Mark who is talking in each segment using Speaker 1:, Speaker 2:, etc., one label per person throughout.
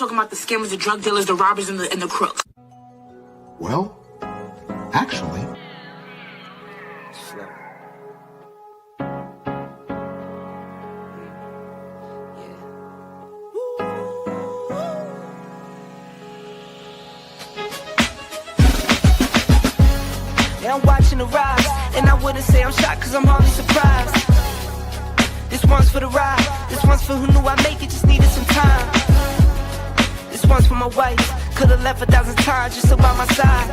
Speaker 1: talking about the scammers, the drug dealers, the robbers, and the crooks.
Speaker 2: Well, actually...
Speaker 3: Yeah, I'm watching the rise, and I wouldn't say I'm shocked, cause I'm hardly surprised. This one's for the ride, this one's for who knew I'd make it, just needed some time. This one's for my wife, could've left 1,000 times just so by my side.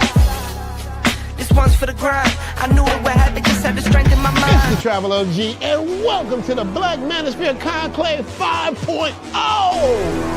Speaker 3: This one's for the grind, I knew it would happen, just had the strength in my mind.
Speaker 4: It's the Travel OG, and welcome to the Black Manosphere Conclave 5.0!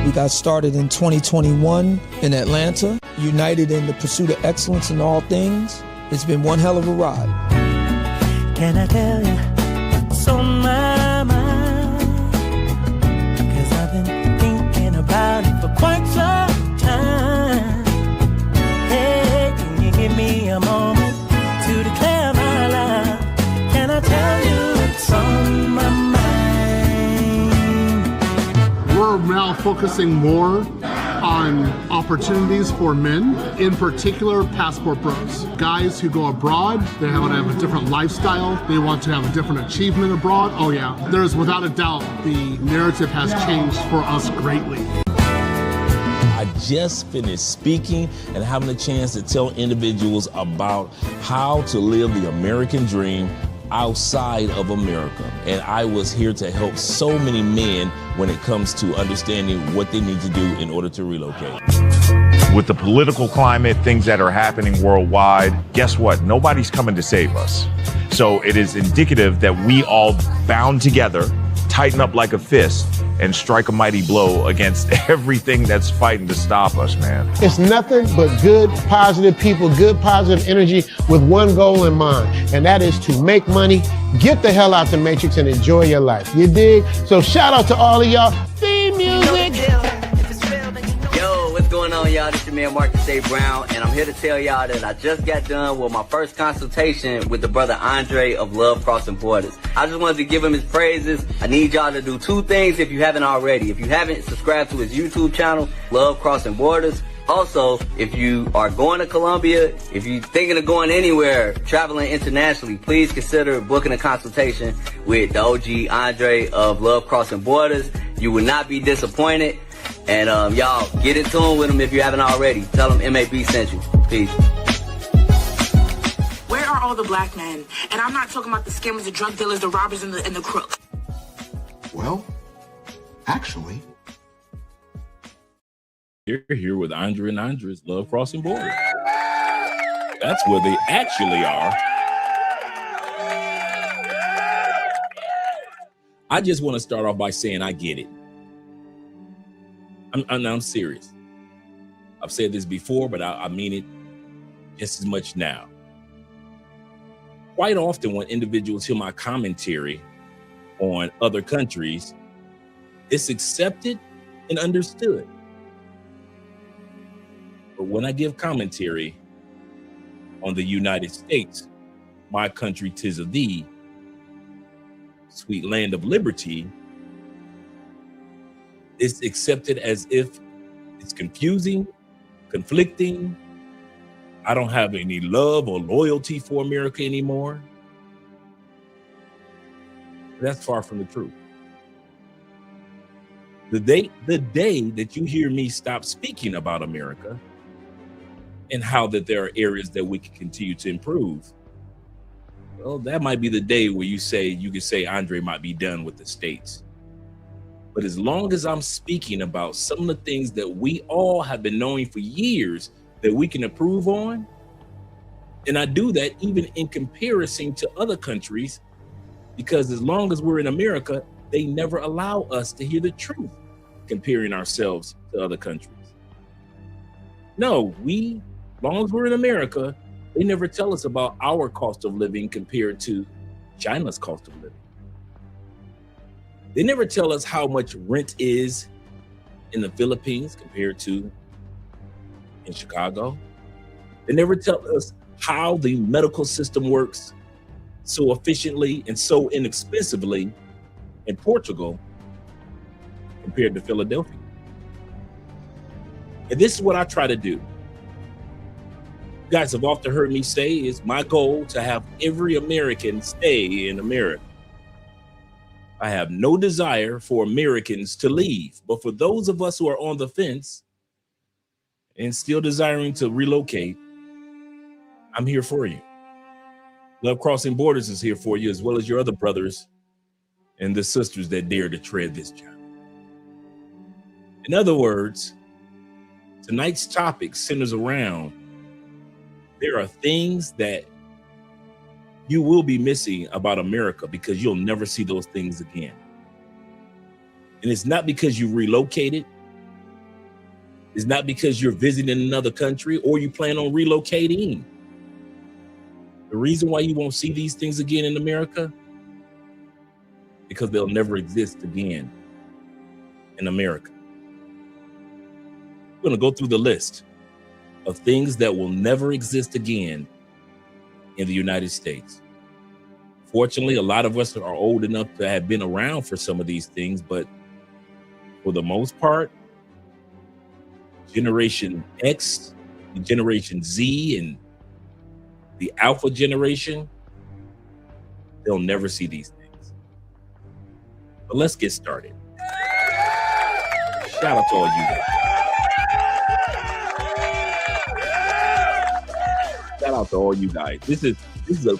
Speaker 5: We got started in 2021 in Atlanta, united in the pursuit of excellence in all things. It's been one hell of a ride.
Speaker 3: Can I tell you what's on my mind? Cause I've been thinking about it for quite some time. Hey, can you give me a moment to declare my love? Can I tell you what's on my mind?
Speaker 6: We're now focusing more on opportunities for men, in particular passport bros. Guys who go abroad, they want to have a different lifestyle, they want to have a different achievement abroad. Oh yeah, there's without a doubt the narrative has changed for us greatly.
Speaker 7: I just finished speaking and having a chance to tell individuals about how to live the American dream outside of America. And I was here to help so many men when it comes to understanding what they need to do in order to relocate.
Speaker 8: With the political climate, things that are happening worldwide, guess what? Nobody's coming to save us. So it is indicative that we all bound together, tighten up like a fist, and strike a mighty blow against everything that's fighting to stop us, man.
Speaker 4: It's nothing but good, positive people, good, positive energy with one goal in mind, and that is to make money, get the hell out the Matrix, and enjoy your life. You dig? So shout out to all of y'all. Theme music!
Speaker 9: Yo, what's going on, y'all? This is your man Marcus A. Brown, and I'm here to tell y'all that I just got done with my first consultation with the brother Andre of Love Crossing Borders. I just wanted to give him his praises. I need y'all to do two things if you haven't already. If you haven't, subscribe to his YouTube channel, Love Crossing Borders. Also, if you are going to Colombia, if you're thinking of going anywhere, traveling internationally, please consider booking a consultation with the OG Andre of Love Crossing Borders. You will not be disappointed. And y'all, get in tune with him if you haven't already. Tell him MAB sent you. Peace.
Speaker 1: Where are all the black men? And I'm not talking about the scammers, the drug dealers, the robbers, and the crooks.
Speaker 2: Well, actually...
Speaker 7: You're here with Andre and Andre's Love Crossing Borders. That's where they actually are. I just want to start off by saying I get it. I'm serious. I've said this before, but I mean it just as much now. Quite often when individuals hear my commentary on other countries, it's accepted and understood. But when I give commentary on the United States, my country 'tis of thee, sweet land of liberty, it's accepted as if it's confusing, conflicting. I don't have any love or loyalty for America anymore. That's far from the truth. The day that you hear me stop speaking about America and how that there are areas that we can continue to improve, well, that might be the day where you can say Andre might be done with the States. But as long as I'm speaking about some of the things that we all have been knowing for years that we can improve on, and I do that even in comparison to other countries, because as long as we're in America, they never allow us to hear the truth comparing ourselves to other countries. No, as long as we're in America, they never tell us about our cost of living compared to China's cost of living. They never tell us how much rent is in the Philippines compared to in Chicago. They never tell us how the medical system works so efficiently and so inexpensively in Portugal compared to Philadelphia. And this is what I try to do. You guys have often heard me say it's my goal to have every American stay in America. I have no desire for Americans to leave, but for those of us who are on the fence and still desiring to relocate, I'm here for you. Love Crossing Borders is here for you, as well as your other brothers and the sisters that dare to tread this journey. In other words, tonight's topic centers around there are things that you will be missing about America because you'll never see those things again. And it's not because you relocated. It's not because you're visiting another country or you plan on relocating. The reason why you won't see these things again in America, because they'll never exist again in America. We're going to go through the list of things that will never exist again in the United States. Fortunately, a lot of us are old enough to have been around for some of these things, but for the most part, Generation X, Generation Z, and the Alpha generation, they'll never see these things. But let's get started. Shout out to all you guys. Shout out to all you guys. This is a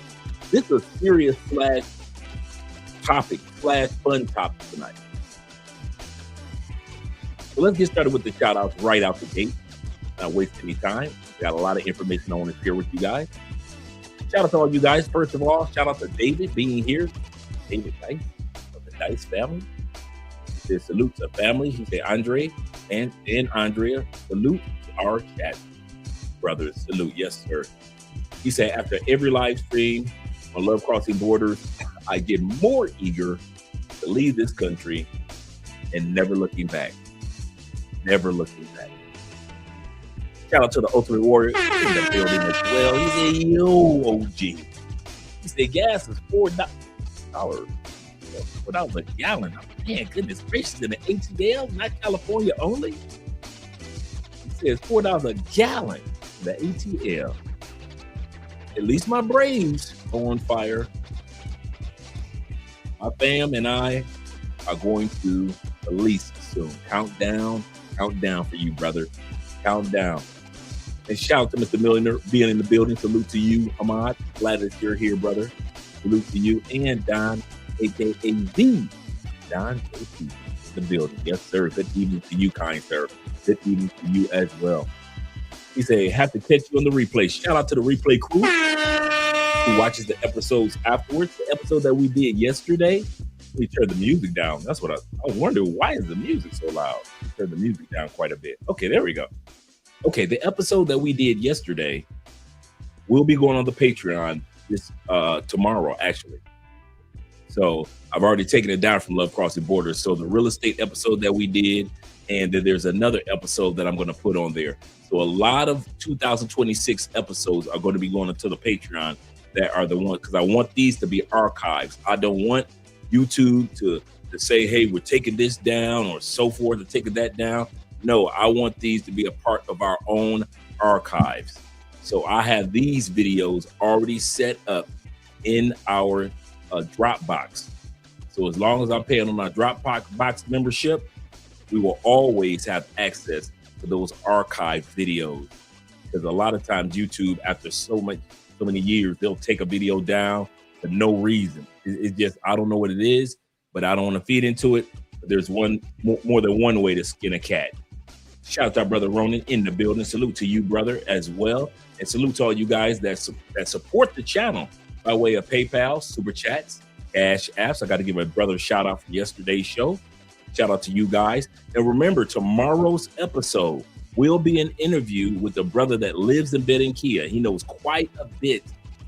Speaker 7: serious fun topic tonight. So let's get started with the shout outs right out the gate. Not waste any time. Got a lot of information I want to share with you guys. Shout out to all you guys. First of all, shout out to David being here. David Dice of the Dice family. He says salute to family. He said Andre and Andrea, salute our chat brothers. Salute, yes sir. He said after every live stream on Love Crossing Borders, I get more eager to leave this country and never looking back. Never looking back. Shout out to the Ultimate Warrior in the building as well. He said, yo, OG. He said, gas is $4. $4 a gallon. Man, goodness gracious, in the ATL, not California only. He says $4 a gallon in the ATL. At least my Braves are on fire. My fam and I are going to release soon. Countdown for you, brother. Countdown. And shout out to Mr. Millionaire being in the building. Salute to you, Ahmad. Glad that you're here, brother. Salute to you. And Don, a.k.a. the Don KP, in the building. Yes, sir. Good evening to you, kind sir. Good evening to you as well. He said, have to catch you on the replay. Shout out to the replay crew who watches the episodes afterwards. The episode that we did yesterday, we turned the music down. That's what I was wondering, why is the music so loud? We turned the music down quite a bit. Okay, there we go. Okay, the episode that we did yesterday will be going on the Patreon this tomorrow, actually. So I've already taken it down from Love Crossing Borders. So the real estate episode that we did, and then there's another episode that I'm going to put on there. So a lot of 2026 episodes are going to be going into the Patreon that are the ones, because I want these to be archives. I don't want YouTube to say, hey, we're taking this down or so forth, or taking that down. No, I want these to be a part of our own archives. So I have these videos already set up in our Dropbox. So as long as I'm paying on my Dropbox membership, we will always have access to those archive videos. Because a lot of times YouTube, after so many years, they'll take a video down for no reason. It's just, I don't know what it is, but I don't want to feed into it. But there's more than one way to skin a cat. Shout out to our brother Ronan in the building. Salute to you, brother, as well. And salute to all you guys that support the channel by way of PayPal, Super Chats, Cash Apps. I got to give a brother a shout out for yesterday's show. Shout out to you guys. And remember, tomorrow's episode will be an interview with a brother that lives in Barranquilla. He knows quite a bit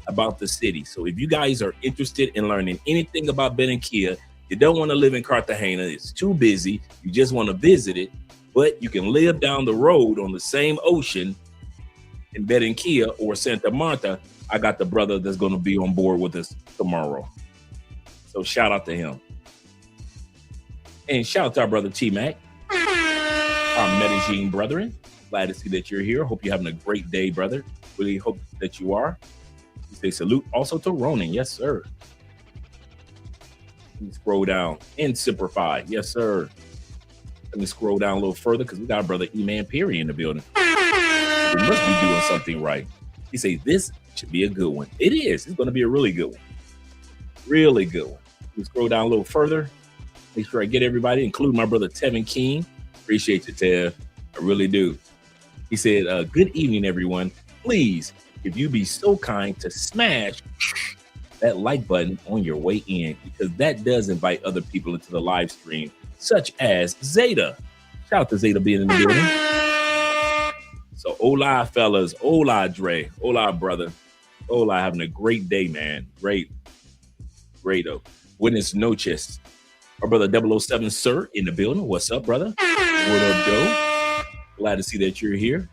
Speaker 7: about the city. So if you guys are interested in learning anything about Barranquilla, you don't want to live in Cartagena, it's too busy, you just want to visit it, but you can live down the road on the same ocean in Barranquilla or Santa Marta. I got the brother that's going to be on board with us tomorrow. So shout out to him. And shout out to our brother T-Mac, our Medellin brethren. Glad to see that you're here. Hope you're having a great day, brother. Really hope that you are. We say salute also to Ronan. Yes, sir. Let me scroll down. And Simplify. Yes, sir. Let me scroll down a little further because we got our brother E-Man Perry in the building. We must be doing something right. He say this should be a good one. It is. It's going to be a really good one. Really good one. Let me scroll down a little further. Make sure I get everybody, including my brother Tevin King. Appreciate you, Tev. I really do. He said, good evening, everyone. Please, if you be so kind to smash that like button on your way in, because that does invite other people into the live stream, such as Zeta. Shout out to Zeta being in the building. So hola, fellas. Hola, Dre. Hola, brother. Hola, having a great day, man. Great. Great-o. Buenas noches. Our brother 007 Sir in the building. What's up, brother? What up, Joe? Glad to see that you're here.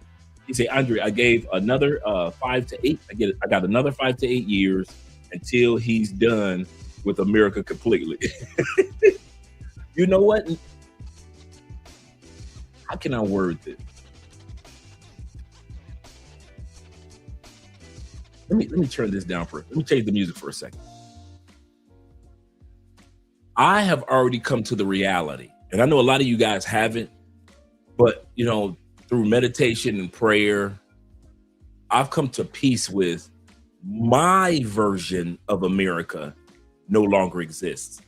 Speaker 7: He said, Andre, I gave another 5 to 8. I got another 5 to 8 years until he's done with America completely. You know what? How can I word this? Let me turn this down let me change the music for a second. I have already come to the reality, and I know a lot of you guys haven't, but you know, through meditation and prayer, I've come to peace with my version of America no longer exists.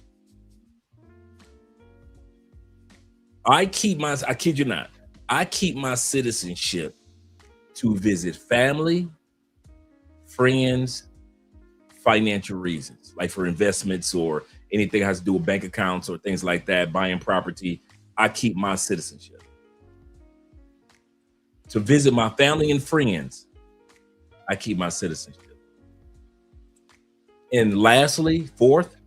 Speaker 7: I kid you not, I keep my citizenship to visit family, friends, financial reasons, like for investments or anything that has to do with bank accounts or things like that, buying property. I keep my citizenship. To visit my family and friends, I keep my citizenship. And lastly, fourth,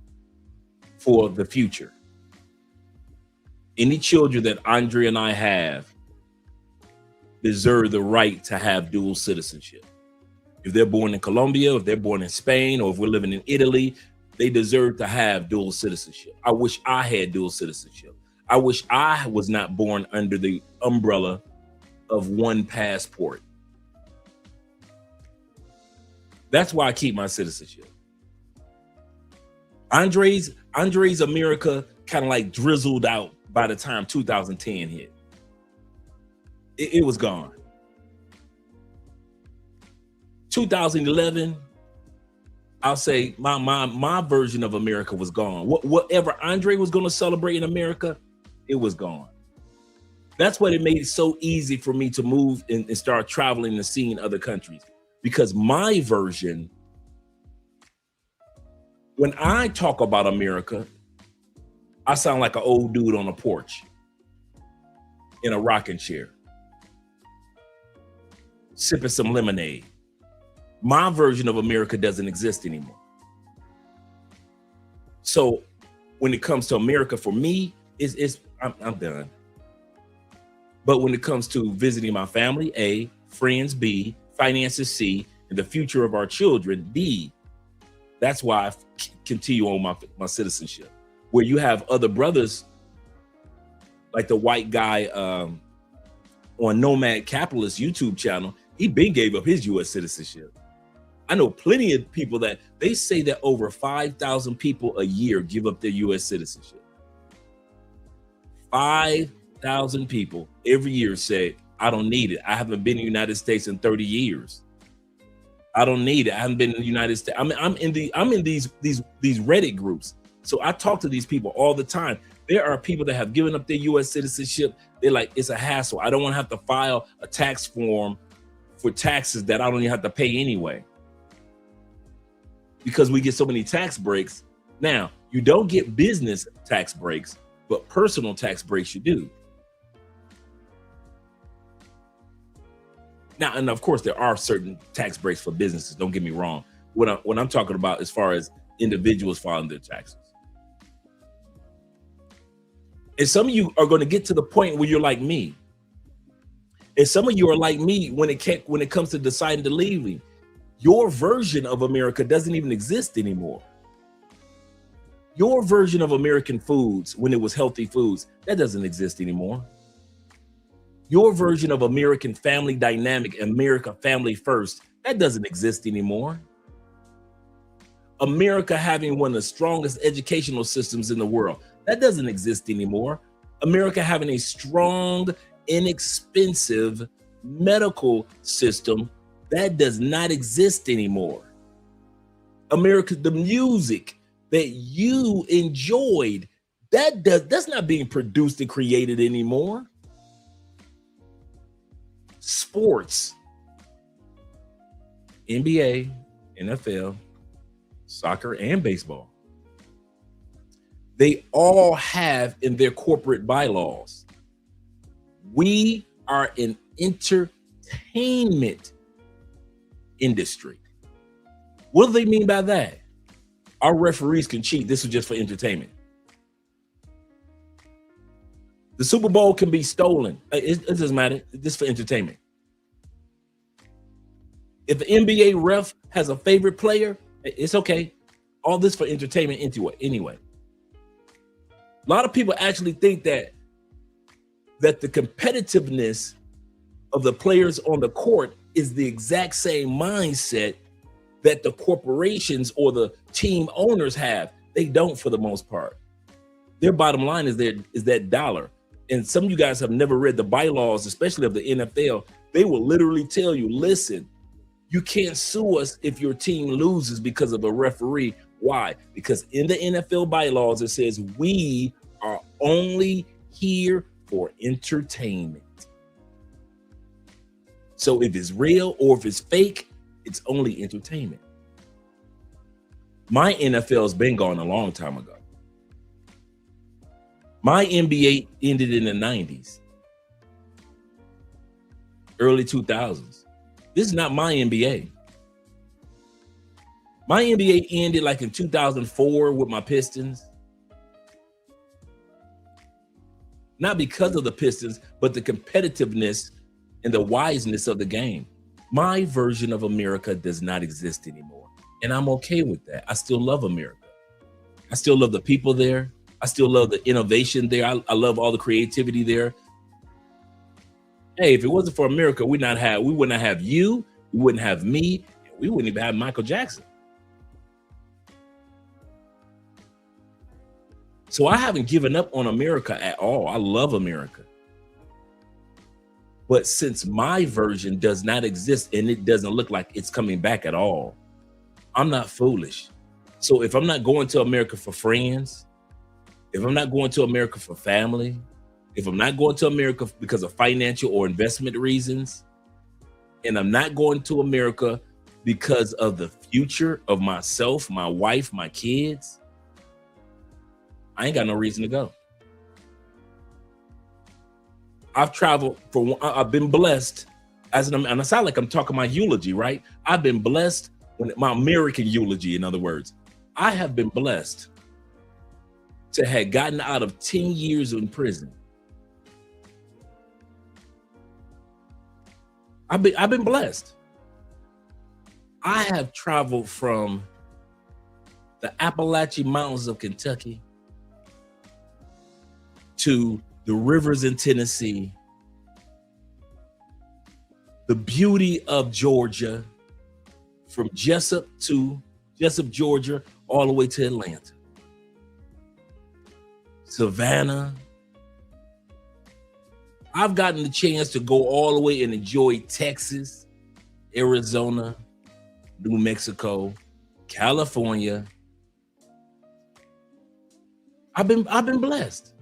Speaker 7: for the future. Any children that Andre and I have deserve the right to have dual citizenship. If they're born in Colombia, if they're born in Spain, or if we're living in Italy, they deserve to have dual citizenship. I wish I had dual citizenship. I wish I was not born under the umbrella of one passport. That's why I keep my citizenship. Andre's America kind of like drizzled out by the time 2010 hit. It was gone. 2011, I'll say my version of America was gone. Whatever Andre was going to celebrate in America, it was gone. That's what it made it so easy for me to move and start traveling and seeing other countries. Because my version, when I talk about America, I sound like an old dude on a porch in a rocking chair, sipping some lemonade. My version of America doesn't exist anymore. So when it comes to America, for me, I'm done. But when it comes to visiting my family, A, friends, B, finances, C, and the future of our children, D, that's why I continue on my citizenship. Where you have other brothers, like the white guy on Nomad Capitalist YouTube channel, he been gave up his U.S. citizenship. I know plenty of people that they say that over 5,000 people a year give up their U.S. citizenship. 5,000 people every year say, I don't need it. I haven't been in the United States in 30 years. I don't need it. I haven't been in the United States. I'm in these Reddit groups. So I talk to these people all the time. There are people that have given up their U.S. citizenship. They're like, it's a hassle. I don't want to have to file a tax form for taxes that I don't even have to pay anyway. Because we get so many tax breaks. Now, you don't get business tax breaks, but personal tax breaks you do. Now, and of course, there are certain tax breaks for businesses. Don't get me wrong. What I'm talking about as far as individuals filing their taxes. And some of you are going to get to the point where you're like me. And some of you are like me when it comes to deciding to leave. Your version of America doesn't even exist anymore. Your version of American foods, when it was healthy foods, that doesn't exist anymore. Your version of American family dynamic, America family first, that doesn't exist anymore. America having one of the strongest educational systems in the world, that doesn't exist anymore. America having a strong, inexpensive medical system, that does not exist anymore. America, the music that you enjoyed, that's not being produced and created anymore. Sports, NBA, NFL, soccer, and baseball, they all have in their corporate bylaws, we are an entertainment industry. What do they mean by that? Our referees can cheat. This is just for entertainment. The Super Bowl can be stolen. It doesn't matter. This is for entertainment. If the NBA ref has a favorite player, it's okay. All this for entertainment anyway. A lot of people actually think that the competitiveness of the players on the court is the exact same mindset that the corporations or the team owners have. They don't, for the most part. Their bottom line is that dollar. And some of you guys have never read the bylaws, especially of the NFL. They will literally tell you, listen, you can't sue us if your team loses because of a referee. Why? Because in the NFL bylaws, it says we are only here for entertainment. So if it's real or if it's fake, it's only entertainment. My NFL's been gone a long time ago. My NBA ended in the 90s, early 2000s. This is not my NBA. My NBA ended like in 2004 with my Pistons. Not because of the Pistons, but the competitiveness and the wiseness of the game. My version of America does not exist anymore. And I'm okay with that. I still love America. I still love the people there. I still love the innovation there. I love all the creativity there. Hey, if it wasn't for America, we wouldn't have you, we wouldn't have me, and we wouldn't even have Michael Jackson. So I haven't given up on America at all. I love America. But since my version does not exist and it doesn't look like it's coming back at all, I'm not foolish. So if I'm not going to America for friends, if I'm not going to America for family, if I'm not going to America because of financial or investment reasons, and I'm not going to America because of the future of myself, my wife, my kids, I ain't got no reason to go. I've traveled I've been blessed and I sound like I'm talking my eulogy, right? I've been blessed, my American eulogy, in other words. I have been blessed to have gotten out of 10 years in prison. I've been blessed. I have traveled from the Appalachian Mountains of Kentucky to the rivers in Tennessee, the beauty of Georgia, from Jessup, Georgia, all the way to Atlanta, Savannah. I've gotten the chance to go all the way and enjoy Texas, Arizona, New Mexico, California. I've been blessed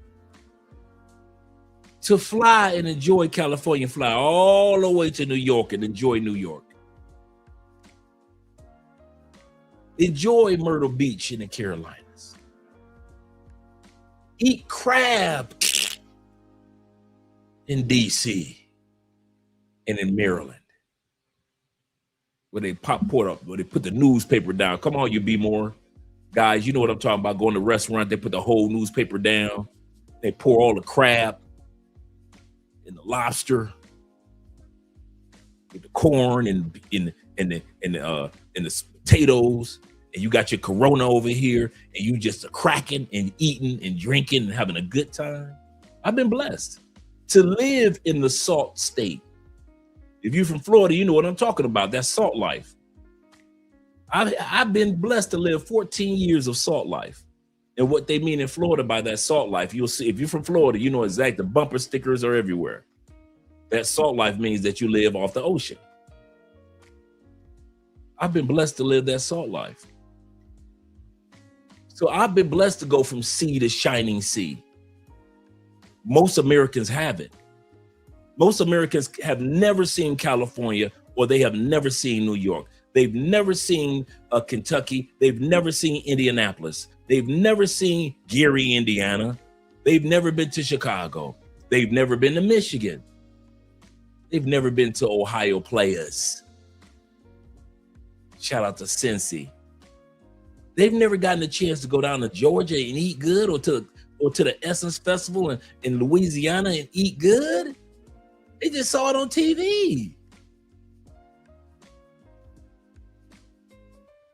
Speaker 7: to fly and enjoy California, fly all the way to New York and enjoy New York. Enjoy Myrtle Beach in the Carolinas. Eat crab in DC and in Maryland, where they where they put the newspaper down. Come on, you be more guys, you know what I'm talking about. Going to a restaurant, they put the whole newspaper down. They pour all the crab and the lobster with the corn and the potatoes, and you got your Corona over here, and you just are cracking and eating and drinking and having a good time. I've been blessed to live in the salt state. If you're from Florida, you know what I'm talking about. That's salt life. I've been blessed to live 14 years of salt life. And what they mean in Florida by that salt life, you'll see, if you're from Florida, you know exactly, the bumper stickers are everywhere. That salt life means that you live off the ocean. I've been blessed to live that salt life. So I've been blessed to go from sea to shining sea. Most Americans haven't. Most Americans have never seen California, or they have never seen New York. They've never seen Kentucky. They've never seen Indianapolis. They've never seen Gary, Indiana. They've never been to Chicago. They've never been to Michigan. They've never been to Ohio Players. Shout out to Cincy. They've never gotten a chance to go down to Georgia and eat good, or to the Essence Festival in Louisiana and eat good. They just saw it on TV.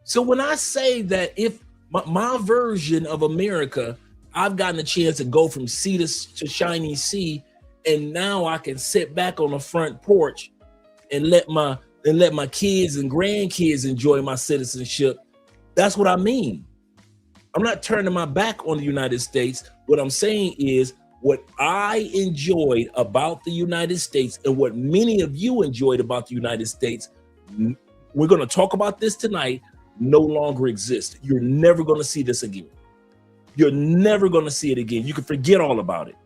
Speaker 7: So when I say that if my version of America, I've gotten a chance to go from sea to shining sea, and now I can sit back on the front porch and let my kids and grandkids enjoy my citizenship. That's what I mean. I'm not turning my back on the United States. What I'm saying is what I enjoyed about the United States, and what many of you enjoyed about the United States, we're going to talk about this tonight, no longer exists. You're never going to see this again. You're never going to see it again. You can forget all about it.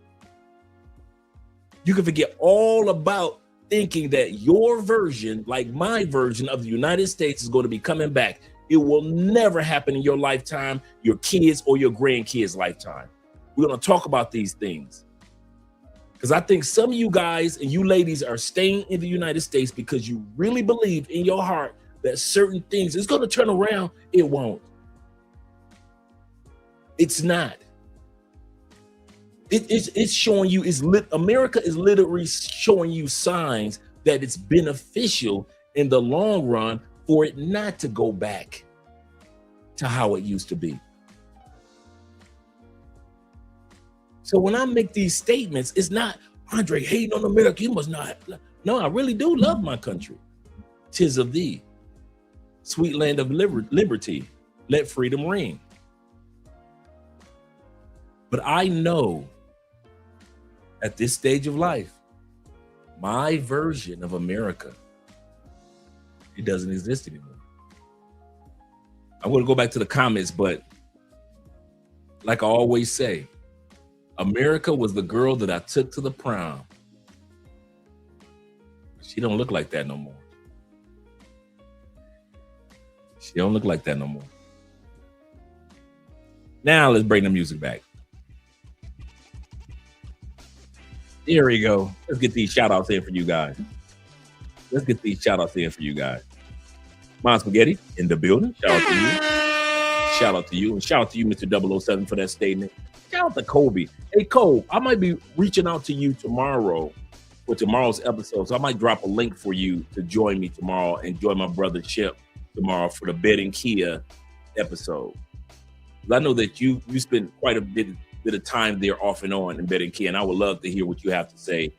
Speaker 7: You can forget all about thinking that your version, like my version of the United States, is going to be coming back. It will never happen in your lifetime, your kids' or your grandkids' lifetime. We're going to talk about these things, because I think some of you guys and you ladies are staying in the United States because you really believe in your heart that certain things is going to turn around. It won't. It's not. It's showing you, America is literally showing you signs that it's beneficial in the long run for it not to go back to how it used to be. So when I make these statements, it's not Andre hating on America. You must not. No, I really do love my country. 'Tis of thee, sweet land of liberty, let freedom ring. But I know at this stage of life, my version of America, it doesn't exist anymore. I'm going to go back to the comments, but like I always say, America was the girl that I took to the prom. She don't look like that no more. She don't look like that no more. Now let's bring the music back. Here we go. Let's get these shout outs in for you guys. Mon Spaghetti in the building. Shout out to you. And shout out to you, Mr. 007, for that statement. Shout out to Kobe. Hey, Cole, I might be reaching out to you tomorrow for tomorrow's episode. So I might drop a link for you to join me tomorrow and join my brother Chip tomorrow for the Bed and Kia episode. I know that you spent quite a bit of time there off and on in Bed and Kia, and I would love to hear what you have to say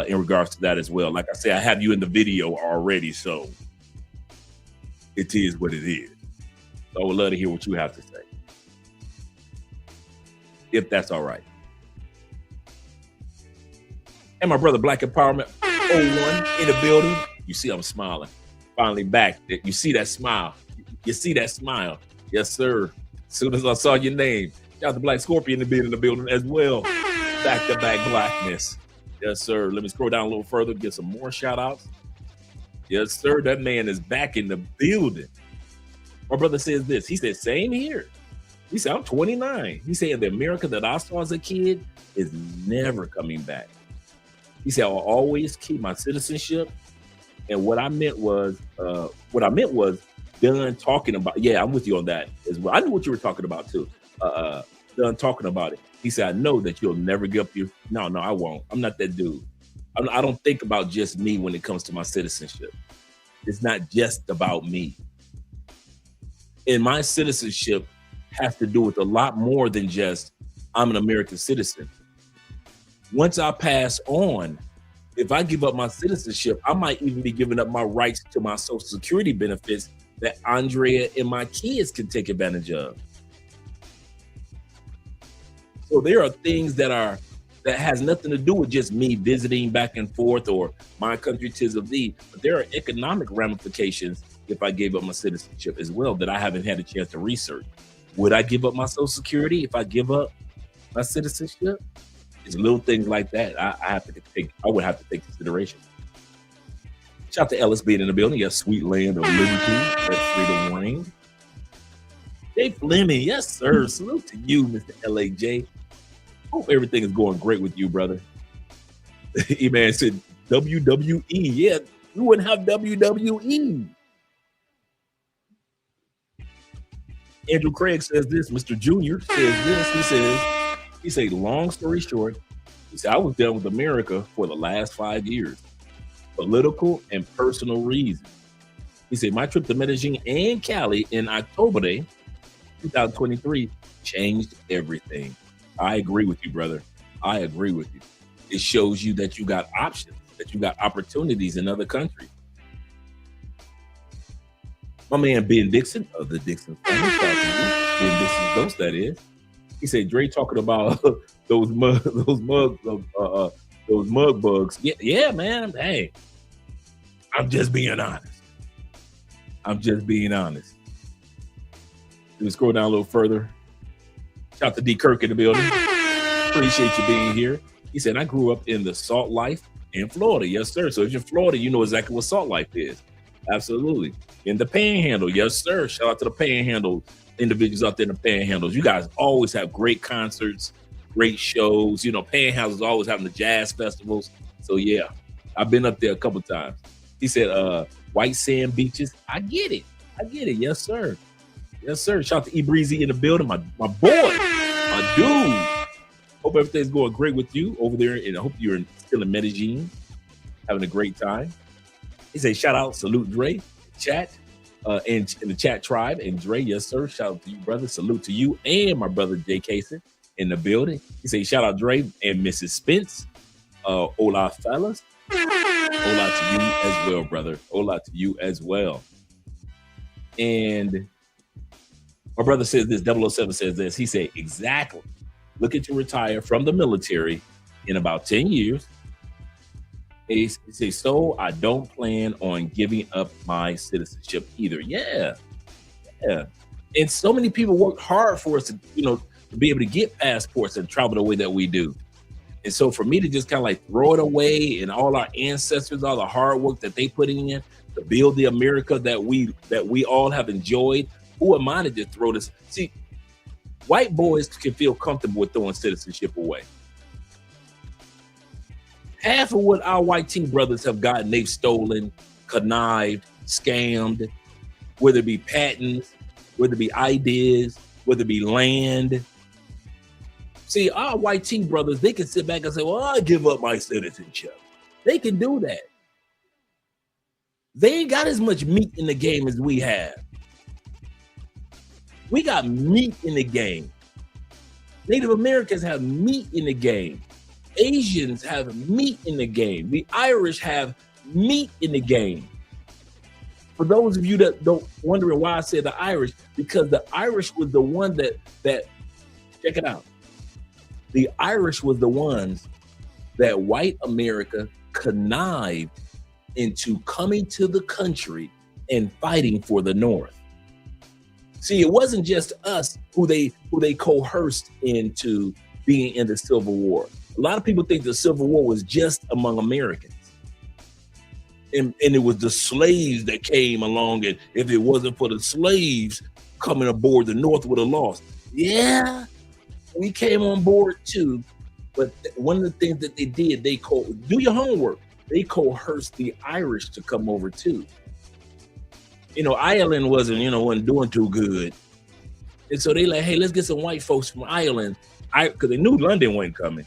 Speaker 7: in regards to that as well. Like I say, I have you in the video already, so it is what it is. So I would love to hear what you have to say, if that's all right. And my brother Black Empowerment 01 in the building. You see I'm smiling. Finally back. You see that smile. Yes, sir. As soon as I saw your name. Shout out to Black Scorpion in the building as well. Back-to-back blackness. Yes, sir. Let me scroll down a little further to get some more shout outs. Yes, sir. That man is back in the building. My brother says this. He said, same here. He said, I'm 29. He said, the America that I saw as a kid is never coming back. He said, I'll always keep my citizenship. And what I meant was done talking about. Yeah, I'm with you on that as well. I knew what you were talking about too. done talking about it. He said, I know that you'll never give up your, no, I won't. I'm not that dude. I don't think about just me when it comes to my citizenship. It's not just about me. And my citizenship has to do with a lot more than just I'm an American citizen. Once I pass on, if I give up my citizenship, I might even be giving up my rights to my Social Security benefits that Andrea and my kids can take advantage of. So there are things that has nothing to do with just me visiting back and forth or my country 'tis of thee, but there are economic ramifications if I gave up my citizenship as well that I haven't had a chance to research. Would I give up my Social Security if I give up my citizenship? It's little things like that I would have to take consideration. Shout out to Ellis being in the building. Yes, sweet land of liberty, let freedom reign. Jay Fleming, yes, sir. Salute to you, Mr. LAJ. Hope everything is going great with you, brother. E-Man said WWE. Yeah, you wouldn't have WWE. Andrew Craig says this. Mr. Junior says this. He said, long story short, he said, I was done with America for the last 5 years. Political and personal reasons. He said, my trip to Medellin and Cali in October 2023 changed everything. I agree with you, brother. I agree with you. It shows you that you got options, that you got opportunities in other countries. My man Ben Dixon of the Dixon family, Ben Dixon's ghost, that is. He said Dre talking about those mug bugs. Yeah, man. Hey, I'm just being honest. Let me scroll down a little further. Shout out to D Kirk in the building. Appreciate you being here. He said, I grew up in the Salt Life in Florida. Yes, sir. So if you're in Florida, you know exactly what Salt Life is. Absolutely. In the Panhandle. Yes, sir. Shout out to the Panhandle individuals out there in the Panhandles. You guys always have great concerts, great shows. You know, Panhandles is always having the jazz festivals. So yeah, I've been up there a couple times. He said, white sand beaches. I get it. Yes, sir. Yes, sir. Shout out to E Breezy in the building. My boy, my dude. Hope everything's going great with you over there. And I hope you're still in Medellin, having a great time. He said, shout out, salute Dre, chat, in the chat tribe. And Dre, yes, sir. Shout out to you, brother. Salute to you and my brother, Jay Casey, in the building. He said, shout out Dre and Mrs. Spence. Hola, fellas. Hola to you as well, brother. Hola to you as well. And my brother says this, 007 says this. He said, exactly. Looking to retire from the military in about 10 years. He says, so I don't plan on giving up my citizenship either. Yeah. And so many people work hard for us to, to be able to get passports and travel the way that we do. And so for me to just kind of like throw it away and all our ancestors, all the hard work that they put in to build the America that we all have enjoyed, who am I to just throw this? See, white boys can feel comfortable with throwing citizenship away. Half of what our white teen brothers have gotten, they've stolen, connived, scammed, whether it be patents, whether it be ideas, whether it be land. See, our white teen brothers, they can sit back and say, well, I give up my citizenship. They can do that. They ain't got as much meat in the game as we have. We got meat in the game. Native Americans have meat in the game. Asians have meat in the game. The Irish have meat in the game. For those of you that don't wondering why I said the Irish, because the Irish was the one that check it out. The Irish was the ones that white America connived into coming to the country and fighting for the North. See, it wasn't just us who they coerced into being in the Civil War. A lot of people think the Civil War was just among Americans. And it was the slaves that came along, and if it wasn't for the slaves coming aboard, the North would have lost. Yeah, we came on board too, but one of the things that they did, do your homework. They coerced the Irish to come over too. Ireland wasn't doing too good. And so they like, hey, let's get some white folks from Ireland. Because they knew London wasn't coming.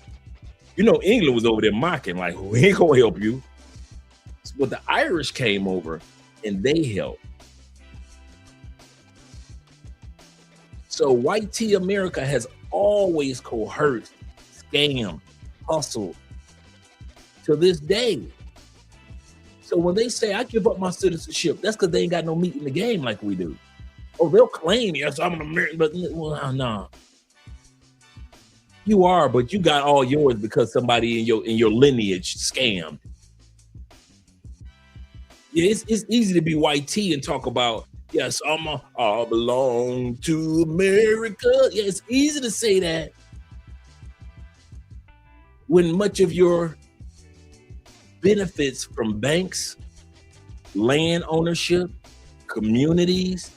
Speaker 7: You know, England was over there mocking, like, we ain't gonna help you. But the Irish came over and they helped. So white tea America has always coerced, scammed, hustled to this day. So when they say I give up my citizenship, that's because they ain't got no meat in the game like we do. Oh, they'll claim, yes, I'm an American, but well, no. You are, but you got all yours because somebody in your lineage scammed. Yeah, it's easy to be white tea and talk about, yes, I belong to America. Yeah, it's easy to say that when much of your benefits from banks, land ownership, communities,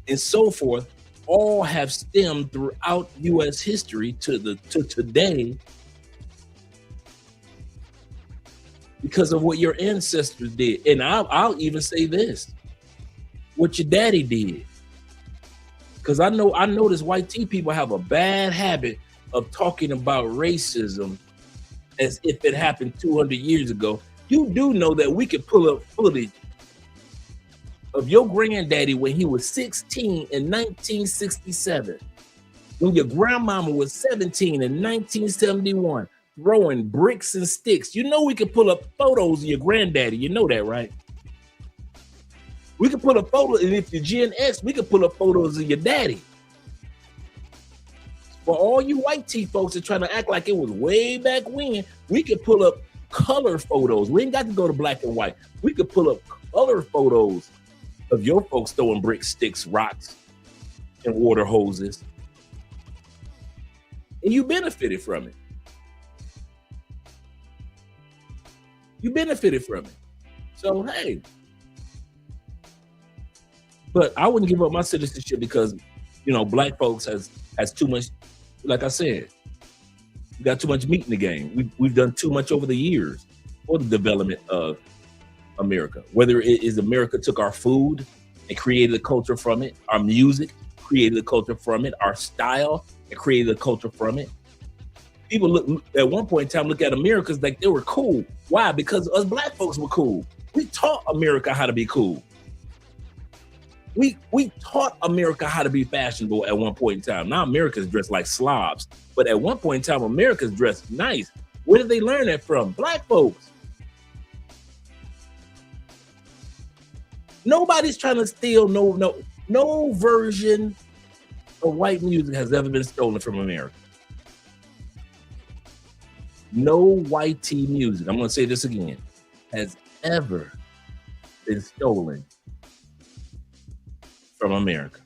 Speaker 7: and so forth all have stemmed throughout U.S. history to today because of what your ancestors did. And I'll even say this, what your daddy did. Because I notice white tea people have a bad habit of talking about racism as if it happened 200 years ago. You do know that we could pull up footage of your granddaddy when he was 16 in 1967, when your grandmama was 17 in 1971, throwing bricks and sticks. You know we could pull up photos of your granddaddy. You know that, right? We could pull up photos, and if you're Gen X, we could pull up photos of your daddy. For all you white tea folks that trying to act like it was way back when, we could pull up color photos. We ain't got to go to black and white. We could pull up color photos of your folks throwing bricks, sticks, rocks, and water hoses. And you benefited from it. You benefited from it. So, hey. But I wouldn't give up my citizenship because, you know, black folks has too much, like I said, we got too much meat in the game. We've done too much over the years for the development of America. Whether it is America took our food and created a culture from it, our music created a culture from it, our style and created a culture from it. People look at one point in time, look at Americans like they were cool. Why? Because us black folks were cool. We taught America how to be cool. We taught America how to be fashionable at one point in time. Now America's dressed like slobs, but at one point in time, America's dressed nice. Where did they learn that from? Black folks. Nobody's trying to steal no version of white music has ever been stolen from America. No white tea music, I'm going to say this again, has ever been stolen from America.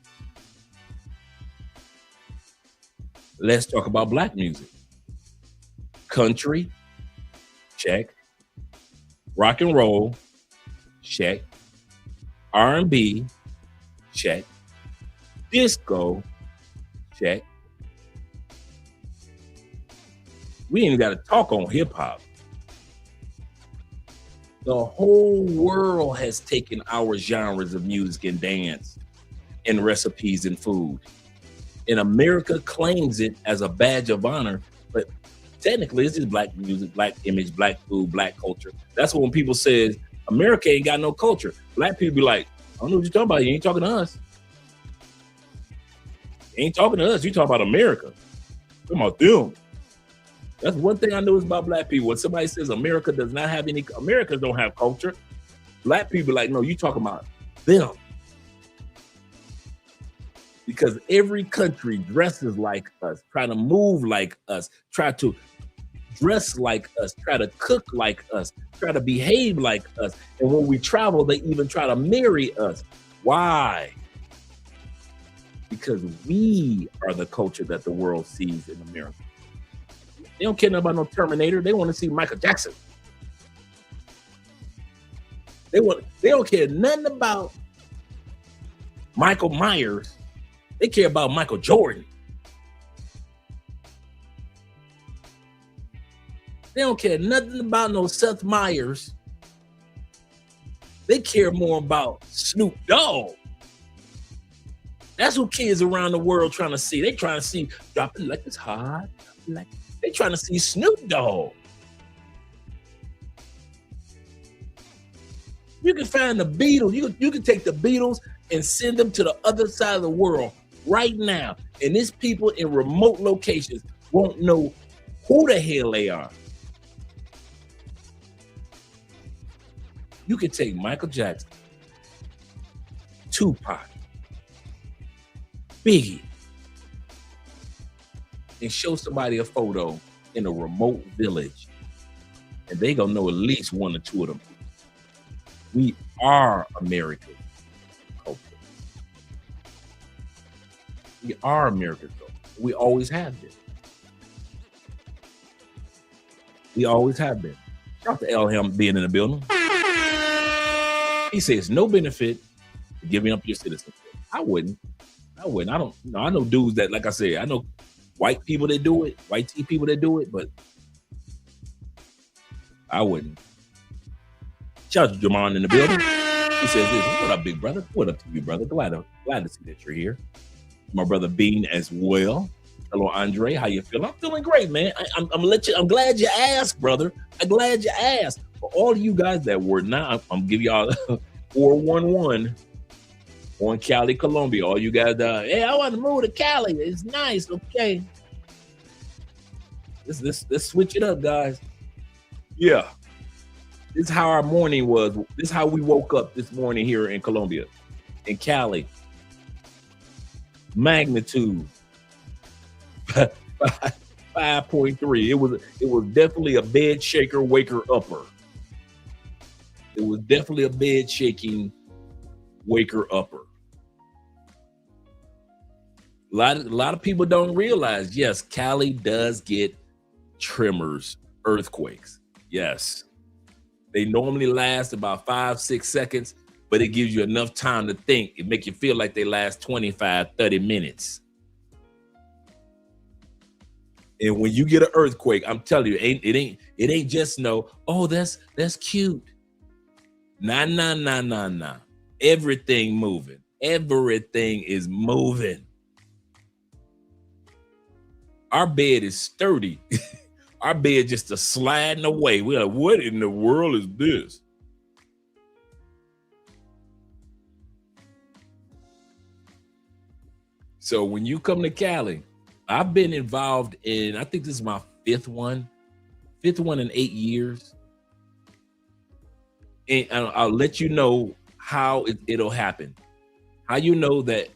Speaker 7: Let's talk about black music. Country, check. Rock and roll, check. R&B, check. Disco, check. We ain't even got to talk on hip hop. The whole world has taken our genres of music and dance and recipes and food. And America claims it as a badge of honor, but technically it's just black music, black image, black food, black culture. That's when people say America ain't got no culture. Black people be like, I don't know what you're talking about. You ain't talking to us. You ain't talking to us. You talking about America. Talking about them. That's one thing I know is about black people. When somebody says America does not have any, Americans don't have culture. Black people are like, no, you talking about them. Because every country dresses like us, try to move like us, try to dress like us, try to cook like us, try to behave like us. And when we travel, they even try to marry us. Why? Because we are the culture that the world sees in America. They don't care nothing about no Terminator. They want to see Michael Jackson. They don't care nothing about Michael Myers. They care about Michael Jordan. They don't care nothing about no Seth Meyers. They care more about Snoop Dogg. That's what kids around the world trying to see. They trying to see drop it like it's hot. Like they trying to see Snoop Dogg. You can find the Beatles. You can take the Beatles and send them to the other side of the world right now. And these people in remote locations won't know who the hell they are. You can take Michael Jackson, Tupac, Biggie, and show somebody a photo in a remote village, and they gonna know at least one or two of them. We are American culture. We are American culture. We always have been. We always have been. Shout out to Elham being in the building. He says no benefit to giving up your citizenship. I wouldn't. I don't know. I know dudes that, like I said, I know white people that do it, white tea people that do it, but I wouldn't. Shout out to Jamon in the building. He says this, what up, big brother? What up to you, brother? Glad to see that you're here. My brother Bean as well. Hello, Andre. How you feeling? I'm feeling great, man. I'm glad you asked, brother. I'm glad you asked. For all of you guys that were not, I'm giving y'all 411 on Cali, Colombia. All you guys, hey, I want to move to Cali. It's nice. Okay. Let's switch it up, guys. Yeah. This is how our morning was. This is how we woke up this morning here in Colombia, in Cali. Magnitude 5.3. It was definitely a bed shaker, waker upper. It was definitely a bed shaking, waker upper. A lot of people don't realize, yes, Cali does get tremors, earthquakes. Yes. They normally last about 5-6 seconds, but it gives you enough time to think. It make you feel like they last 25-30 minutes. And when you get an earthquake, I'm telling you, it ain't just no, oh, that's cute. Nah. Everything moving. Everything is moving. Our bed is sturdy. Our bed just a sliding away. We're like, what in the world is this? So when you come to Cali, I've been involved in, I think this is my fifth one in 8 years. And I'll let you know how it'll happen. How you know that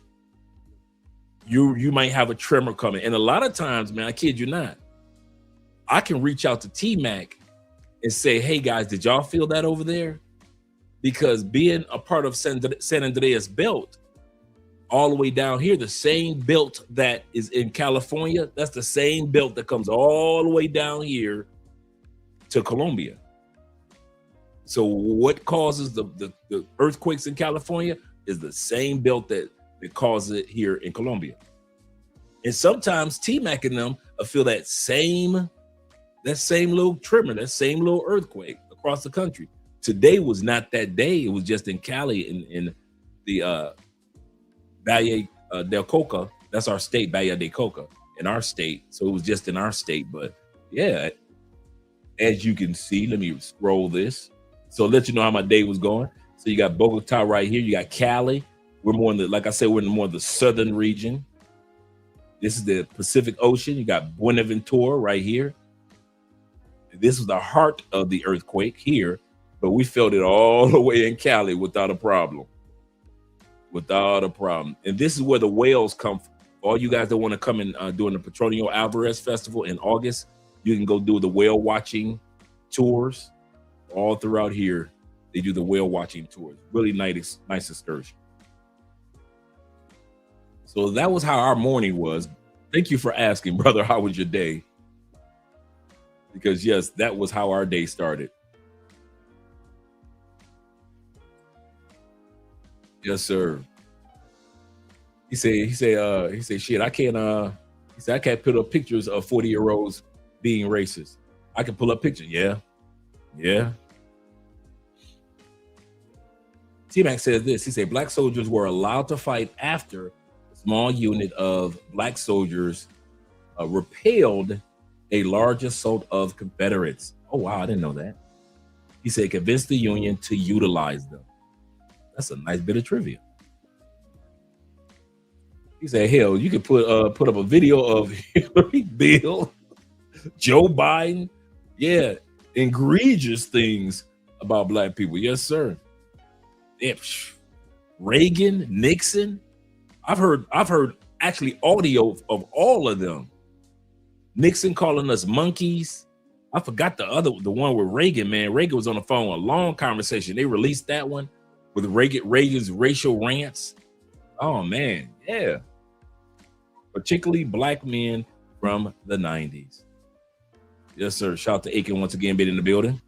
Speaker 7: you might have a tremor coming. And a lot of times, man, I kid you not, I can reach out to T-Mac and say, hey guys, did y'all feel that over there? Because being a part of San Andreas belt, all the way down here, the same belt that is in California, that's the same belt that comes all the way down here to Colombia. So what causes the earthquakes in California is the same belt that causes it here in Colombia. And sometimes T-Mac and them feel that same little tremor, that same little earthquake across the country. Today was not that day. It was just in Cali in the Valle del Coca. That's our state, Valle del Coca, in our state. So it was just in our state. But yeah, as you can see, let me scroll this. So I'll let you know how my day was going. So you got Bogota right here. You got Cali. We're more in the, like I said, we're in more of the southern region. This is the Pacific Ocean. You got Buenaventura right here. This was the heart of the earthquake here, but we felt it all the way in Cali without a problem. Without a problem. And this is where the whales come from. All you guys that want to come in during the Petronio Alvarez Festival in August, you can go do the whale watching tours all throughout here. They do the whale watching tours. Really nice excursion. So that was how our morning was. Thank you for asking, brother. How was your day? Because yes, that was how our day started. Yes, sir. He said, shit, I can't put up pictures of 40-year-olds being racist. I can pull up pictures. Yeah. T-Mac says this. He said, black soldiers were allowed to fight after the small unit of black soldiers repelled a large assault of Confederates. Oh, wow, I didn't know that. He said, convinced the Union to utilize them. That's a nice bit of trivia. He said, hell, you could put up a video of Hillary, Bill, Joe Biden. Yeah, egregious things about black people. Yes, sir. Yeah, Reagan, Nixon. I've heard actually audio of all of them. Nixon calling us monkeys. I forgot the one with Reagan, man. Reagan was on the phone, a long conversation. They released that one with Reagan's racial rants. Oh, man. Yeah. Particularly black men from the 90s. Yes, sir. Shout out to Aiken once again, being in the building.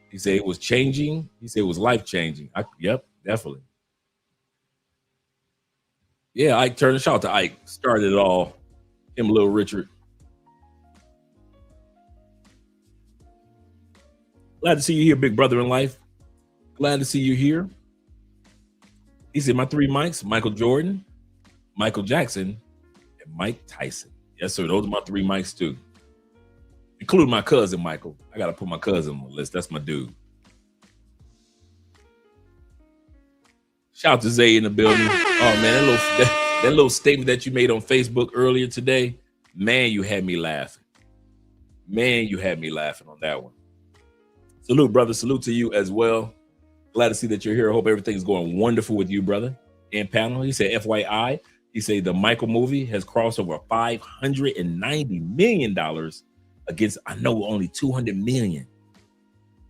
Speaker 7: He said it was changing. He said it was life-changing. Yep, definitely. Yeah, Ike Turner. Shout out to Ike. Started it all. Him, Little Richard. Glad to see you here, big brother in life. Glad to see you here. He said, my three Mikes, Michael Jordan, Michael Jackson, and Mike Tyson. Yes, sir. Those are my three Mikes, too. Including my cousin, Michael. I got to put my cousin on the list. That's my dude. Shout out to Zay in the building. Oh, man, that little statement that you made on Facebook earlier today, man, you had me laughing. Man, you had me laughing on that one. Salute, brother. Salute to you as well. Glad to see that you're here. I hope everything's going wonderful with you, brother. And panel, he said, FYI, he said the Michael movie has crossed over $590 million against, I know, only 200 million.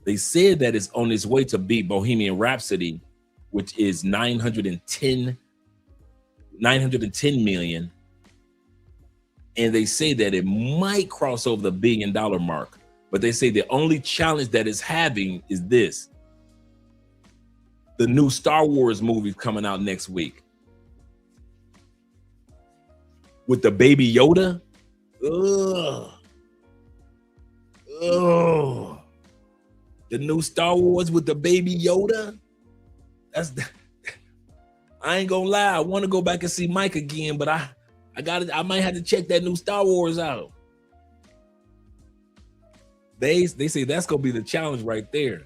Speaker 7: They said that it's on its way to beat Bohemian Rhapsody, which is 910 million. And they say that it might cross over the $1 billion mark. But they say the only challenge that it's having is this. The new Star Wars movie coming out next week. With the baby Yoda. Ugh. Oh. The new Star Wars with the baby Yoda. I ain't gonna lie. I want to go back and see Mike again, but I might have to check that new Star Wars out. They say that's gonna be the challenge right there.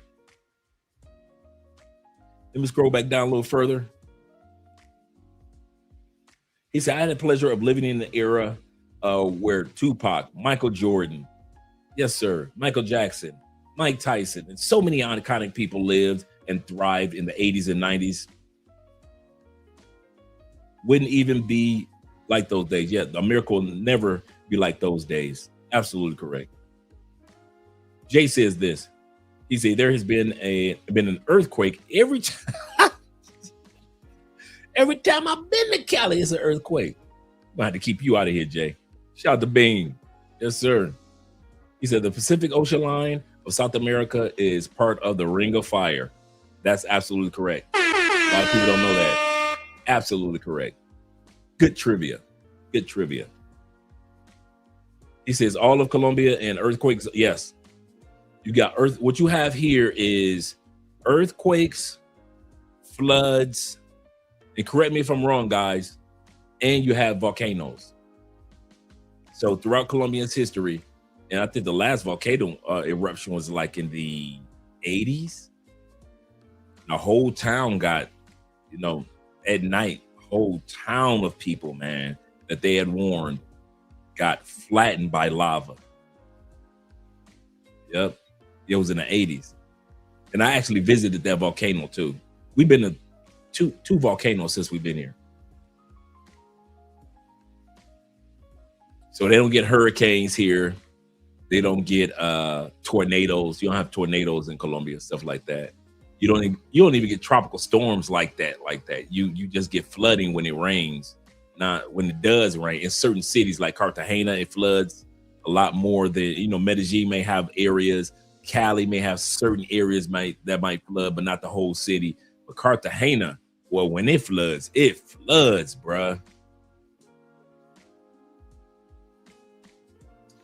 Speaker 7: Let me scroll back down a little further. He said, I had the pleasure of living in the era where Tupac, Michael Jordan, yes, sir, Michael Jackson, Mike Tyson, and so many iconic people lived and thrived in the 80s and 90s. Wouldn't even be like those days. Yeah, America will never be like those days. Absolutely correct. Jay says this. He said there has been an earthquake every time. Every time I've been to Cali, it's an earthquake. I'm gonna have to keep you out of here, Jay. Shout out to Bean. Yes, sir. He said the Pacific Ocean line of South America is part of the Ring of Fire. That's absolutely correct. A lot of people don't know that. Absolutely correct. Good trivia. Good trivia. He says all of Colombia and earthquakes. Yes. You got what you have here is earthquakes, floods, and correct me if I'm wrong, guys, and you have volcanoes. So throughout Colombia's history, and I think the last volcano eruption was like in the 80s. The whole town got, at night, a whole town of people, man, that they had warned got flattened by lava. Yep. It was in the 80s. And I actually visited that volcano too. We've been to two volcanoes since we've been here. So they don't get hurricanes here. They don't get tornadoes. You don't have tornadoes in Colombia, stuff like that. You don't even get tropical storms like that. You just get flooding when it rains. Not when it does rain. In certain cities like Cartagena, it floods a lot more than, Medellin may have areas. Cali may have certain areas that might flood, but not the whole city. But Cartagena, well, when it floods, bruh.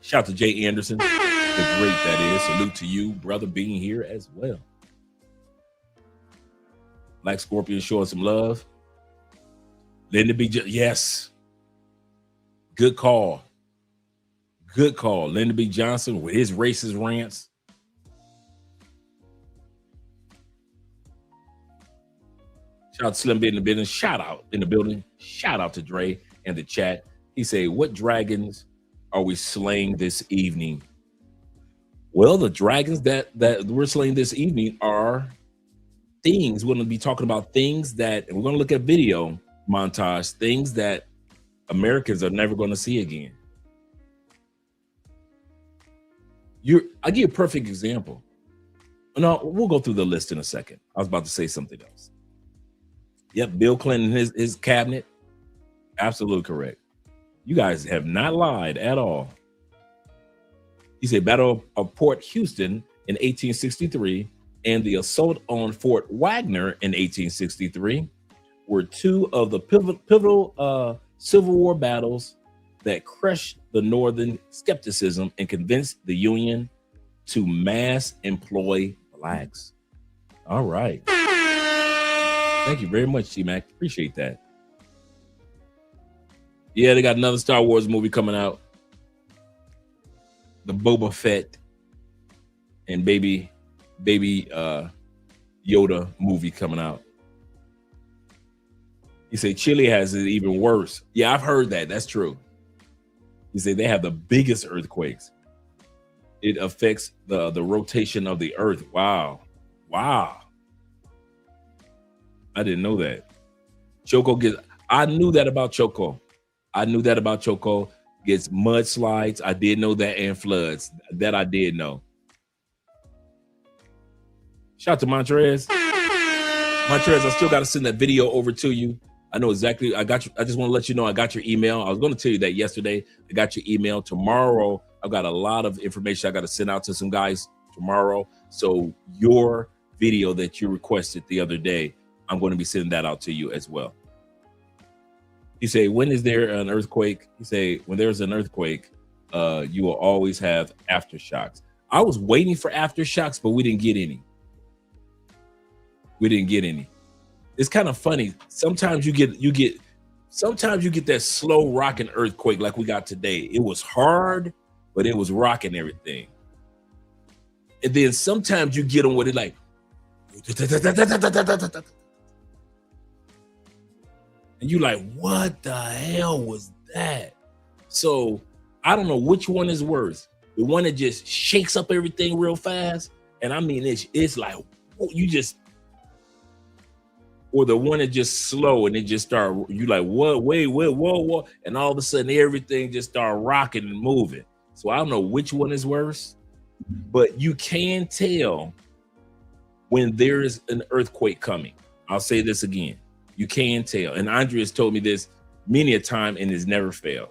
Speaker 7: Shout out to Jay Anderson. The great that is. Salute to you, brother, being here as well. Black Scorpion showing some love. Lyndon B. Yes. Good call. Good call. Lyndon B. Johnson with his racist rants. Shout out to Slim B in the building. Shout out in the building. Shout out to Dre and the chat. He say, what dragons are we slaying this evening? Well, the dragons that we're slaying this evening are things. We're going to be talking about things that, and we're going to look at video montage, things that Americans are never going to see again. I'll give you a perfect example. No, we'll go through the list in a second. I was about to say something else. Yep, Bill Clinton, his cabinet, absolutely correct. You guys have not lied at all. He said Battle of Port Houston in 1863 and the assault on Fort Wagner in 1863 were two of the pivotal Civil War battles that crushed the Northern skepticism and convinced the Union to mass employ blacks. All right. Thank you very much, T-Mac. Appreciate that. Yeah, they got another Star Wars movie coming out. The Boba Fett and baby Yoda movie coming out. You say Chile has it even worse. Yeah, I've heard that. That's true. You say they have the biggest earthquakes. It affects the rotation of the earth. Wow. I didn't know that. I knew that about Choco. Gets mudslides. I did know that, and floods. That I did know. Shout out to Montrez. Montrez, I still got to send that video over to you. I know exactly. I got you. I just want to let you know I got your email. I was going to tell you that yesterday. I got your email. Tomorrow, I've got a lot of information I got to send out to some guys tomorrow. So your video that you requested the other day, I'm going to be sending that out to you as well. You say, when is there an earthquake? You say, when there's an earthquake, you will always have aftershocks. I was waiting for aftershocks, but we didn't get any. It's kind of funny. Sometimes you get that slow rocking earthquake like we got today. It was hard, but it was rocking everything. And then sometimes you get them with it like, and you like, what the hell was that? So I don't know which one is worse. The one that just shakes up everything real fast. And I mean, it's like, you just, or the one that just slow and it just start, you like, what, wait, whoa. And all of a sudden everything just start rocking and moving. So I don't know which one is worse, but you can tell when there is an earthquake coming. I'll say this again. You can tell. And Andre has told me this many a time and has never failed.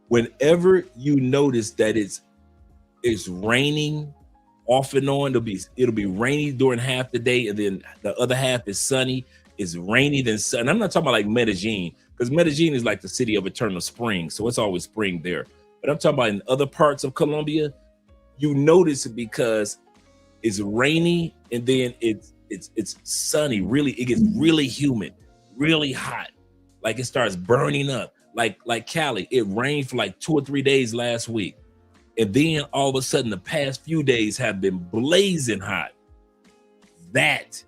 Speaker 7: Whenever you notice that it's raining off and on, it'll be rainy during half the day, and then the other half is sunny. It's rainy, then sun. I'm not talking about like Medellin, because Medellin is like the city of eternal spring, so it's always spring there. But I'm talking about in other parts of Colombia, you notice it because it's rainy and then it's sunny. Really, it gets really humid, really hot, like it starts burning up. Like Cali, it rained for like 2 or 3 days last week. And then all of a sudden, the past few days have been blazing hot. That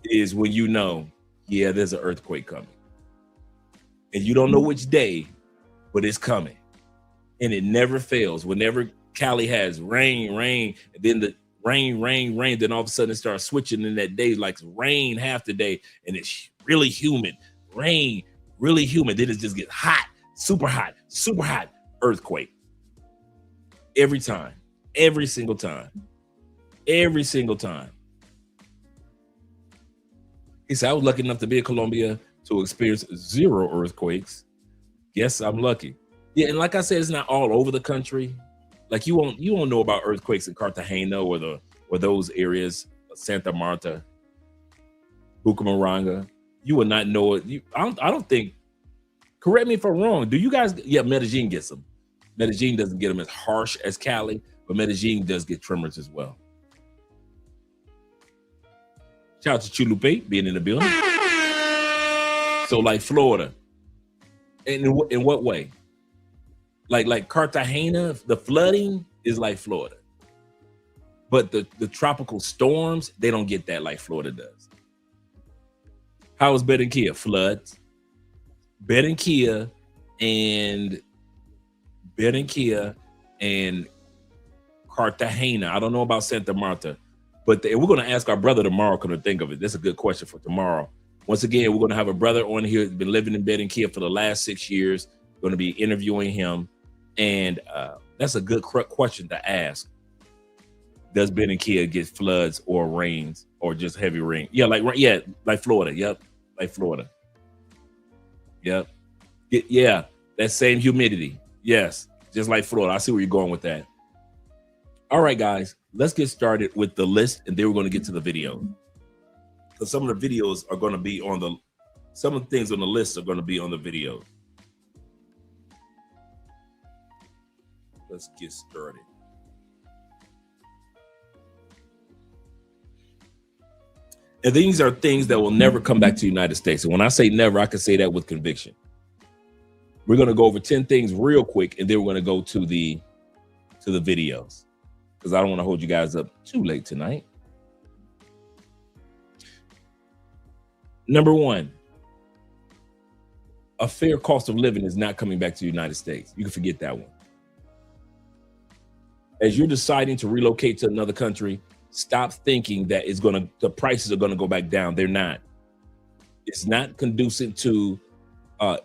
Speaker 7: is when you know, yeah, there's an earthquake coming. And you don't know which day, but it's coming. And it never fails. Whenever Cali has rain, and then the rain, then all of a sudden it starts switching in that day, like rain half the day, and it's really humid. Rain, really humid. Then it just gets hot, super hot, earthquake. Every time, every single time. He said, I was lucky enough to be in Colombia to experience 0 earthquakes. Yes, I'm lucky. Yeah, and like I said, it's not all over the country. Like you won't know about earthquakes in Cartagena or those areas, Santa Marta, Bucaramanga. You will not know it. I don't think. Correct me if I'm wrong. Do you guys? Yeah, Medellin gets them. Medellin doesn't get them as harsh as Cali, but Medellin does get tremors as well. Shout out to Chulupe being in the building. So like Florida. And in what way? Like Cartagena, the flooding is like Florida. But the tropical storms, they don't get that like Florida does. How is Barranquilla? Floods. Barranquilla and Cartagena. I don't know about Santa Marta, but we're going to ask our brother tomorrow. Come to think of it, that's a good question for tomorrow. Once again, we're going to have a brother on here who's been living in Barranquilla for the last 6 years. We're going to be interviewing him, and that's a good question to ask. Does Barranquilla get floods or rains or just heavy rain? Yeah, like Florida. Yep, like Florida. Yep. Yeah, that same humidity. Yes, just like Florida. I see where you're going with that. All right, guys, let's get started with the list, and then we're going to get to the video. Because some of the videos are going to be on some of the things on the list are going to be on the video. Let's get started. And these are things that will never come back to the United States. And when I say never, I can say that with conviction. We're going to go over 10 things real quick, and then we're going to go to the videos, because I don't want to hold you guys up too late tonight. Number one, a fair cost of living is not coming back to the United States. You can forget that one. As you're deciding to relocate to another country, stop thinking that the prices are going to go back down. They're not. It's not conducive to,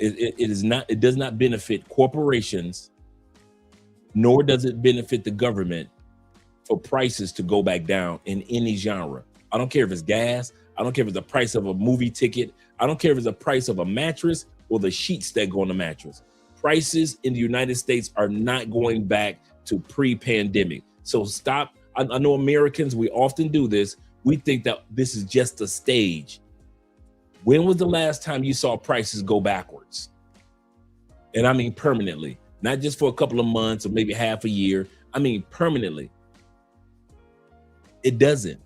Speaker 7: it does not benefit corporations, nor does it benefit the government for prices to go back down in any genre. I don't care if it's gas. I don't care if it's the price of a movie ticket. I don't care if it's the price of a mattress or the sheets that go on the mattress. Prices in the United States are not going back to pre-pandemic. So stop. I know Americans, we often do this. We think that this is just a stage. When was the last time you saw prices go backwards? And I mean permanently, not just for a couple of months or maybe half a year. I mean permanently. It doesn't.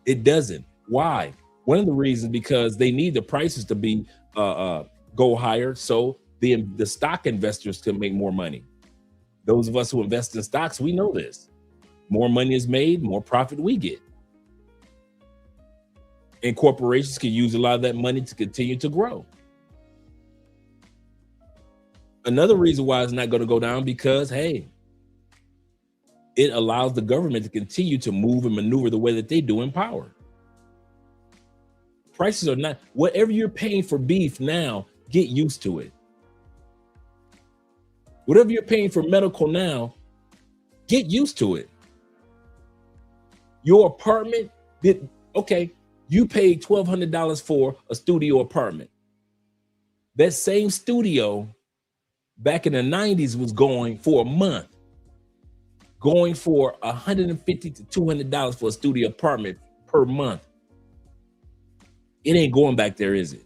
Speaker 7: It doesn't. Why? One of the reasons, because they need the prices to be go higher, so the stock investors can make more money. Those of us who invest in stocks, we know this. More money is made, more profit we get. And corporations can use a lot of that money to continue to grow. Another reason why it's not going to go down, because, hey, it allows the government to continue to move and maneuver the way that they do in power. Prices are not, whatever you're paying for beef now, get used to it. Whatever you're paying for medical now, get used to it. Your apartment, you paid $1,200 for a studio apartment. That same studio back in the 90s was going for a month, going for $150 to $200 for a studio apartment per month. It ain't going back there, is it?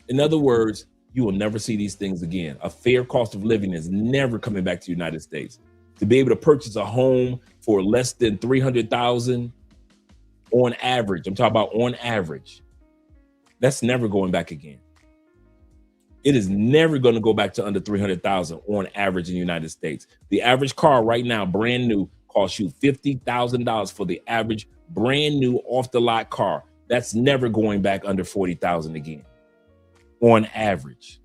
Speaker 7: In other words, you will never see these things again. A fair cost of living is never coming back to the United States. To be able to purchase a home for less than $300,000 on average, I'm talking about on average, that's never going back again. It is never going to go back to under $300,000 on average in the United States. The average car right now, brand new, costs you $50,000 for the average brand new off the lot car. That's never going back under $40,000 again. On average.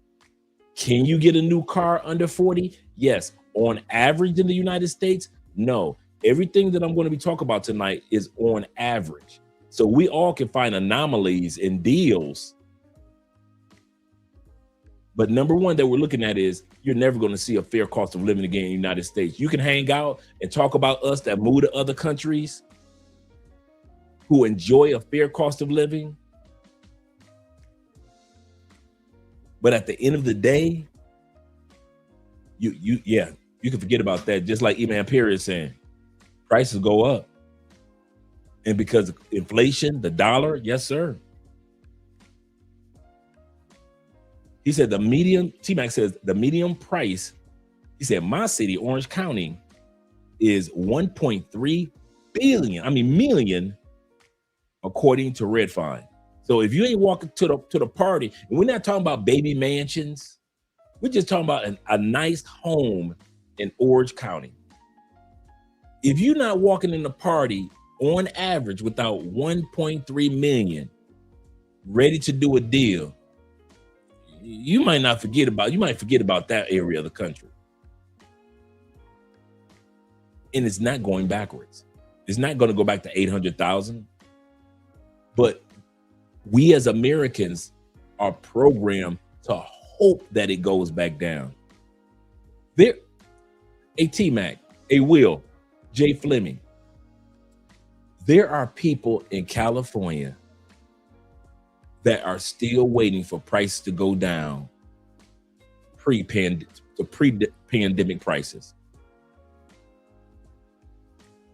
Speaker 7: Can you get a new car under 40? Yes. On average in the United States? No. Everything that I'm going to be talking about tonight is on average. So we all can find anomalies in deals. But number one that we're looking at is you're never going to see a fair cost of living again in the United States. You can hang out and talk about us that move to other countries who enjoy a fair cost of living. But at the end of the day, you can forget about that. Just like Eman Perry is saying, prices go up. And because of inflation, the dollar, yes, sir. He said T-Mac says the median price, he said my city, Orange County, is 1.3 billion. I mean, million according to Redfine. So if you ain't walking to the party, and we're not talking about baby mansions, we're just talking about a nice home in Orange County. If you're not walking in the party on average without 1.3 million ready to do a deal, you might forget about that area of the country. And it's not going backwards. It's not going to go back to 800,000. But we as Americans are programmed to hope that it goes back down. There, a T-Mac, a Will, Jay Fleming. There are people in California that are still waiting for prices to go down pre-pandemic prices.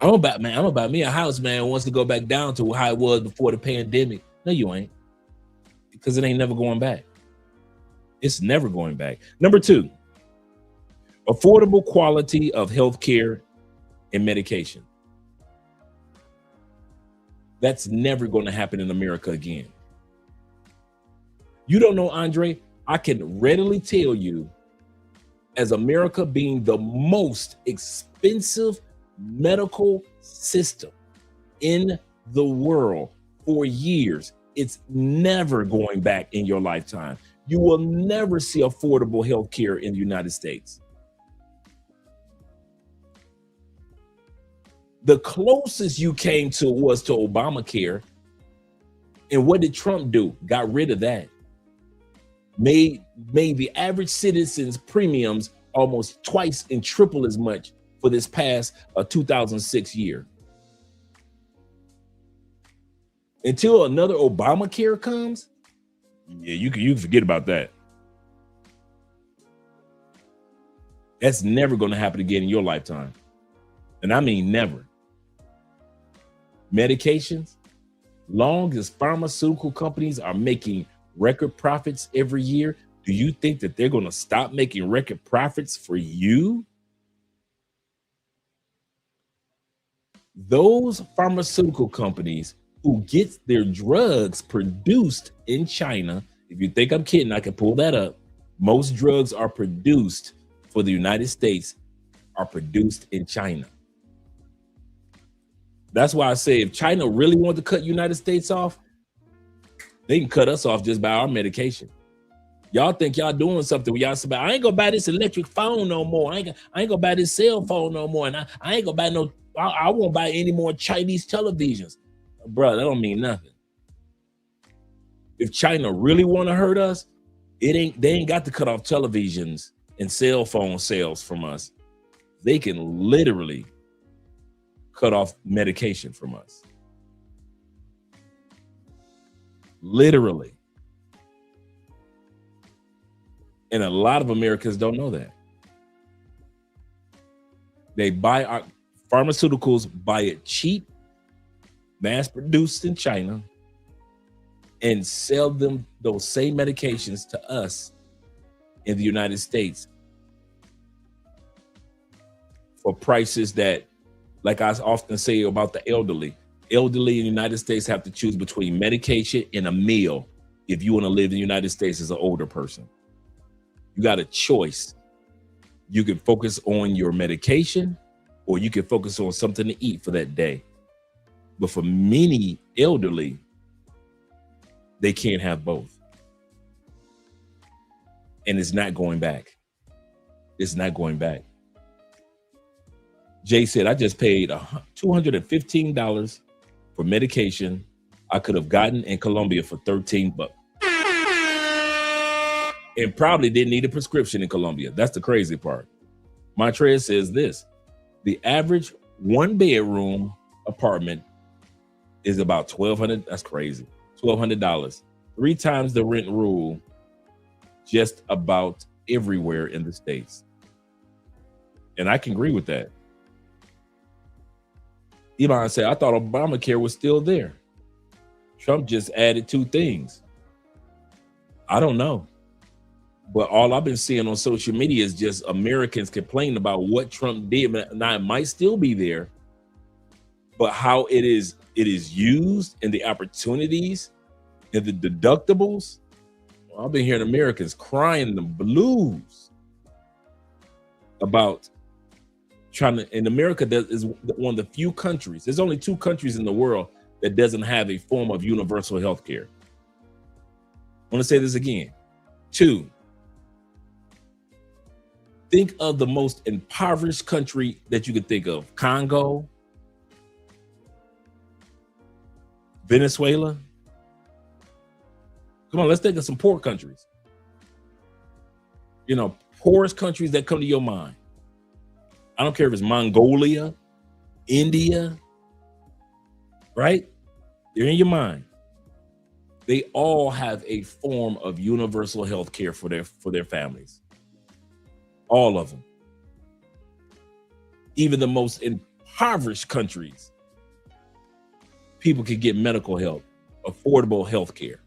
Speaker 7: I'm about me a house, man, wants to go back down to how it was before the pandemic. No, you ain't. Because it ain't never going back. It's never going back. Number 2, affordable quality of healthcare and medication. That's never going to happen in America again. You don't know, Andre, I can readily tell you, as America being the most expensive medical system in the world for years, it's never going back in your lifetime. You will never see affordable health care in the United States. The closest you came to was to Obamacare. And what did Trump do? Got rid of that. Made the average citizen's premiums almost twice and triple as much for this past 2006 year. Until another Obamacare comes, yeah, you can forget about that. That's never going to happen again in your lifetime. And I mean never. Medications, long as pharmaceutical companies are making record profits every year, do you think that they're going to stop making record profits for you? Those pharmaceutical companies who get their drugs produced in China, if you think I'm kidding, I can pull that up. Most drugs are produced for the United States are produced in China. That's why I say if China really wanted to cut United States off, they can cut us off just by our medication. Y'all think y'all doing something where y'all say, I ain't gonna buy this electric phone no more. I ain't gonna buy this cell phone no more. And I ain't gonna buy I won't buy any more Chinese televisions. Bro, that don't mean nothing. If China really want to hurt us, they ain't got to cut off televisions and cell phone sales from us. They can literally cut off medication from us. Literally. And a lot of Americans don't know that. They buy our pharmaceuticals, buy it cheap, mass produced in China, and sell them those same medications to us in the United States for prices that, like I often say about the elderly in the United States have to choose between medication and a meal if you want to live in the United States as an older person. You got a choice. You can focus on your medication or you can focus on something to eat for that day. But for many elderly, they can't have both. And it's not going back. It's not going back. Jay said, I just paid $215 for medication I could have gotten in Colombia for $13. And probably didn't need a prescription in Colombia. That's the crazy part. Montrez says this, the average 1-bedroom apartment is about $1,200. That's crazy. $1,200. 3 times the rent rule just about everywhere in the States. And I can agree with that. Elon said, I thought Obamacare was still there. Trump just added 2 things. I don't know. But all I've been seeing on social media is just Americans complaining about what Trump did. Now, it might still be there, but how it is it is used and the opportunities and the deductibles. Well, I've been hearing Americans crying the blues about trying to, in America, that is one of the few countries, there's only 2 countries in the world that doesn't have a form of universal health care. I want to say this again. 2. Think of the most impoverished country that you could think of. Congo, Venezuela. Come on, let's think of some poor countries. You know, poorest countries that come to your mind. I don't care if it's Mongolia, India, right? They're in your mind. They all have a form of universal health care for their families. All of them. Even the most impoverished countries, people can get medical help, affordable health care.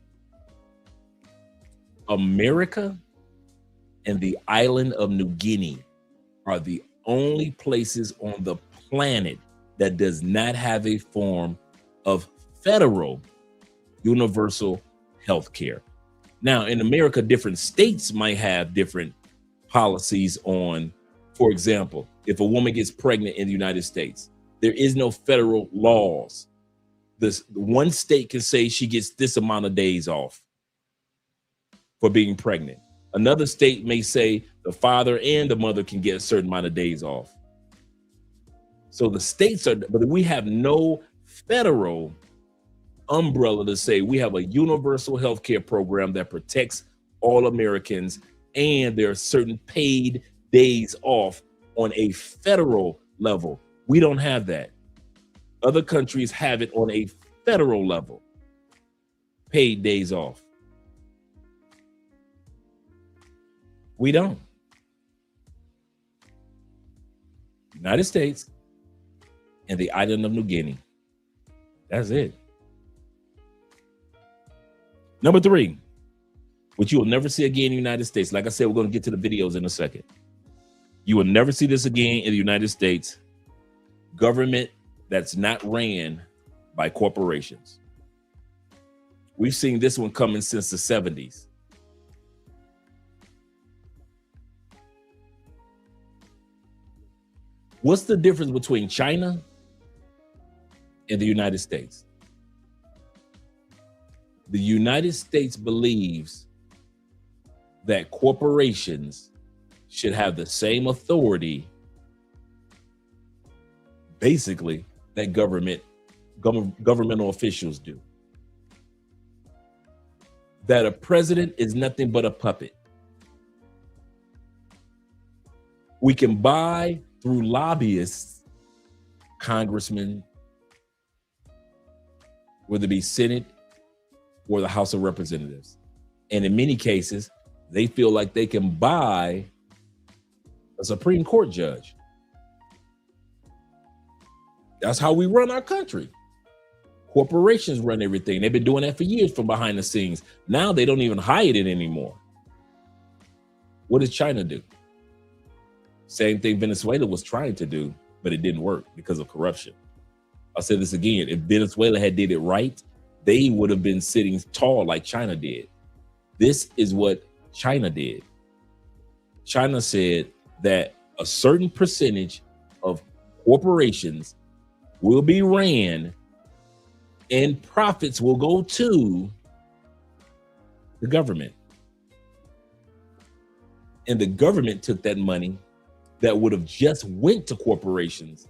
Speaker 7: America and the island of New Guinea are the only places on the planet that does not have a form of federal universal health care. Now, in America, different states might have different policies on, for example, if a woman gets pregnant in the United States, there is no federal laws. This one state can say she gets this amount of days off for being pregnant. Another state may say the father and the mother can get a certain amount of days off. So the states are, but we have no federal umbrella to say we have a universal health care program that protects all Americans, and there are certain paid days off on a federal level. We don't have that. Other countries have it on a federal level, paid days off. We don't. United States and the island of New Guinea. That's it. Number 3, which you will never see again in the United States. Like I said, we're going to get to the videos in a second. You will never see this again in the United States. Government that's not ran by corporations. We've seen this one coming since the 70s. What's the difference between China and the United States? The United States believes that corporations should have the same authority, basically, that governmental officials do. That a president is nothing but a puppet. We can buy through lobbyists, congressmen, whether it be Senate or the House of Representatives. And in many cases, they feel like they can buy a Supreme Court judge. That's how we run our country. Corporations run everything. They've been doing that for years from behind the scenes. Now they don't even hide it anymore. What does China do? Same thing Venezuela was trying to do, but it didn't work because of corruption. I'll say this again. If Venezuela had did it right, they would have been sitting tall like China did. This is what China did. China said that a certain percentage of corporations will be ran and profits will go to the government. And the government took that money that would have just went to corporations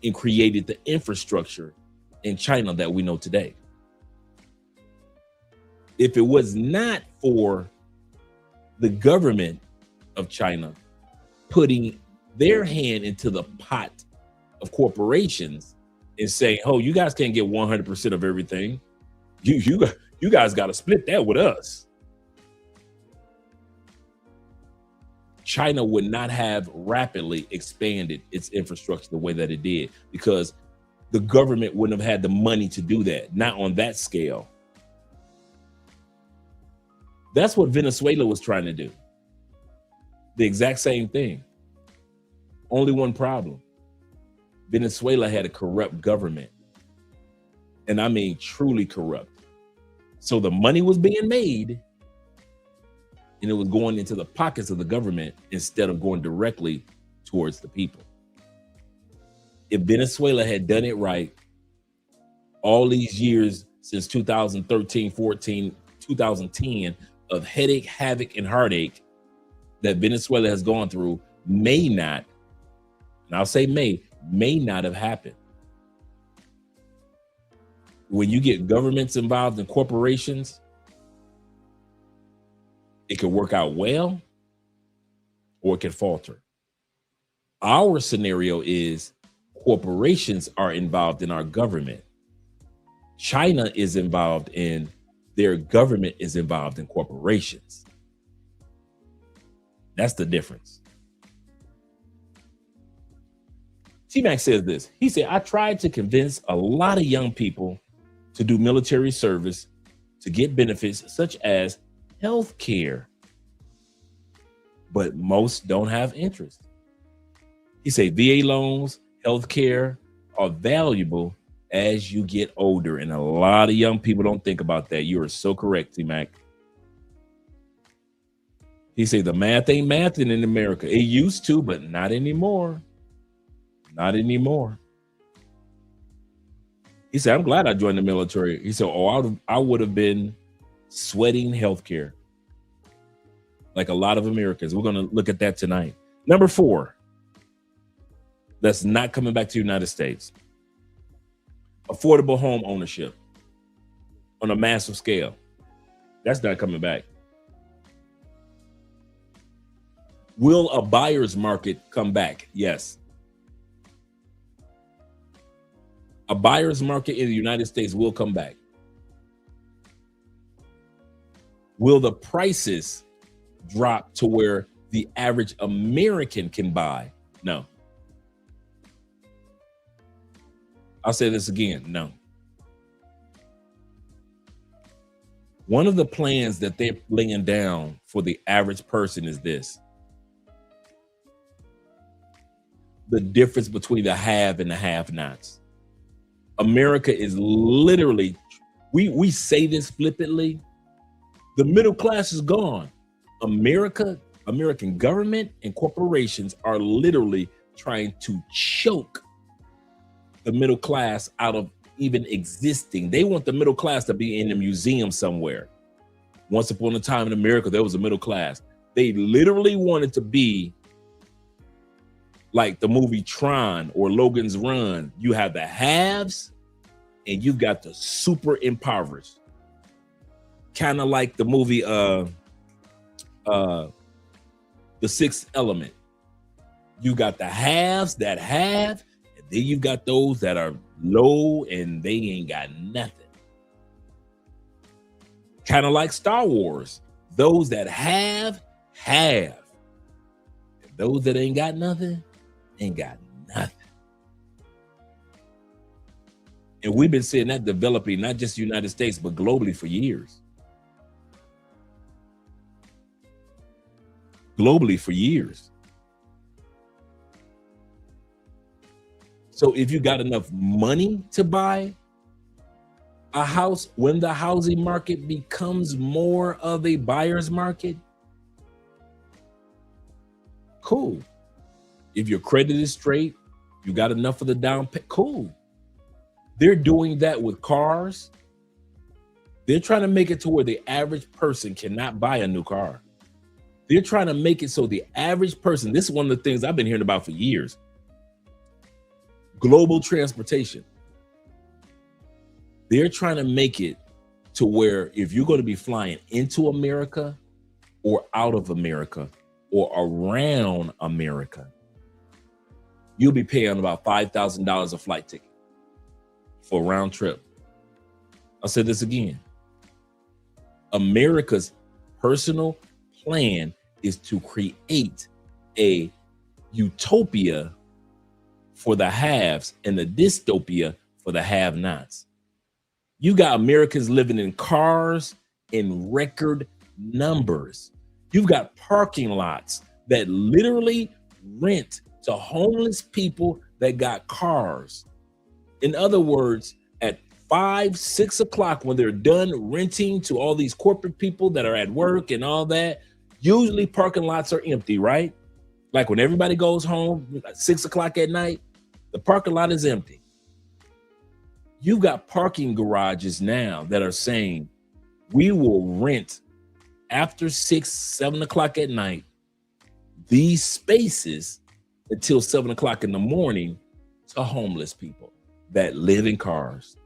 Speaker 7: and created the infrastructure in China that we know today. If it was not for the government of China putting their hand into the pot of corporations and saying, oh, you guys can't get 100% of everything. You guys got to split that with us. China would not have rapidly expanded its infrastructure the way that it did, because the government wouldn't have had the money to do that, not on that scale. That's what Venezuela was trying to do. The exact same thing. Only one problem. Venezuela had a corrupt government. And I mean truly corrupt. So the money was being made and it was going into the pockets of the government instead of going directly towards the people. If Venezuela had done it right all these years since 2013, 14, 2010 of headache, havoc, and heartache that Venezuela has gone through may not, and I'll say may not have happened. When you get governments involved in corporations, it can work out well or it can falter. Our scenario is corporations are involved in our government. China is involved in their government is involved in corporations. That's the difference. T-Mac says this. He said, I tried to convince a lot of young people to do military service to get benefits such as health care, but most don't have interest. He said VA loans, health care are valuable as you get older. And a lot of young people don't think about that. You are so correct, T-Mac. He said the math ain't mathing in America. It used to, but not anymore. Not anymore. He said, I'm glad I joined the military. He said, I would have been sweating healthcare like a lot of Americans. We're going to look at that tonight. Number 4, that's not coming back to the United States. Affordable home ownership on a massive scale. That's not coming back. Will a buyer's market come back? Yes. A buyer's market in the United States will come back. Will the prices drop to where the average American can buy? No. I'll say this again. No. One of the plans that they're laying down for the average person is this. The difference between the have and the have-nots. America is literally, we say this flippantly, the middle class is gone. American government and corporations are literally trying to choke the middle class out of even existing. They want the middle class to be in a museum somewhere. Once upon a time in America, there was a middle class. They literally wanted to be like the movie Tron or Logan's Run. You have the haves and you've got the super impoverished. Kind of like the movie The Sixth Element. You got the haves that have, and then you've got those that are low and they ain't got nothing. Kind of like Star Wars. Those that have. And those that ain't got nothing, ain't got nothing. And we've been seeing that developing, not just the United States, but globally for years. Globally for years. So if you got enough money to buy a house, when the housing market becomes more of a buyer's market, cool. If your credit is straight, you got enough of the down payment, cool. They're doing that with cars. They're trying to make it to where the average person cannot buy a new car. They're trying to make it so the average person, this is one of the things I've been hearing about for years. Global transportation. They're trying to make it to where if you're going to be flying into America or out of America or around America, you'll be paying about $5,000 a flight ticket for a round trip. I'll say this again. America's personal plan is to create a utopia for the haves and the dystopia for the have-nots. You got Americans living in cars in record numbers. You've got parking lots that literally rent to homeless people that got cars. In other words, at 5, 6 o'clock, when they're done renting to all these corporate people that are at work and all that, usually parking lots are empty, right? Like when everybody goes home at 6 o'clock at night, the parking lot is empty. You got parking garages now that are saying, we will rent after 6, 7 o'clock at night, these spaces until 7 o'clock in the morning to homeless people that live in cars.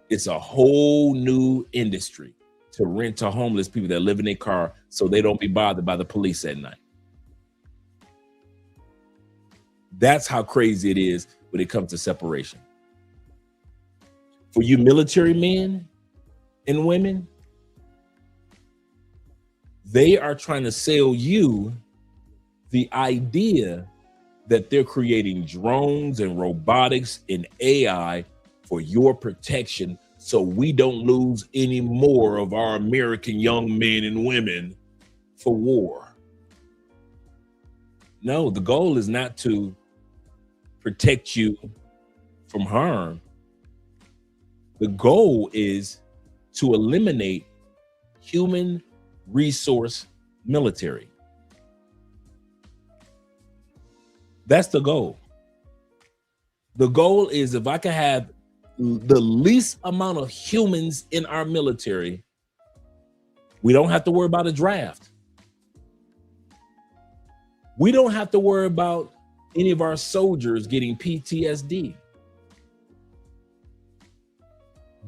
Speaker 7: It's a whole new industry to rent to homeless people that live in their car so they don't be bothered by the police at night. That's how crazy it is when it comes to separation. For you military men and women, they are trying to sell you the idea that they're creating drones and robotics and AI for your protection, so we don't lose any more of our American young men and women for war. No, the goal is not to protect you from harm. The goal is to eliminate human resource military. That's the goal. The goal is, if I can have the least amount of humans in our military, we don't have to worry about a draft. We don't have to worry about any of our soldiers getting PTSD.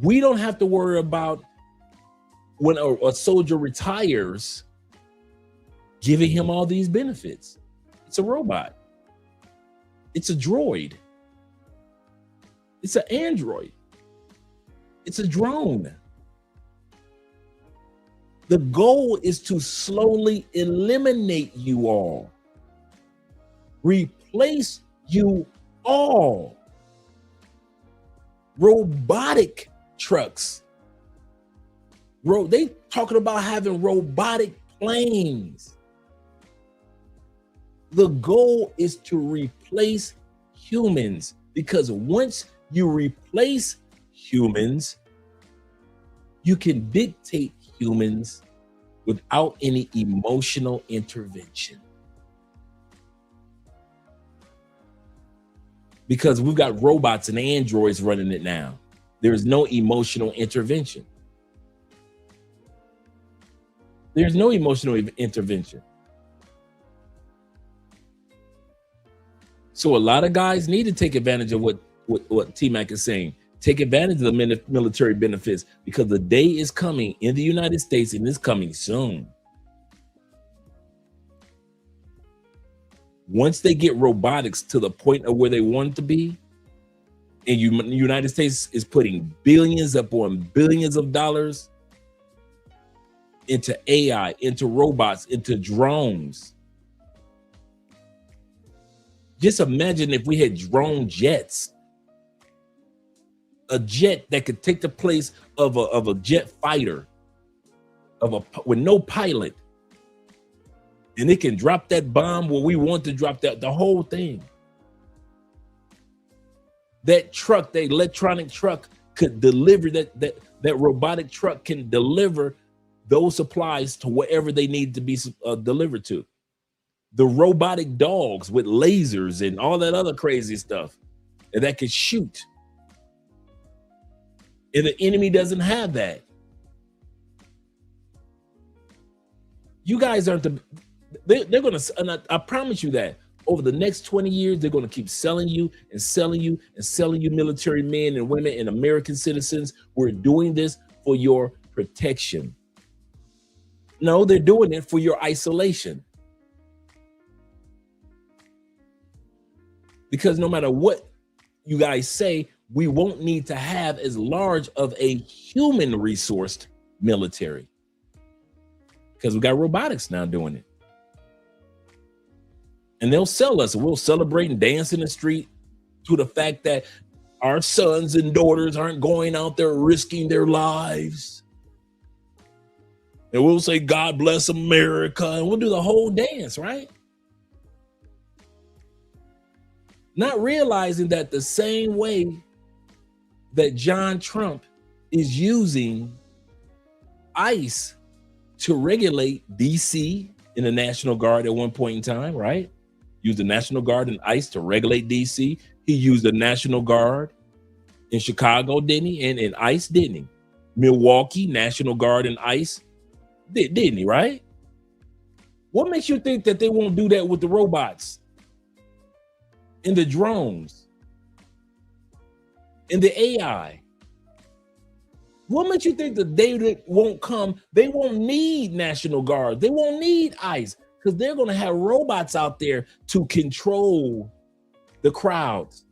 Speaker 7: We don't have to worry about when a soldier retires, giving him all these benefits. It's a robot. It's a droid. It's an android. It's a drone. The goal is to slowly eliminate you all. Replace you all. Robotic trucks. They talking about having robotic planes. The goal is to replace humans, because once you replace humans, you can dictate humans without any emotional intervention. Because we've got robots and androids running it now. There's no emotional intervention. There's no emotional intervention. So a lot of guys need to take advantage of what T-Mac is saying. Take advantage of the military benefits, because the day is coming in the United States, and it's coming soon. Once they get robotics to the point of where they want it to be, and the United States is putting billions upon billions of dollars into AI, into robots, into drones. Just imagine if we had drone jets, a jet that could take the place of a jet fighter, with no pilot, and it can drop that bomb where we want to drop the whole thing. That truck, the electronic truck, could deliver that robotic truck can deliver those supplies to wherever they need to be delivered to. The robotic dogs with lasers and all that other crazy stuff, and that could shoot. And the enemy doesn't have that. You guys aren't they're gonna, and I promise you that over the next 20 years, they're gonna keep selling you and selling you and selling you military men and women and American citizens. We're doing this for your protection. No, they're doing it for your isolation. Because no matter what you guys say, we won't need to have as large of a human resourced military, because we got robotics now doing it. And they'll sell us, and we'll celebrate and dance in the street to the fact that our sons and daughters aren't going out there risking their lives. And we'll say, God bless America, and we'll do the whole dance, right? Not realizing that the same way that John Trump is using ICE to regulate DC in the National Guard at one point in time, right? Used the National Guard and ICE to regulate DC. He used the National Guard in Chicago, didn't he? And ICE, didn't he? Milwaukee, National Guard and ICE, didn't he, right? What makes you think that they won't do that with the robots and the drones and the AI? What makes you think that they won't come? They won't need National Guard. They won't need ICE because they're going to have robots out there to control the crowds.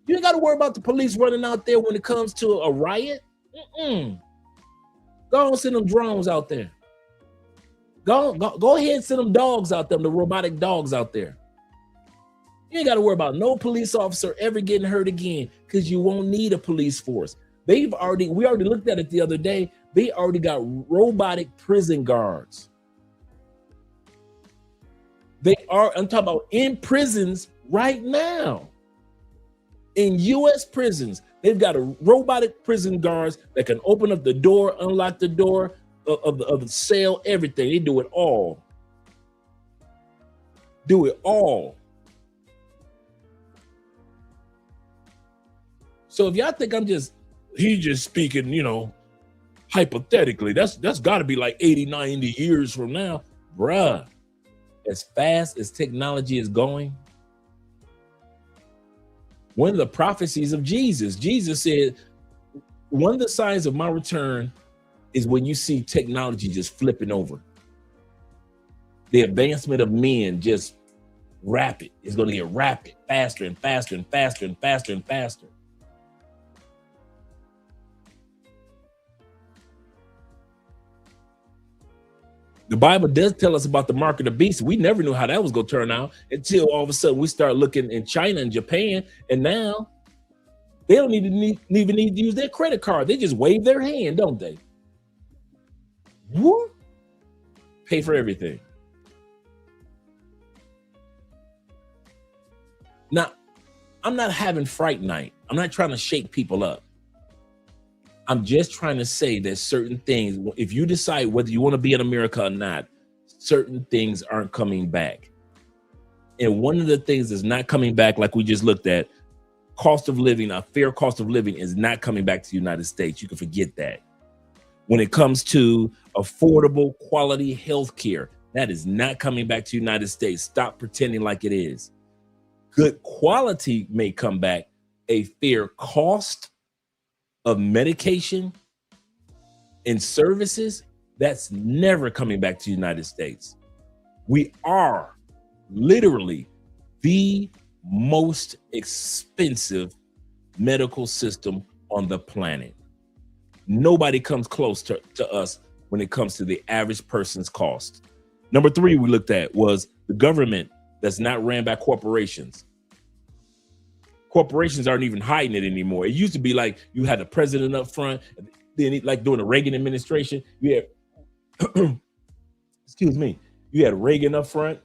Speaker 7: You ain't got to worry about the police running out there when it comes to a riot. Go and send them drones out there. Go ahead and send them dogs out there, the robotic dogs out there. You ain't got to worry about no police officer ever getting hurt again because you won't need a police force. We already looked at it the other day. They already got robotic prison guards. I'm talking about in prisons right now. In U.S. prisons, they've got a robotic prison guards that can open up the door, unlock the door of the cell, everything. They do it all. Do it all. So if y'all think he's just speaking, hypothetically, that's got to be like 80, 90 years from now. Bruh, as fast as technology is going, one of the prophecies of Jesus said, one of the signs of my return is when you see technology just flipping over. The advancement of men just rapid. It's going to get rapid, faster and faster and faster and faster and faster. The Bible does tell us about the mark of the beast. We never knew how that was going to turn out until all of a sudden we start looking in China and Japan, and now they don't even need to use their credit card. They just wave their hand, don't they? Whoop. Pay for everything. Now, I'm not having fright night. I'm not trying to shake people up. I'm just trying to say that certain things, if you decide whether you want to be in America or not, certain things aren't coming back. And one of the things that's not coming back, like we just looked at, cost of living, a fair cost of living is not coming back to the United States. You can forget that. When it comes to affordable quality health care, that is not coming back to the United States. Stop pretending like it is. Good quality may come back. A fair cost of medication and services, that's never coming back to the United States. We are literally the most expensive medical system on the planet. Nobody comes close to us when it comes to the average person's cost. Number 3 we looked at was the government that's not ran by corporations. Corporations aren't even hiding it anymore. It used to be like you had the president up front, then like during the Reagan administration, you had, you had Reagan up front,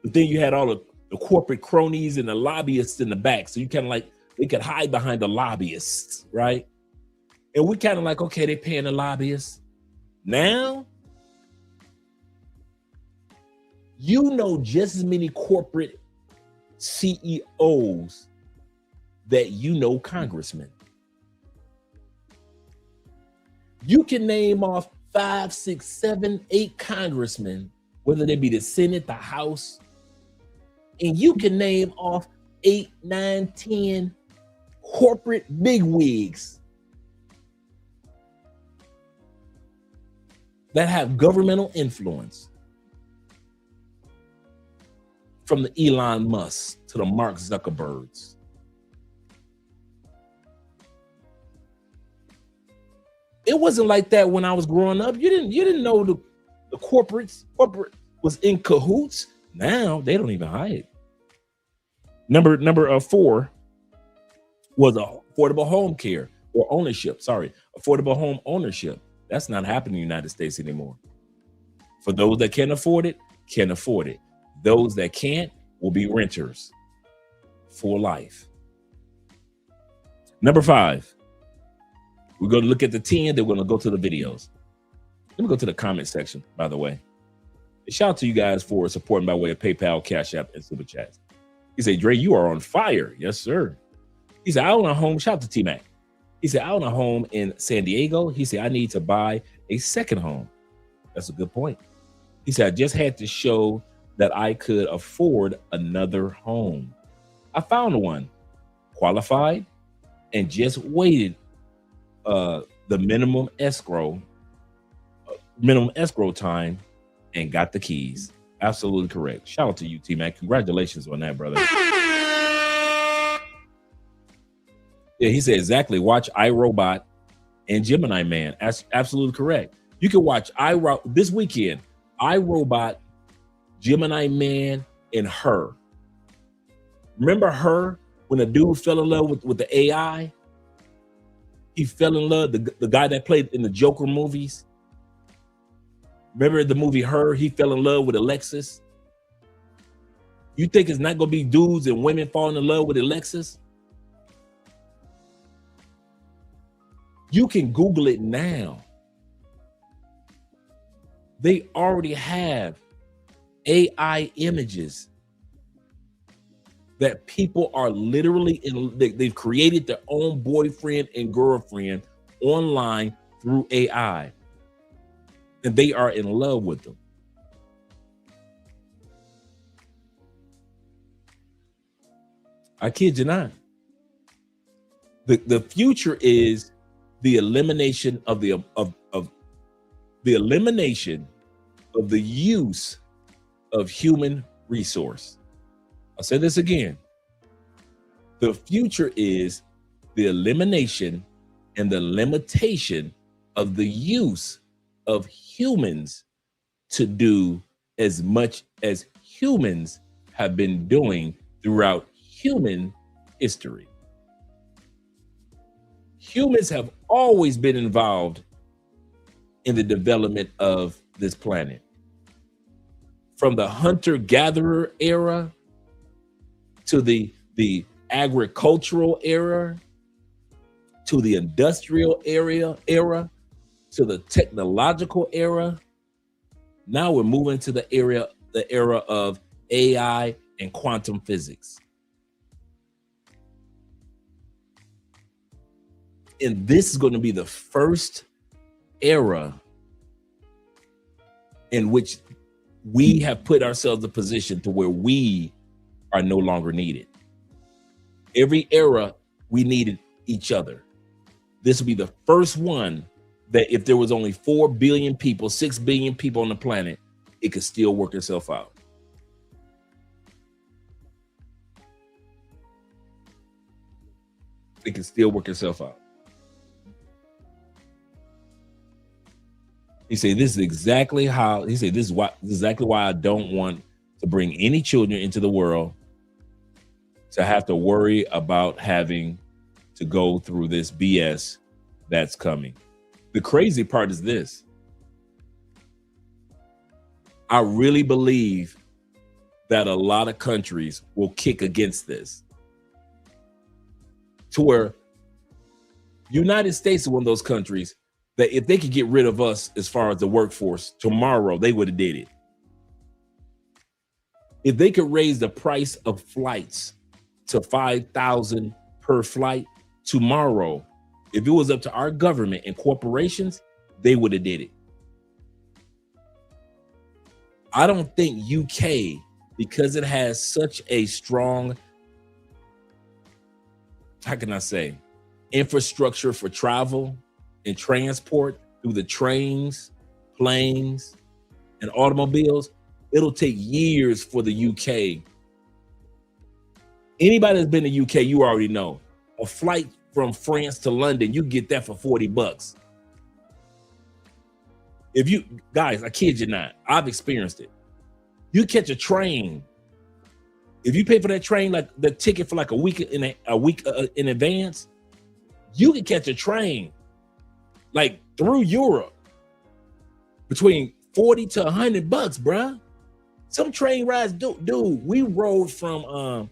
Speaker 7: but then you had all the corporate cronies and the lobbyists in the back. So you kind of like, they could hide behind the lobbyists, right? And we kind of like, okay, they're paying the lobbyists. Now, just as many corporate CEOs that congressmen. You can name off 5, 6, 7, 8 congressmen, whether they be the Senate, the House, and you can name off 8, 9, 10 corporate bigwigs that have governmental influence. From the Elon Musk to the Mark Zuckerbergs. It wasn't like that when I was growing up. You didn't know the corporate was in cahoots. Now they don't even hide. Number 4 was affordable home care or ownership. Affordable home ownership. That's not happening in the United States anymore. For those that can afford it, can afford it. Those that can't will be renters for life. Number 5. We're going to look at the 10. Then we're going to go to the videos. Let me go to the comment section, by the way. Shout out to you guys for supporting by way of PayPal, Cash App, and Super Chats. He said, Dre, you are on fire. Yes, sir. He said, I own a home. Shout out to T-Mac. He said, I own a home in San Diego. He said, I need to buy a second home. That's a good point. He said, I just had to show that I could afford another home. I found one, qualified, and just waited the minimum escrow time and got the keys. Absolutely correct. Shout out to you, T-Mac. Congratulations on that, brother. Yeah, he said exactly. Watch iRobot and Gemini Man. That's absolutely correct. You can watch this weekend, iRobot, Gemini Man, and Her. Remember Her when the dude fell in love with the AI? He fell in love, the guy that played in the Joker movies. Remember the movie Her? He fell in love with Alexis. You think it's not going to be dudes and women falling in love with Alexis? You can Google it now. They already have AI images that people are literally they've created their own boyfriend and girlfriend online through AI. And they are in love with them. I kid you not. The future is the elimination of the use of human resource. I'll say this again. The future is the elimination and the limitation of the use of humans to do as much as humans have been doing throughout human history. Humans have always been involved in the development of this planet. From the hunter-gatherer era to the agricultural era to the industrial era to the technological era. Now we're moving to the era of AI and quantum physics. And this is going to be the first era in which we have put ourselves in a position to where we are no longer needed. Every era, we needed each other. This will be the first one that if there was only 4 billion people, 6 billion people on the planet, it could still work itself out. It can still work itself out. He said, this is exactly how, he said, this is exactly why I don't want to bring any children into the world to have to worry about having to go through this BS that's coming. The crazy part is this. I really believe that a lot of countries will kick against this. To where United States is one of those countries that if they could get rid of us as far as the workforce tomorrow, they would have did it. If they could raise the price of flights to $5,000 per flight tomorrow, if it was up to our government and corporations, they would have did it. I don't think UK, because it has such a strong, how can I say, infrastructure for travel and transport through the trains, planes, and automobiles, it'll take years for the UK. Anybody that's been to UK, you already know. A flight from France to London, you get that for $40. If you, guys, I kid you not, I've experienced it. You catch a train. If you pay for that train, like the ticket for like a week in advance, you can catch a train like through Europe between $40 to $100, bruh. Some train rides, dude. We rode from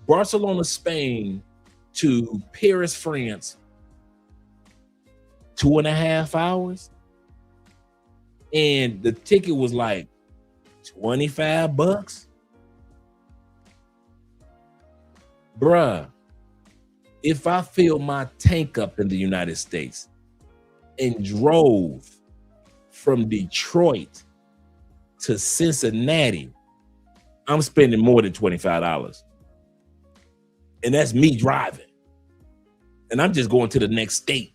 Speaker 7: Barcelona, Spain to Paris, France, 2.5 hours. And the ticket was like $25. Bruh, if I filled my tank up in the United States and drove from Detroit to Cincinnati, I'm spending more than $25. And that's me driving. And I'm just going to the next state.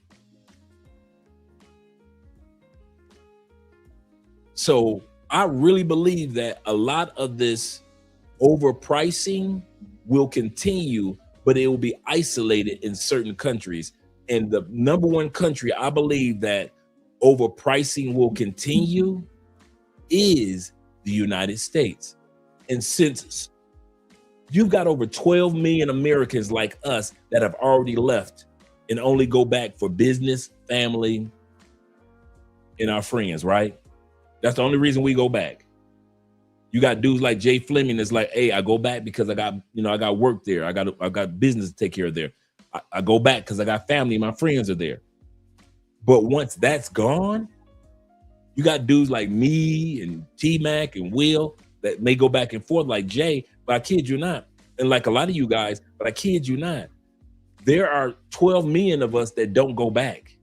Speaker 7: So I really believe that a lot of this overpricing will continue, but it will be isolated in certain countries. And the number one country I believe that overpricing will continue is the United States. And since you've got over 12 million Americans like us that have already left and only go back for business, family, and our friends, right? That's the only reason we go back. You got dudes like Jay Fleming that's like, hey, I go back because I got work there. I got business to take care of there. I go back because I got family. My friends are there. But once that's gone, you got dudes like me and T-Mac and Will that may go back and forth like Jay, but I kid you not. And like a lot of you guys, but I kid you not. There are 12 million of us that don't go back.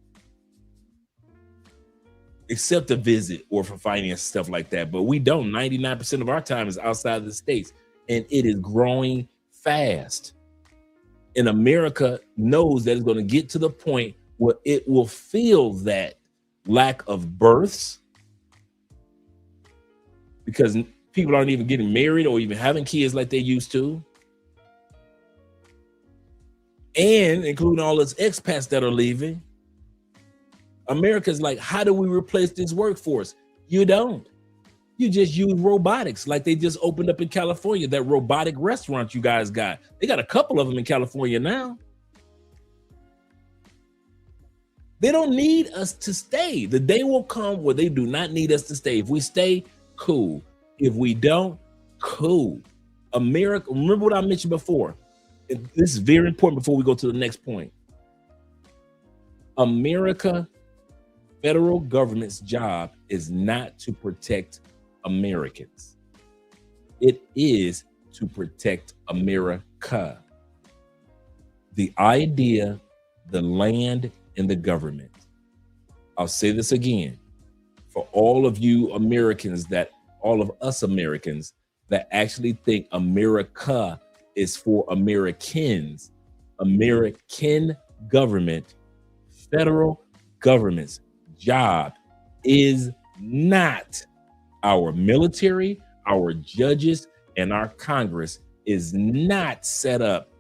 Speaker 7: Except to visit or for finance, stuff like that. But we don't. 99% of our time is outside of the States. And it is growing fast. And America knows that it's going to get to the point where it will feel that lack of births. Because people aren't even getting married or even having kids like they used to. And including all those expats that are leaving. America's like, how do we replace this workforce? You don't. You just use robotics like they just opened up in California, that robotic restaurant you guys got. They got a couple of them in California now. They don't need us to stay. The day will come where they do not need us to stay. If we stay, cool. If we don't, cool. America, remember what I mentioned before. And this is very important before we go to the next point. America, federal government's job is not to protect Americans. It is to protect America. The idea, the land, and the government. I'll say this again. For all of you Americans all of us Americans that actually think America is for Americans, American government, federal government's job is not, our military, our judges, and our Congress is not set up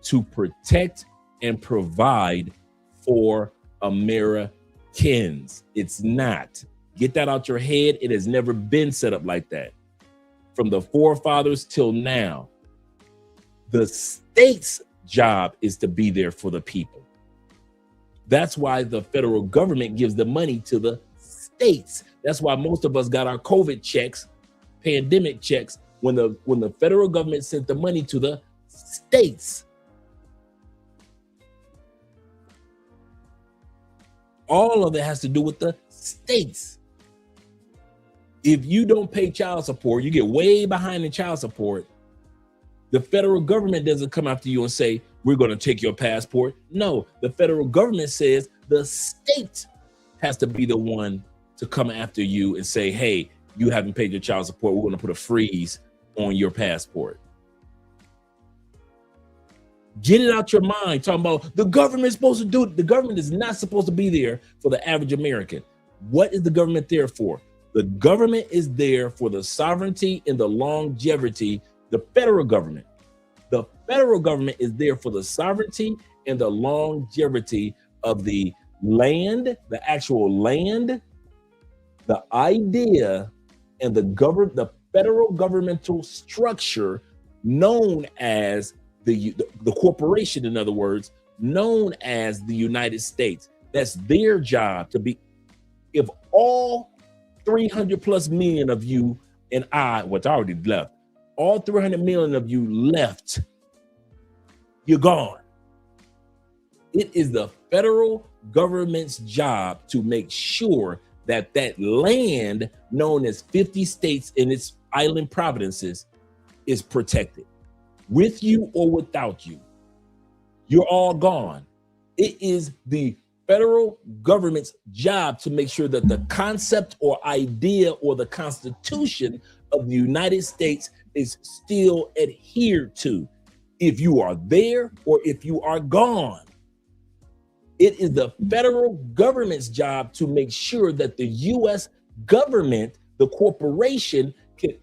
Speaker 7: to protect and provide for Americans. It's not. Get that out your head. It has never been set up like that. From the forefathers till now, the state's job is to be there for the people. That's why the federal government gives the money to the states. That's why most of us got our COVID checks, pandemic checks, when the federal government sent the money to the states. All of it has to do with the states. If you don't pay child support, you get way behind in child support. The federal government doesn't come after you and say, we're going to take your passport. No, the federal government says the state has to be the one to come after you and say, hey, you haven't paid your child support. We're going to put a freeze on your passport. Get it out your mind. Talking about the government's supposed to do it. The government is not supposed to be there for the average American. What is the government there for? The government is there for the sovereignty and the longevity. The federal government is there for the sovereignty and the longevity of the land, the actual land, the idea, and the federal governmental structure known as the corporation, in other words, known as the United States. That's their job to be. If all 300 plus million of you and I, which I already left, all 300 million of you left, you're gone. It is the federal government's job to make sure that that land known as 50 states and its island provinces is protected. With you or without you, you're all gone. It is the federal government's job to make sure that the concept or idea or the Constitution of the United States is still adhered to, if you are there or if you are gone. It is the federal government's job to make sure that the U.S. government, the corporation,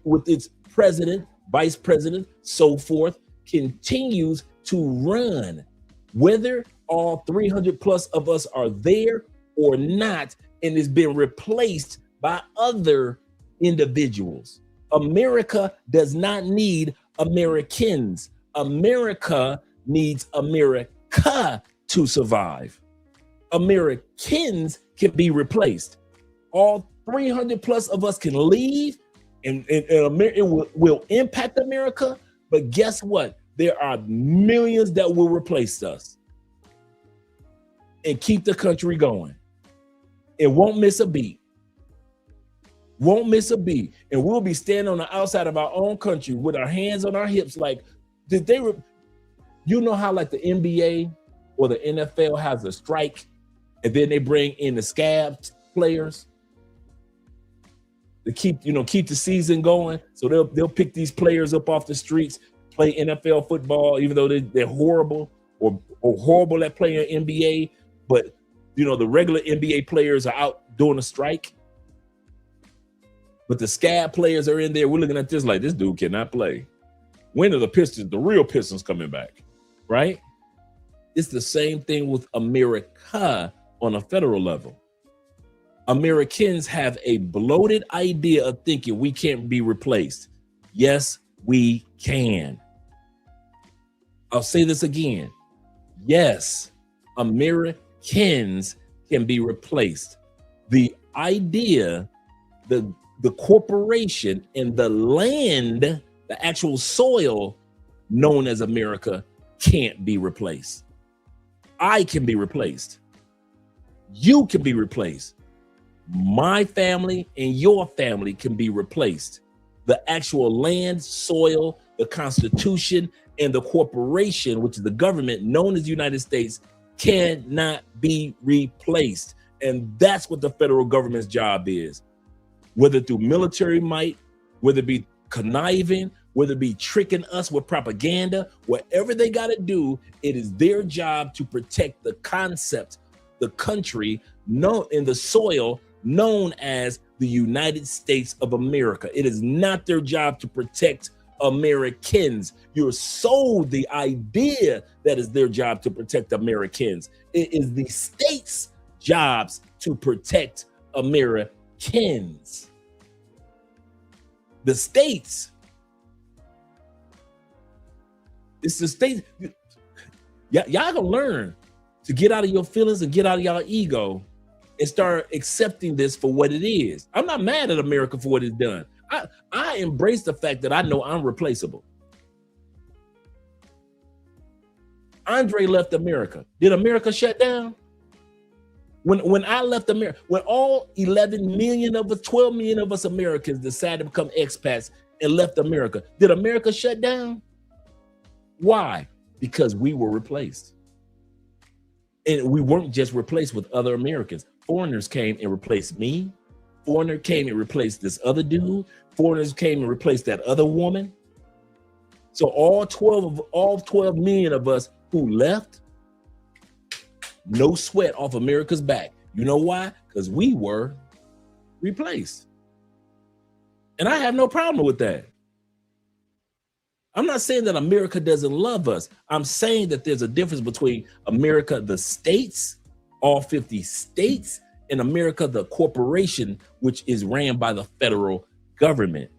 Speaker 7: with its president, vice president, so forth, continues to run, whether all 300 plus of us are there or not, and is being replaced by other individuals. America does not need Americans. America needs America to survive. Americans can be replaced. All 300 plus of us can leave, and it will impact America. But guess what? There are millions that will replace us and keep the country going. It won't miss a beat. Won't miss a beat. And we'll be standing on the outside of our own country with our hands on our hips like, you know how like the NBA or the NFL has a strike and then they bring in the scab players to keep the season going. So they'll pick these players up off the streets, play NFL football, even though they're horrible or horrible at playing NBA. But the regular NBA players are out doing a strike. But the scab players are in there. We're looking at this like, this dude cannot play. When are the real Pistons coming back, right? It's the same thing with America on a federal level. Americans have a bloated idea of thinking we can't be replaced. Yes, we can. I'll say this again. Yes, Americans can be replaced. The idea, the corporation and the land, the actual soil known as America can't be replaced. I can be replaced. You can be replaced. My family and your family can be replaced. The actual land, soil, the Constitution, and the corporation, which is the government known as the United States, cannot be replaced. And that's what the federal government's job is. Whether through military might, whether it be conniving, whether it be tricking us with propaganda, whatever they got to do, it is their job to protect the concept, the country known in the soil known as the United States of America. It is not their job to protect Americans. You're sold the idea that is their job to protect Americans. It is the state's jobs to protect Americans. The states. It's the state. Y'all gonna learn to get out of your feelings and get out of y'all ego and start accepting this for what it is. I'm not mad at America for what it's done. I embrace the fact that I know I'm replaceable. Andre left America. Did America shut down? When I left America, when all 11 million of us, 12 million of us Americans decided to become expats and left America, did America shut down? Why? Because we were replaced. And we weren't just replaced with other Americans. Foreigners came and replaced me. Foreigner came and replaced this other dude. Foreigners came and replaced that other woman. So all 12 million of us who left, no sweat off America's back. You know why? Because we were replaced. And I have no problem with that. I'm not saying that America doesn't love us. I'm saying that there's a difference between America, the states, all 50 states, and America, the corporation, which is ran by the federal government.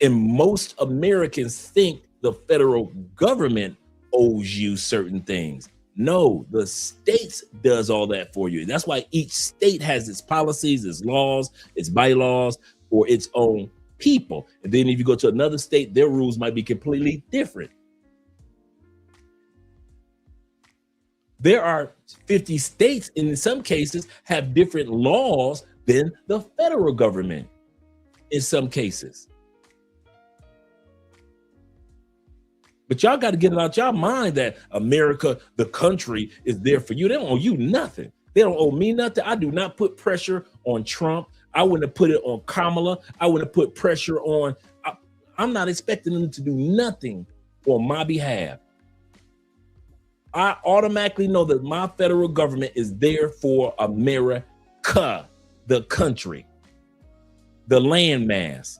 Speaker 7: And most Americans think the federal government owes you certain things. No, the states does all that for you. That's why each state has its policies, its laws, its bylaws, or its own people. And then if you go to another state, their rules might be completely different. There are 50 states, and in some cases have different laws than the federal government in some cases. But y'all got to get it out y'all mind that America, the country, is there for you. They don't owe you nothing. They don't owe me nothing. I do not put pressure on Trump. I wouldn't have put it on Kamala. I wouldn't have put pressure on. I'm not expecting them to do nothing on my behalf. I automatically know that my federal government is there for America, the country, the landmass.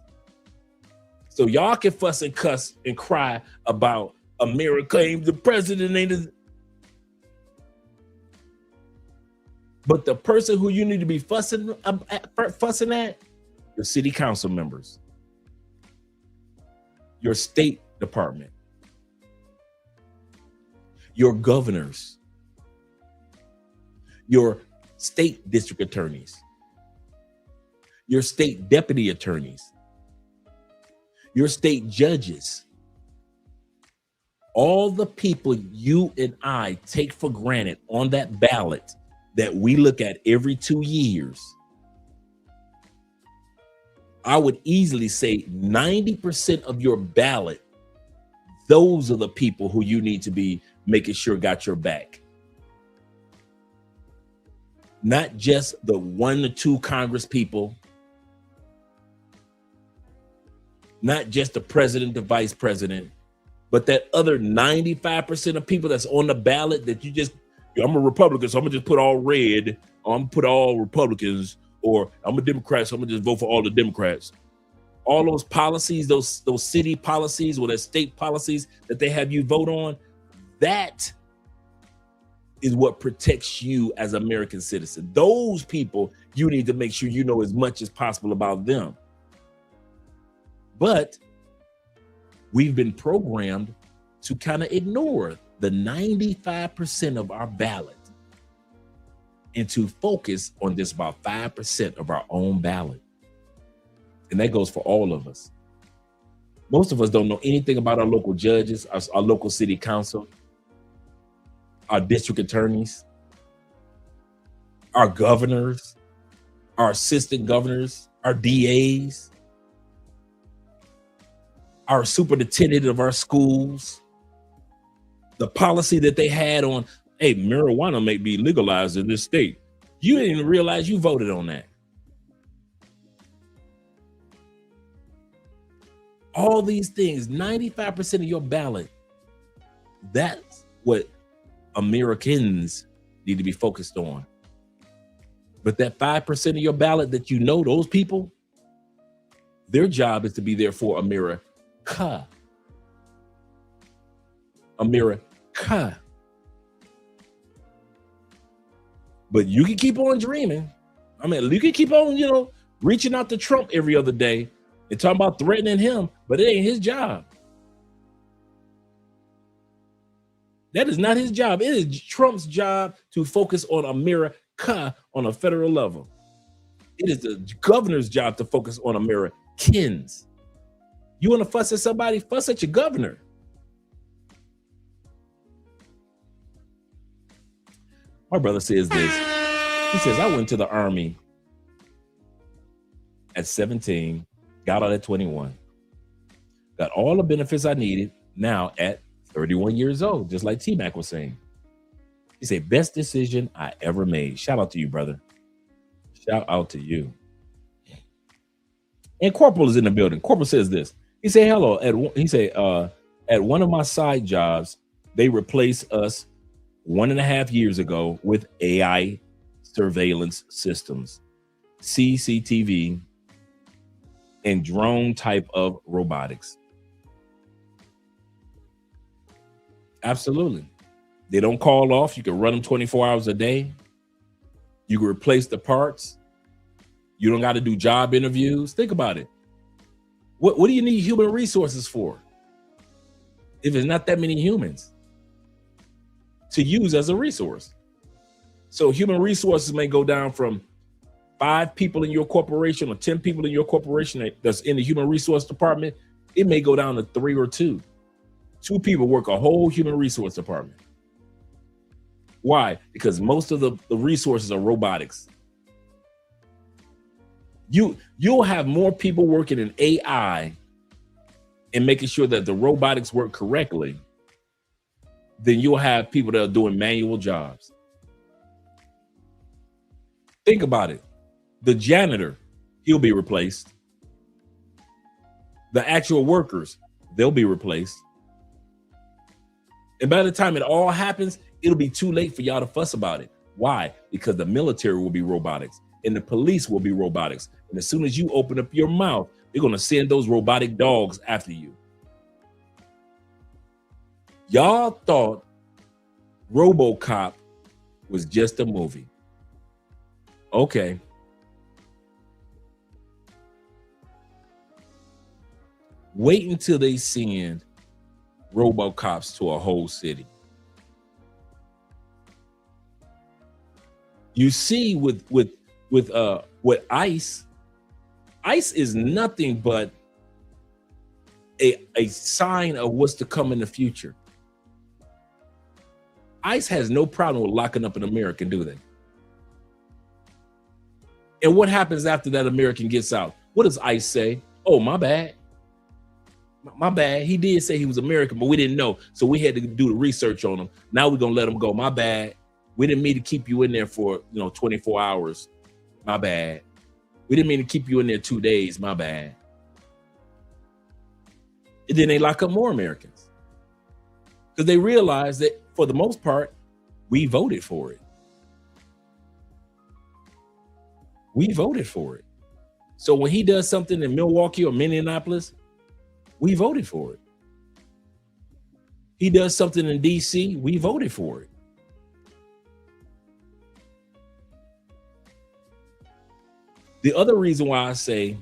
Speaker 7: So y'all can fuss and cuss and cry about America ain't the president, ain't. But the person who you need to be fussing at, your city council members, your state department, your governors, your state district attorneys, your state deputy attorneys, your state judges, all the people you and I take for granted on that ballot that we look at every 2 years. I would easily say 90% of your ballot, those are the people who you need to be making sure got your back. Not just the 1 to 2 Congress people, not just the president, the vice president, but that other 95% of people that's on the ballot that you just, I'm a Republican, so I'm gonna just put all red, or I'm gonna put all Republicans, or I'm a Democrat, so I'm gonna just vote for all the Democrats. All those policies, those city policies or the state policies that they have you vote on, that is what protects you as an American citizen. Those people, you need to make sure you know as much as possible about them. But we've been programmed to kind of ignore the 95% of our ballot and to focus on just about 5% of our own ballot. And that goes for all of us. Most of us don't know anything about our local judges, our local city council, our district attorneys, our governors, our assistant governors, our DAs, our superintendent of our schools, the policy that they had on, hey, marijuana may be legalized in this state. You didn't even realize you voted on that. All these things, 95% of your ballot, that's what Americans need to be focused on. But that 5% of your ballot that you know, those people, their job is to be there for America. America. But you can keep on dreaming. I mean, you can keep on, reaching out to Trump every other day and talking about threatening him, but it ain't his job. That is not his job. It is Trump's job to focus on America on a federal level. It is the governor's job to focus on Americans. You want to fuss at somebody? Fuss at your governor. My brother says this. He says, I went to the Army at 17, got out at 21, got all the benefits I needed now at 31 years old, just like T-Mac was saying. He said, best decision I ever made. Shout out to you, brother. Shout out to you. And Corporal is in the building. Corporal says this. He said, hello. At one of my side jobs, they replaced us 1.5 years ago with AI surveillance systems, CCTV, and drone type of robotics. Absolutely. They don't call off. You can run them 24 hours a day. You can replace the parts. You don't got to do job interviews. Think about it. What do you need human resources for if it's not that many humans to use as a resource? So human resources may go down from 5 people in your corporation or 10 people in your corporation that's in the human resource department. It may go down to 3 or 2. 2 people work a whole human resource department. Why? Because most of the resources are robotics. You'll have more people working in AI and making sure that the robotics work correctly than you'll have people that are doing manual jobs. Think about it. The janitor, he'll be replaced. The actual workers, they'll be replaced. And by the time it all happens, it'll be too late for y'all to fuss about it. Why? Because the military will be robotics and the police will be robotics. And as soon as you open up your mouth, they're going to send those robotic dogs after you. Y'all thought RoboCop was just a movie. Okay. Wait until they send RoboCops to a whole city. You see with ICE is nothing but a sign of what's to come in the future. ICE has no problem with locking up an American, do they? And what happens after that American gets out? What does ICE say? Oh, my bad. My bad. He did say he was American, but we didn't know. So we had to do the research on him. Now we're going to let him go. My bad. We didn't mean to keep you in there for 24 hours. My bad. We didn't mean to keep you in there 2 days. My bad. And then they lock up more Americans because they realize that for the most part, we voted for it. We voted for it. So when he does something in Milwaukee or Minneapolis, we voted for it. He does something in DC, we voted for it. The other reason why I say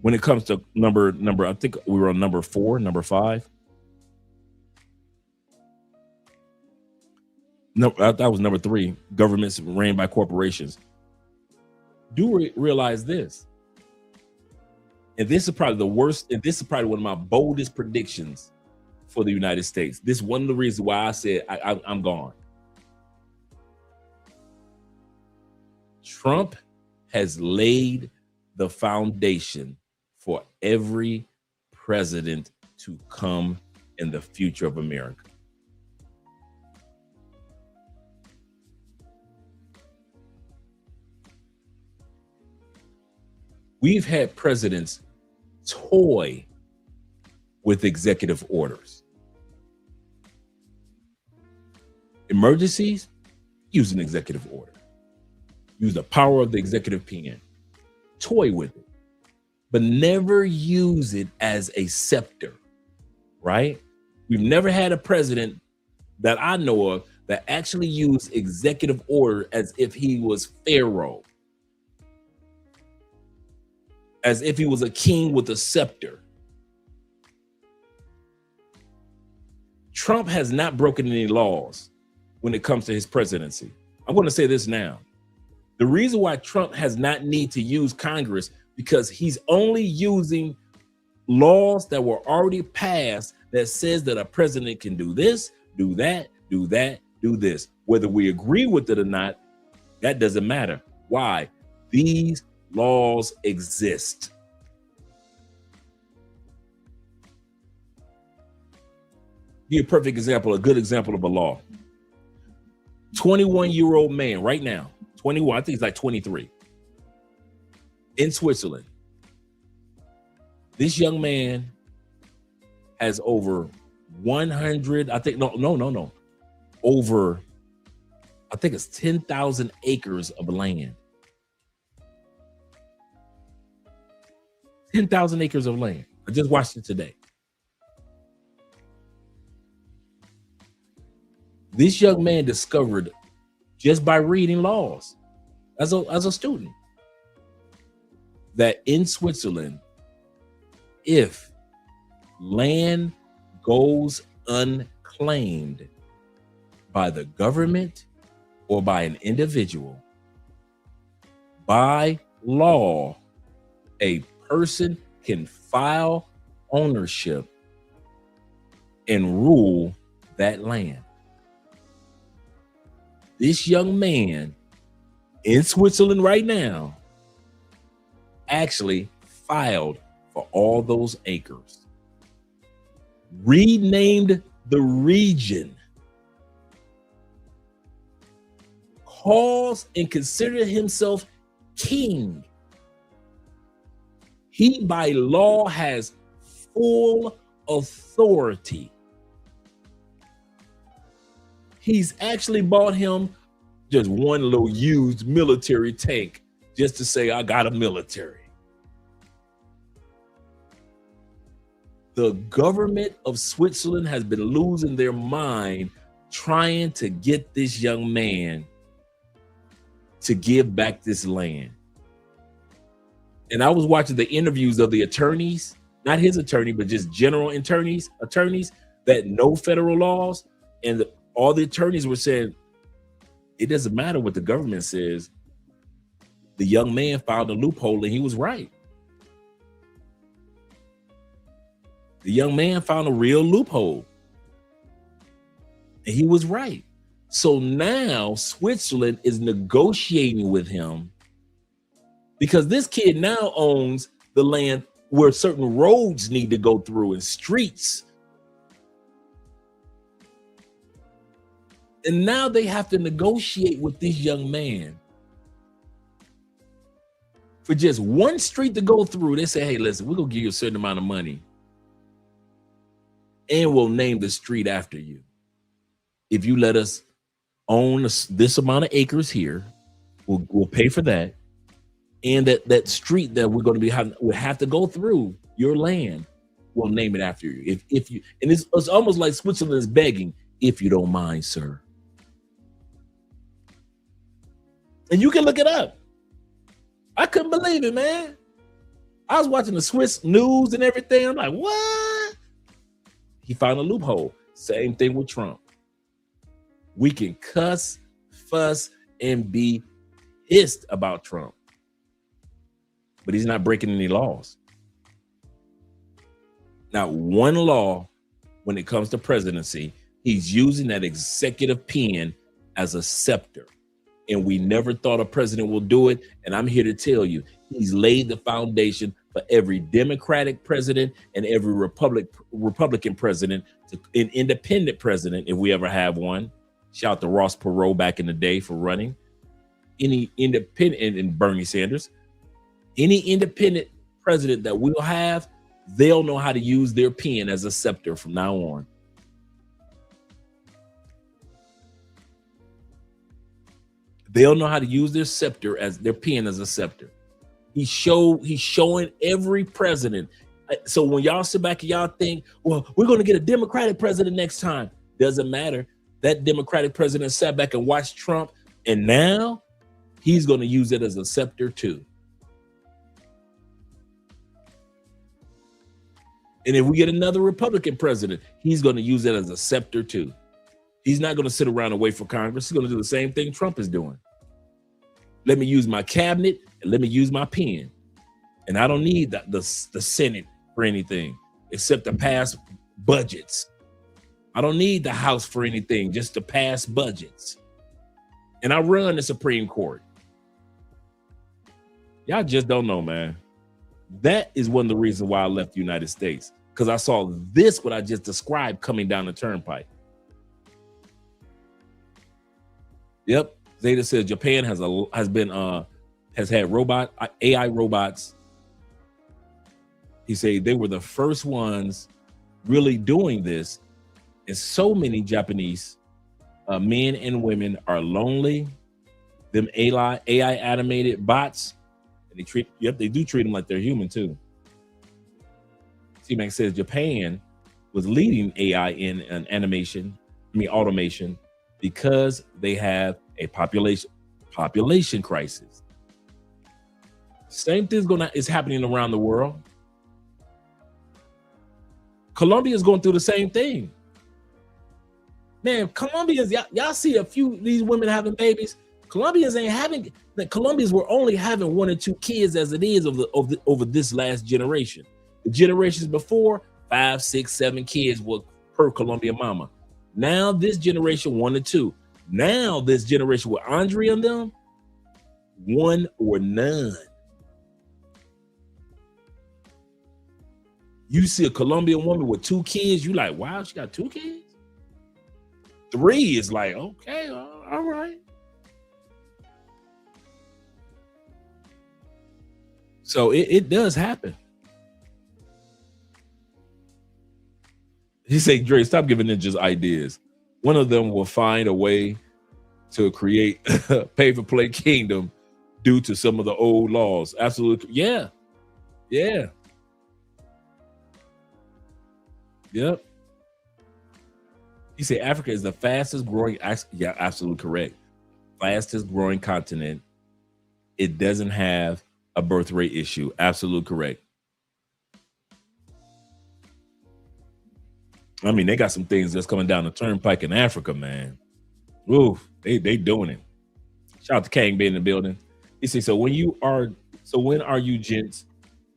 Speaker 7: when it comes to number, I think we were on number 4, number 5. No, that was number 3. Governments ran by corporations. Do realize this. And this is probably the worst, and this is probably one of my boldest predictions for the United States. This is one of the reasons why I said I'm gone. Trump has laid the foundation for every president to come in the future of America. We've had presidents toy with executive orders. Emergencies, use an executive order. Use the power of the executive pen. Toy with it, but never use it as a scepter, right? We've never had a president that I know of that actually used executive order as if he was Pharaoh. As if he was a king with a scepter. Trump has not broken any laws when it comes to his presidency. I'm going to say this now. The reason why Trump has not need to use Congress because he's only using laws that were already passed that says that a president can do this, do that, do that, do this. Whether we agree with it or not, that doesn't matter. Why? These laws exist. Give you a perfect example, a good example of a law. 21-year-old man right now, 21, I think he's like 23, in Switzerland. This young man has over 100, I think, no. Over, I think it's 10,000 acres of land. 10,000 acres of land. I just watched it today. This young man discovered just by reading laws as a student that in Switzerland, if land goes unclaimed by the government or by an individual, by law, a person can file ownership and rule that land. this young man in Switzerland right now actually filed for all those acres, renamed the region, calls and considered himself king. He by law has full authority. He's actually bought him just one little used military tank just to say, I got a military. The government of Switzerland has been losing their mind trying to get this young man to give back this land. And I was watching the interviews of the attorneys, not his attorney, but just general attorneys that know federal laws. And all the attorneys were saying, it doesn't matter what the government says. The young man found a loophole and he was right. The young man found a real loophole and he was right. So now Switzerland is negotiating with him because this kid now owns the land where certain roads need to go through and streets. And now they have to negotiate with this young man for just one street to go through. They say, hey, listen, we're going to give you a certain amount of money and we'll name the street after you. If you let us own this amount of acres here, we'll pay for that. And that street that we're going to be will have to go through your land, we'll name it after you. If you, and it's almost like Switzerland is begging, if you don't mind, sir. And you can look it up. I couldn't believe it, man. I was watching the Swiss news and everything. I'm like, what? He found a loophole. Same thing with Trump. We can cuss, fuss, and be pissed about Trump. But he's not breaking any laws. Not one law when it comes to presidency. He's using that executive pen as a scepter. And we never thought a president will do it. And I'm here to tell you, he's laid the foundation for every Democratic president and every Republican president, an independent president, if we ever have one. Shout out to Ross Perot back in the day for running. Any independent, and Bernie Sanders, any independent president that we'll have, they'll know how to use their pen as a scepter from now on. They'll know how to use their scepter as their pen as a scepter. He's showing every president. So when y'all sit back and y'all think, well, we're going to get a Democratic president next time. Doesn't matter. That Democratic president sat back and watched Trump, and now he's going to use it as a scepter too. And if we get another Republican president, he's going to use it as a scepter too. He's not going to sit around and wait for Congress. He's going to do the same thing Trump is doing. Let me use my cabinet and let me use my pen. And I don't need the Senate for anything except to pass budgets. I don't need the House for anything, just to pass budgets. And I run the Supreme Court. Y'all just don't know, man. That is one of the reasons why I left the United States, because I saw this, what I just described, coming down the turnpike. Yep. Zeta says Japan has had AI robots. He said they were the first ones really doing this. And so many Japanese men and women are lonely. Them AI animated bots, and they do treat them like they're human too. C-Mac says Japan was leading AI in an automation, because they have a population crisis. Same thing is happening around the world. Colombia is going through the same thing. Man, Colombians, y'all see a few of these women having babies. Colombians were only having 1 or 2 kids as it is over this last generation. The generations before, 5, 6, 7 kids were per Colombian mama. Now this generation, 1 or 2. Now this generation with Andre and them, one or none. You see a Colombian woman with 2 kids, you like, wow, she got 2 kids? 3 is like, okay, all right. So it does happen. He said, Dre, stop giving ninjas ideas. One of them will find a way to create a pay-for-play kingdom due to some of the old laws. Absolutely. Yeah. Yeah. Yep. He said Africa is the fastest growing. Yeah, absolutely correct. Fastest growing continent. It doesn't have a birth rate issue. Absolutely correct. I mean, they got some things that's coming down the turnpike in Africa, man. Ooh, they doing it. Shout out to Kang being in the building. He said, so when are you gents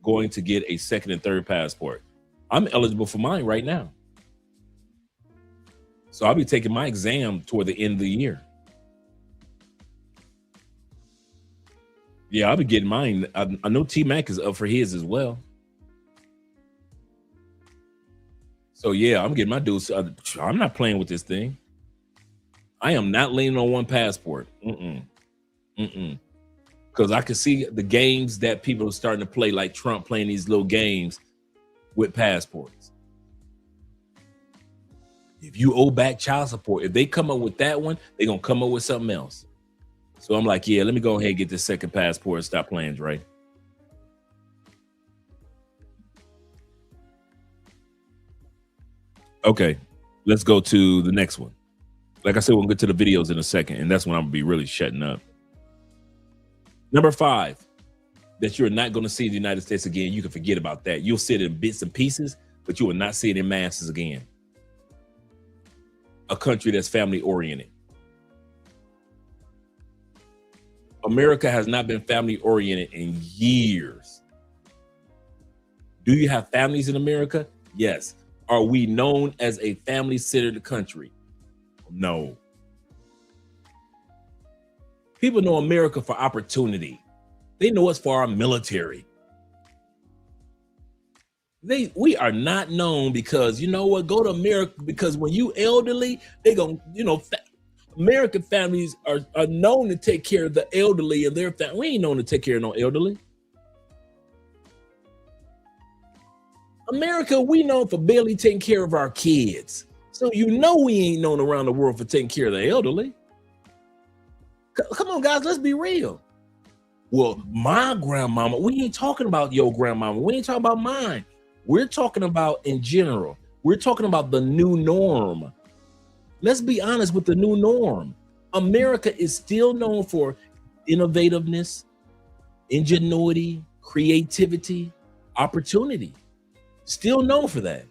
Speaker 7: going to get a 2nd and 3rd passport? I'm eligible for mine right now. So I'll be taking my exam toward the end of the year. Yeah, I'll be getting mine. I know T-Mac is up for his as well. So yeah, I'm getting my dues. I'm not playing with this thing. I am not leaning on one passport. Because I can see the games that people are starting to play, like Trump playing these little games with passports. If you owe back child support, if they come up with that one, they're going to come up with something else. So I'm like, yeah, let me go ahead and get this 2nd passport and stop playing, Dre. Okay, let's go to the next one. Like I said, we'll get to the videos in a second, and that's when I'm going to be really shutting up. Number 5, that you're not going to see the United States again. You can forget about that. You'll see it in bits and pieces, but you will not see it in masses again. A country that's family oriented. America has not been family oriented in years. Do you have families in America? Yes. Are we known as a family-centered country? No. People know America for opportunity. They know us for our military. We are not known because, you know what, go to America, because when you elderly, they gonna, American families are known to take care of the elderly and their family. We ain't known to take care of no elderly. America, we known for barely taking care of our kids. So we ain't known around the world for taking care of the elderly. Come on, guys, let's be real. Well, my grandmama, we ain't talking about your grandmama. We ain't talking about mine. We're talking about in general. We're talking about the new norm. Let's be honest with the new norm. America is still known for innovativeness, ingenuity, creativity, opportunity. Still known for that.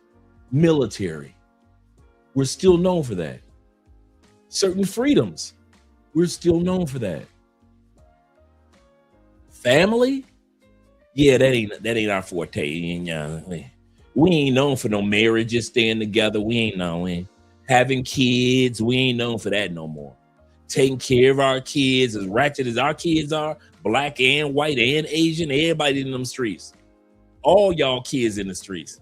Speaker 7: Military. We're still known for that. Certain freedoms. We're still known for that. Family? Yeah, that ain't our forte. We ain't known for no marriages, staying together. We ain't known. Having kids, we ain't known for that no more. Taking care of our kids, as ratchet as our kids are, black and white and Asian, everybody in them streets. All y'all kids in the streets.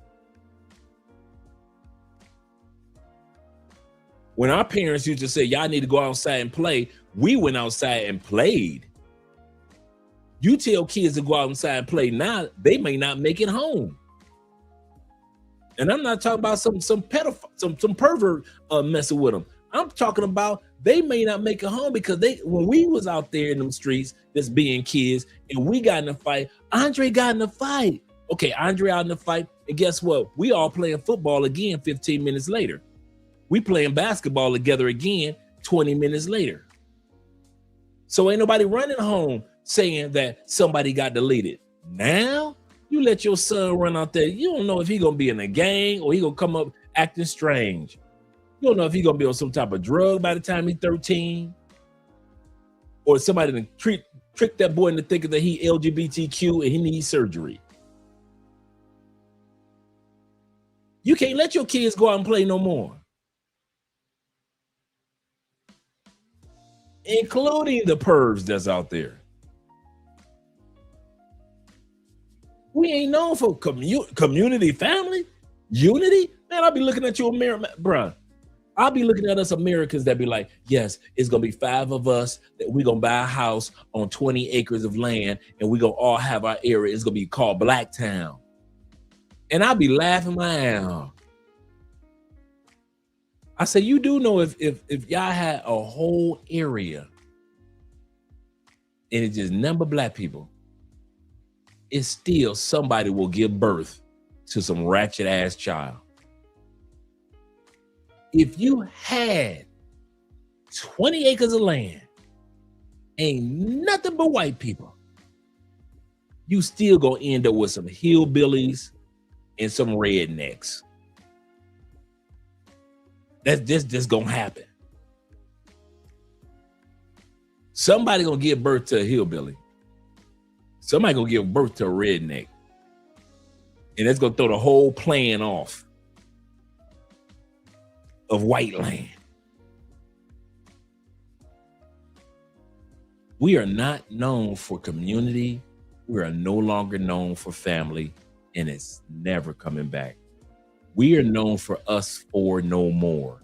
Speaker 7: When our parents used to say, y'all need to go outside and play, we went outside and played. You tell kids to go outside and play now, they may not make it home. And I'm not talking about some pedophile, some pervert messing with them. I'm talking about they may not make it home because when we was out there in them streets, just being kids, and we got in a fight, Andre got in a fight. Okay, Andre out in the fight, and guess what? We all playing football again 15 minutes later. We playing basketball together again 20 minutes later. So ain't nobody running home saying that somebody got deleted. Now, you let your son run out there. You don't know if he gonna be in a gang or he gonna come up acting strange. You don't know if he gonna be on some type of drug by the time he's 13. Or somebody to trick that boy into thinking that he LGBTQ and he needs surgery. You can't let your kids go out and play no more. including the pervs that's out there. We ain't known for community, family, unity. Man, I'll be looking at you, bruh. I'll be looking at us Americans that be like, yes, it's going to be 5 of us that we're going to buy a house on 20 acres of land and we're going to all have our area. It's going to be called Blacktown. And I'll be laughing my ass off. I say, you do know if y'all had a whole area and it's just number black people, it's still somebody will give birth to some ratchet ass child. If you had 20 acres of land, ain't nothing but white people, you still gonna end up with some hillbillies and some rednecks. That's just gonna happen. Somebody gonna give birth to a hillbilly. Somebody gonna give birth to a redneck. And that's gonna throw the whole plan off of white land. We are not known for community. We are no longer known for family, and it's never coming back. We are known for us for no more.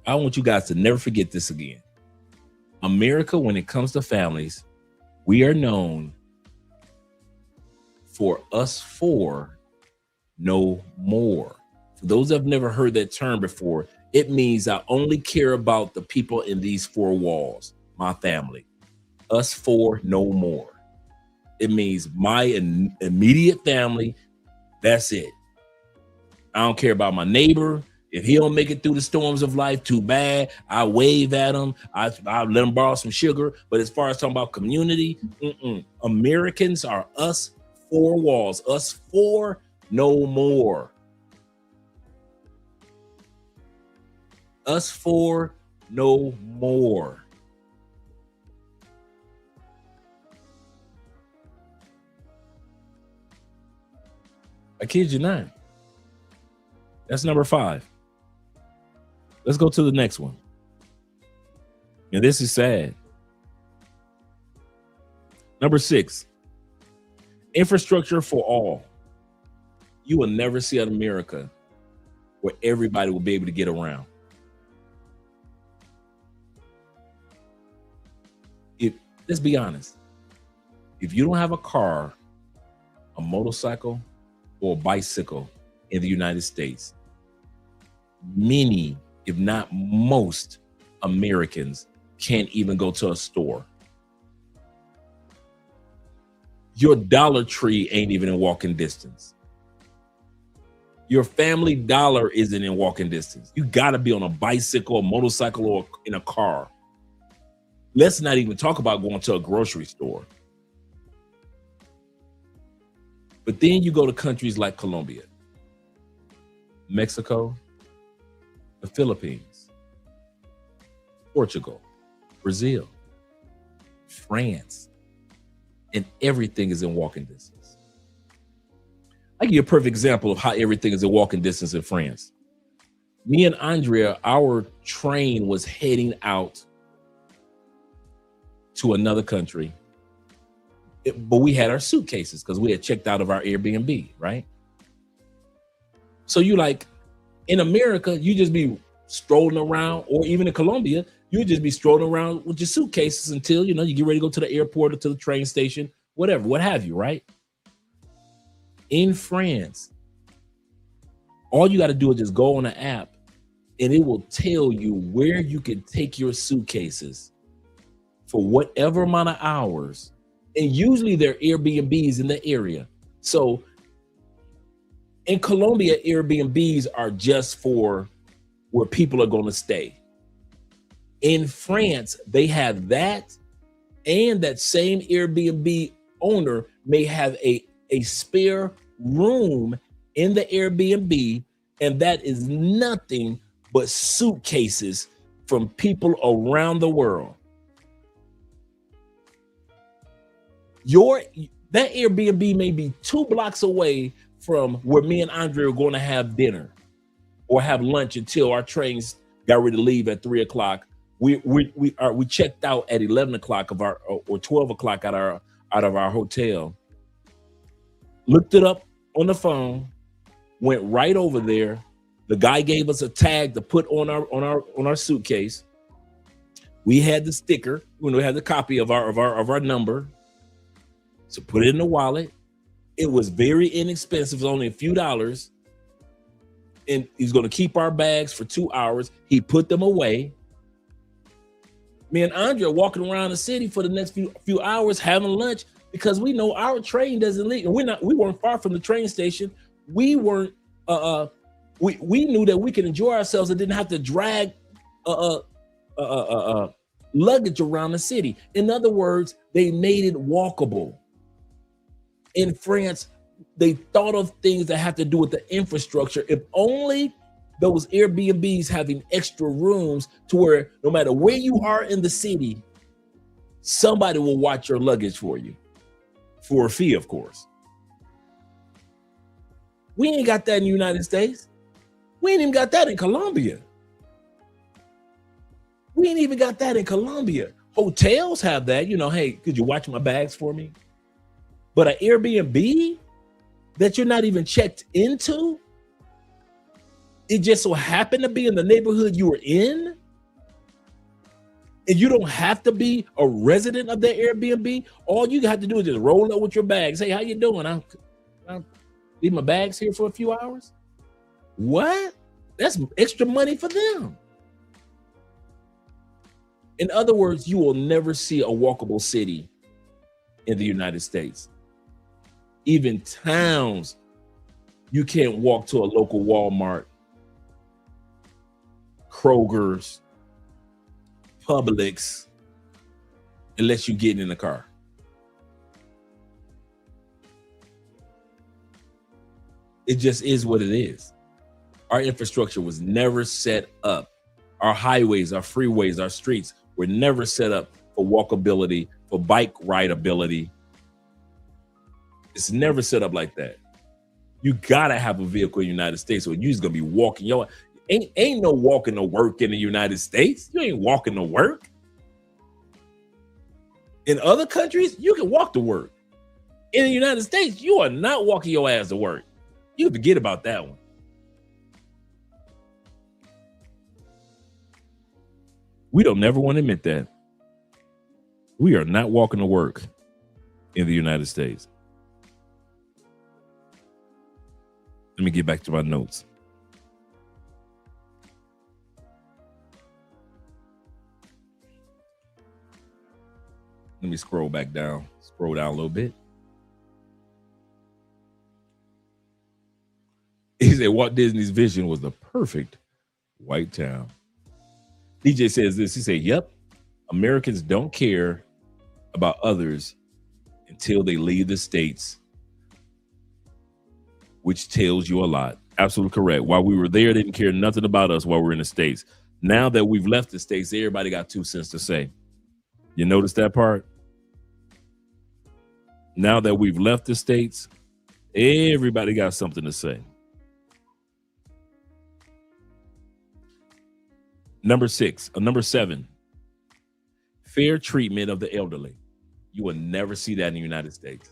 Speaker 7: I want you guys to never forget this again. America, when it comes to families, we are known for us for no more. For those that have never heard that term before, it means I only care about the people in these 4 walls, my family. Us for no more. It means my immediate family, that's it. I don't care about my neighbor. If he don't make it through the storms of life, too bad. I wave at him. I let him borrow some sugar. But as far as talking about community, Americans are us 4 walls, us for no more. Us for no more. I kid you not. That's number 5. Let's go to the next one. And this is sad. Number 6, infrastructure for all. You will never see an America where everybody will be able to get around. Let's be honest. If you don't have a car, a motorcycle, or a bicycle in the United States, many, if not most, Americans can't even go to a store. Your Dollar Tree ain't even in walking distance. Your Family Dollar isn't in walking distance. You got to be on a bicycle, a motorcycle, or in a car. Let's not even talk about going to a grocery store. But then you go to countries like Colombia, Mexico, the Philippines, Portugal, Brazil, France, and everything is in walking distance. I give you a perfect example of how everything is in walking distance in France. Me and Andrea, our train was heading out to another country, but we had our suitcases because we had checked out of our Airbnb, right? So you like, in America, you just be strolling around, or even in Colombia, you just be strolling around with your suitcases until, you get ready to go to the airport or to the train station, whatever, what have you, right? In France, all you got to do is just go on an app and it will tell you where you can take your suitcases for whatever amount of hours. And usually they're Airbnbs in the area. So in Colombia, Airbnbs are just for where people are going to stay. In France, they have that, and that same Airbnb owner may have a spare room in the Airbnb, and that is nothing but suitcases from people around the world. That Airbnb may be 2 blocks away from where me and Andre are going to have dinner or have lunch until our trains got ready to leave at 3 o'clock We checked out at 11 o'clock of our or 12 o'clock out of our hotel. Looked it up on the phone, went right over there. The guy gave us a tag to put on our suitcase. We had the sticker, we had the copy of our number. So put it in the wallet. It was very inexpensive, it was only a few dollars. And he's going to keep our bags for 2 hours. He put them away. Me and Andre are walking around the city for the next few hours having lunch because we know our train doesn't leave. And we weren't far from the train station. We weren't we knew that we could enjoy ourselves and didn't have to drag luggage around the city. In other words, they made it walkable. In France, they thought of things that have to do with the infrastructure. If only those Airbnbs having extra rooms to where no matter where you are in the city, somebody will watch your luggage for you for a fee, of course. We ain't got that in the United States. We ain't even got that in Colombia. We ain't even got that in Colombia. Hotels have that, hey, could you watch my bags for me? But an Airbnb that you're not even checked into, it just so happened to be in the neighborhood you were in, and you don't have to be a resident of that Airbnb. All you have to do is just roll up with your bags. Hey, how you doing? I'll leave my bags here for a few hours. What? That's extra money for them. In other words, you will never see a walkable city in the United States. Even towns, you can't walk to a local Walmart, Kroger's, Publix, unless you get in the car. It just is what it is. Our infrastructure was never set up. Our highways, our freeways, our streets were never set up for walkability, for bike rideability. It's never set up like that. You gotta have a vehicle in the United States, or you're just gonna be walking. Ain't no walking to work in the United States. You ain't walking to work. In other countries, you can walk to work. In the United States, you are not walking your ass to work. You can forget about that one. We don't never want to admit that. We are not walking to work in the United States. Let me get back to my notes. Let me scroll down a little bit. He said Walt Disney's vision was the perfect white town. DJ says this, he said, yep, Americans don't care about others until they leave the States, which tells you a lot. Absolutely correct. While we were there, they didn't care nothing about us while we're in the States. Now that we've left the States, everybody got 2 cents to say. You notice that part? Now that we've left the States, everybody got something to say. Number 7, fair treatment of the elderly. You will never see that in the United States.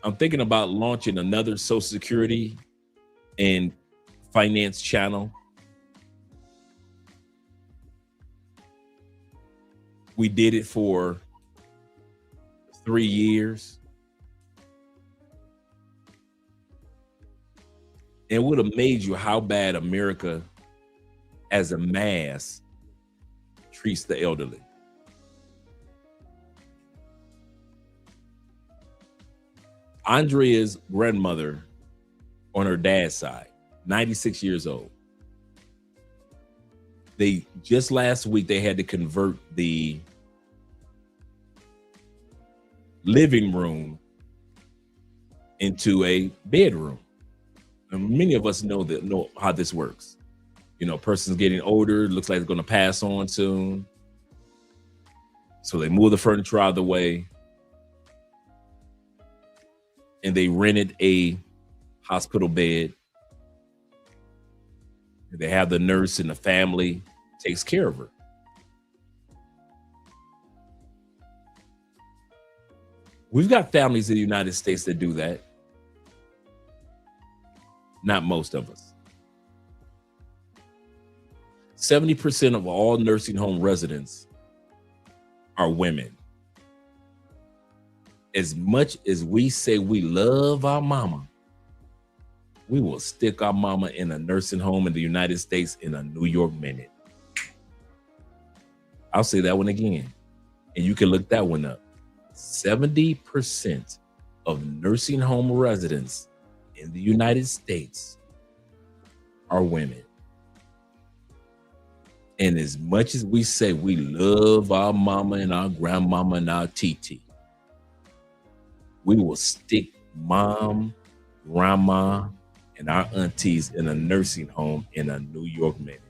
Speaker 7: I'm thinking about launching another Social Security and finance channel. We did it for 3 years. And it would have made you how bad America as a mass treats the elderly. Andrea's grandmother on her dad's side, 96 years old. Just last week, they had to convert the living room into a bedroom. And many of us know how this works. Person's getting older, looks like they're going to pass on soon. So they move the furniture out of the way. And they rented a hospital bed. They have the nurse and the family takes care of her. We've got families in the United States that do that. Not most of us. 70% of all nursing home residents are women. As much as we say we love our mama, we will stick our mama in a nursing home in the United States in a New York minute. I'll say that one again, and you can look that one up. 70% of nursing home residents in the United States are women. And as much as we say we love our mama and our grandmama and our TT, we will stick mom, grandma, and our aunties in a nursing home in a New York minute.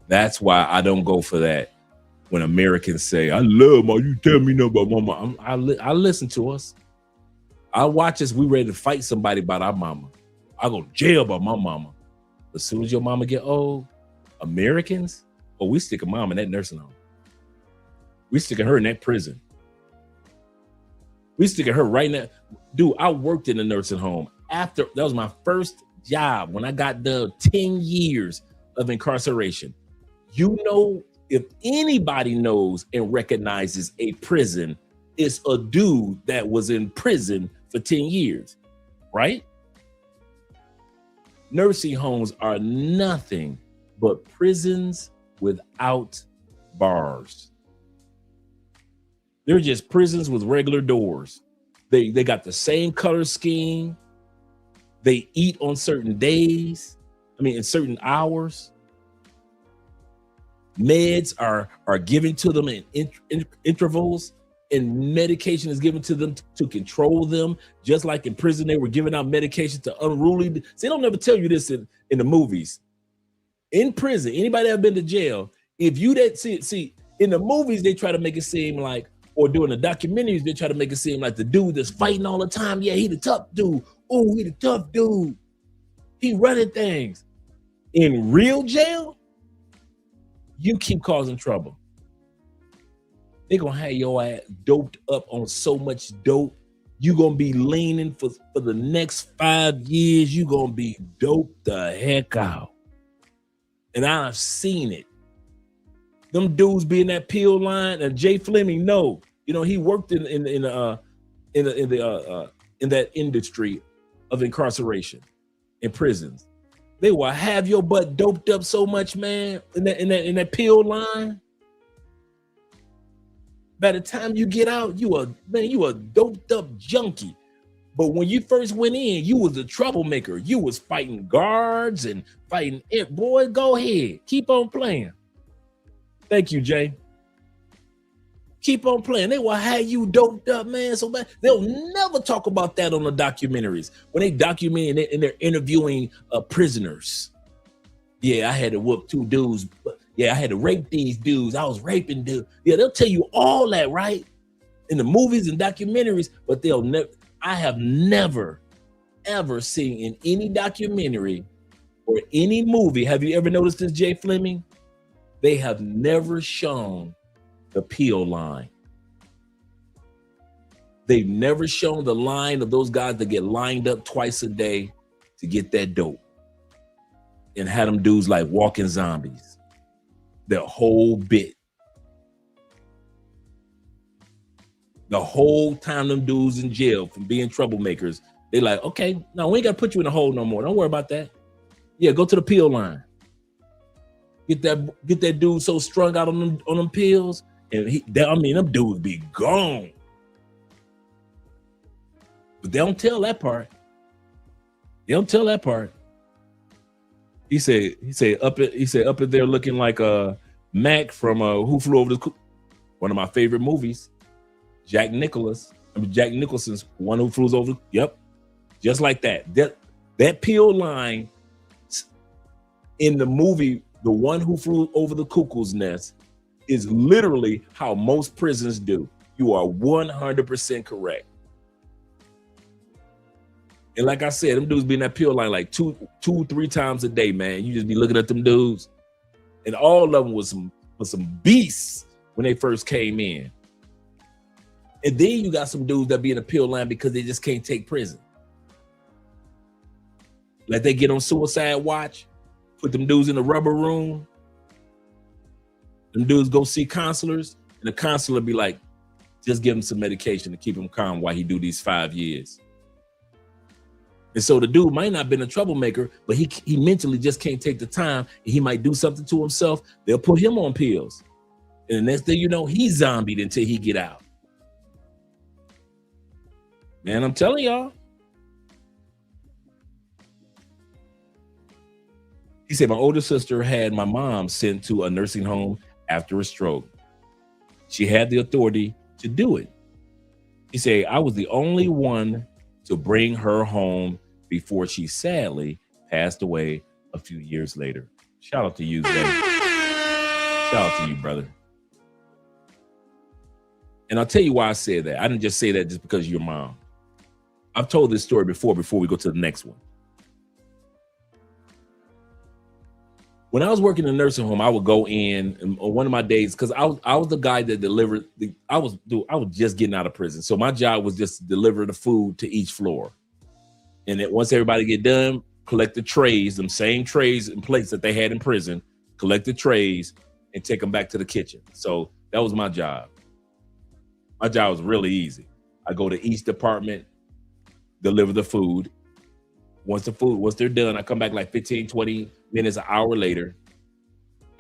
Speaker 7: That's why I don't go for that. When Americans say, I love mama, you tell me nothing about mama. I listen to us. I watch us. We ready to fight somebody about our mama. I go to jail about my mama. As soon as your mama get old, Americans, we stick a mom in that nursing home. We sticking her in that prison. We sticking her right now. Dude, I worked in a nursing home. That was my first job when I got done 10 years of incarceration. You know, if anybody knows and recognizes a prison, it's a dude that was in prison for 10 years, right? Nursing homes are nothing but prisons without bars. They're just prisons with regular doors. They got the same color scheme. They eat on certain days. In certain hours. Meds are given to them in intervals, and medication is given to them to control them. Just like in prison, they were giving out medication to unruly. See, they don't never tell you this in the movies. In prison, anybody ever been to jail? If you that see in the movies, they try to make it seem like, or doing the documentaries, they try to make it seem like the dude that's fighting all the time. Yeah, he the tough dude. Oh, he the tough dude. He running things. In real jail, you keep causing trouble. They're gonna have your ass doped up on so much dope. You're gonna be leaning for the next 5 years. You're gonna be doped the heck out. And I've seen it. Them dudes be in that pill line, and Jay Fleming, he worked in that industry of incarceration in prisons. They will have your butt doped up so much, man, in that pill line. By the time you get out, you a doped up junkie. But when you first went in, you was a troublemaker. You was fighting guards and fighting it. Boy, go ahead. Keep on playing. Thank you, Jay. Keep on playing. They will have you doped up, man, so bad. They'll never talk about that on the documentaries. When they document and they're interviewing prisoners. Yeah, I had to whoop 2 dudes. Yeah, I had to rape these dudes. I was raping dudes. Yeah, they'll tell you all that, right? In the movies and documentaries, but I have never, ever seen in any documentary or any movie. Have you ever noticed this, Jay Fleming? They have never shown the peel line. They've never shown the line of those guys that get lined up twice a day to get that dope and had them dudes like walking zombies. The whole bit. The whole time them dudes in jail from being troublemakers, they like, okay, no, we ain't got to put you in a hole no more. Don't worry about that. Yeah, go to the peel line. Get that dude so strung out on them pills, and them dudes be gone. But they don't tell that part. They don't tell that part. He said up in there looking like Mac from Who Flew Over the Cuckoo's, one of my favorite movies. Jack Nicholson's One Who Flew Over. Yep, just like that. That peel line in the movie, The One Who Flew Over the Cuckoo's Nest, is literally how most prisons do. You are 100% correct. And like I said, them dudes be in that pill line like two, 3 times a day, man. You just be looking at them dudes. And all of them was some beasts when they first came in. And then you got some dudes that be in the pill line because they just can't take prison. Like they get on suicide watch, put them dudes in the rubber room. Them dudes go see counselors, and the counselor be like, just give him some medication to keep him calm while he do these 5 years. And so the dude might not have been a troublemaker, but he mentally just can't take the time, and he might do something to himself. They'll put him on pills. And the next thing you know, he's zombied until he get out. Man, I'm telling y'all. He said, my older sister had my mom sent to a nursing home after a stroke. She had the authority to do it. He said, I was the only one to bring her home before she sadly passed away a few years later. Shout out to you, Zay. Shout out to you, brother. And I'll tell you why I said that. I didn't just say that just because of your mom. I've told this story before we go to the next one. When I was working in a nursing home, I would go in on one of my days because I was the guy that delivered. I was just getting out of prison, so my job was just to deliver the food to each floor. And then once everybody get done, collect the trays, them same trays and plates that they had in prison, collect the trays and take them back to the kitchen. So that was my job. My job was really easy. I go to each department, deliver the food. Once they're done, I come back like 15, 20 minutes, an hour later.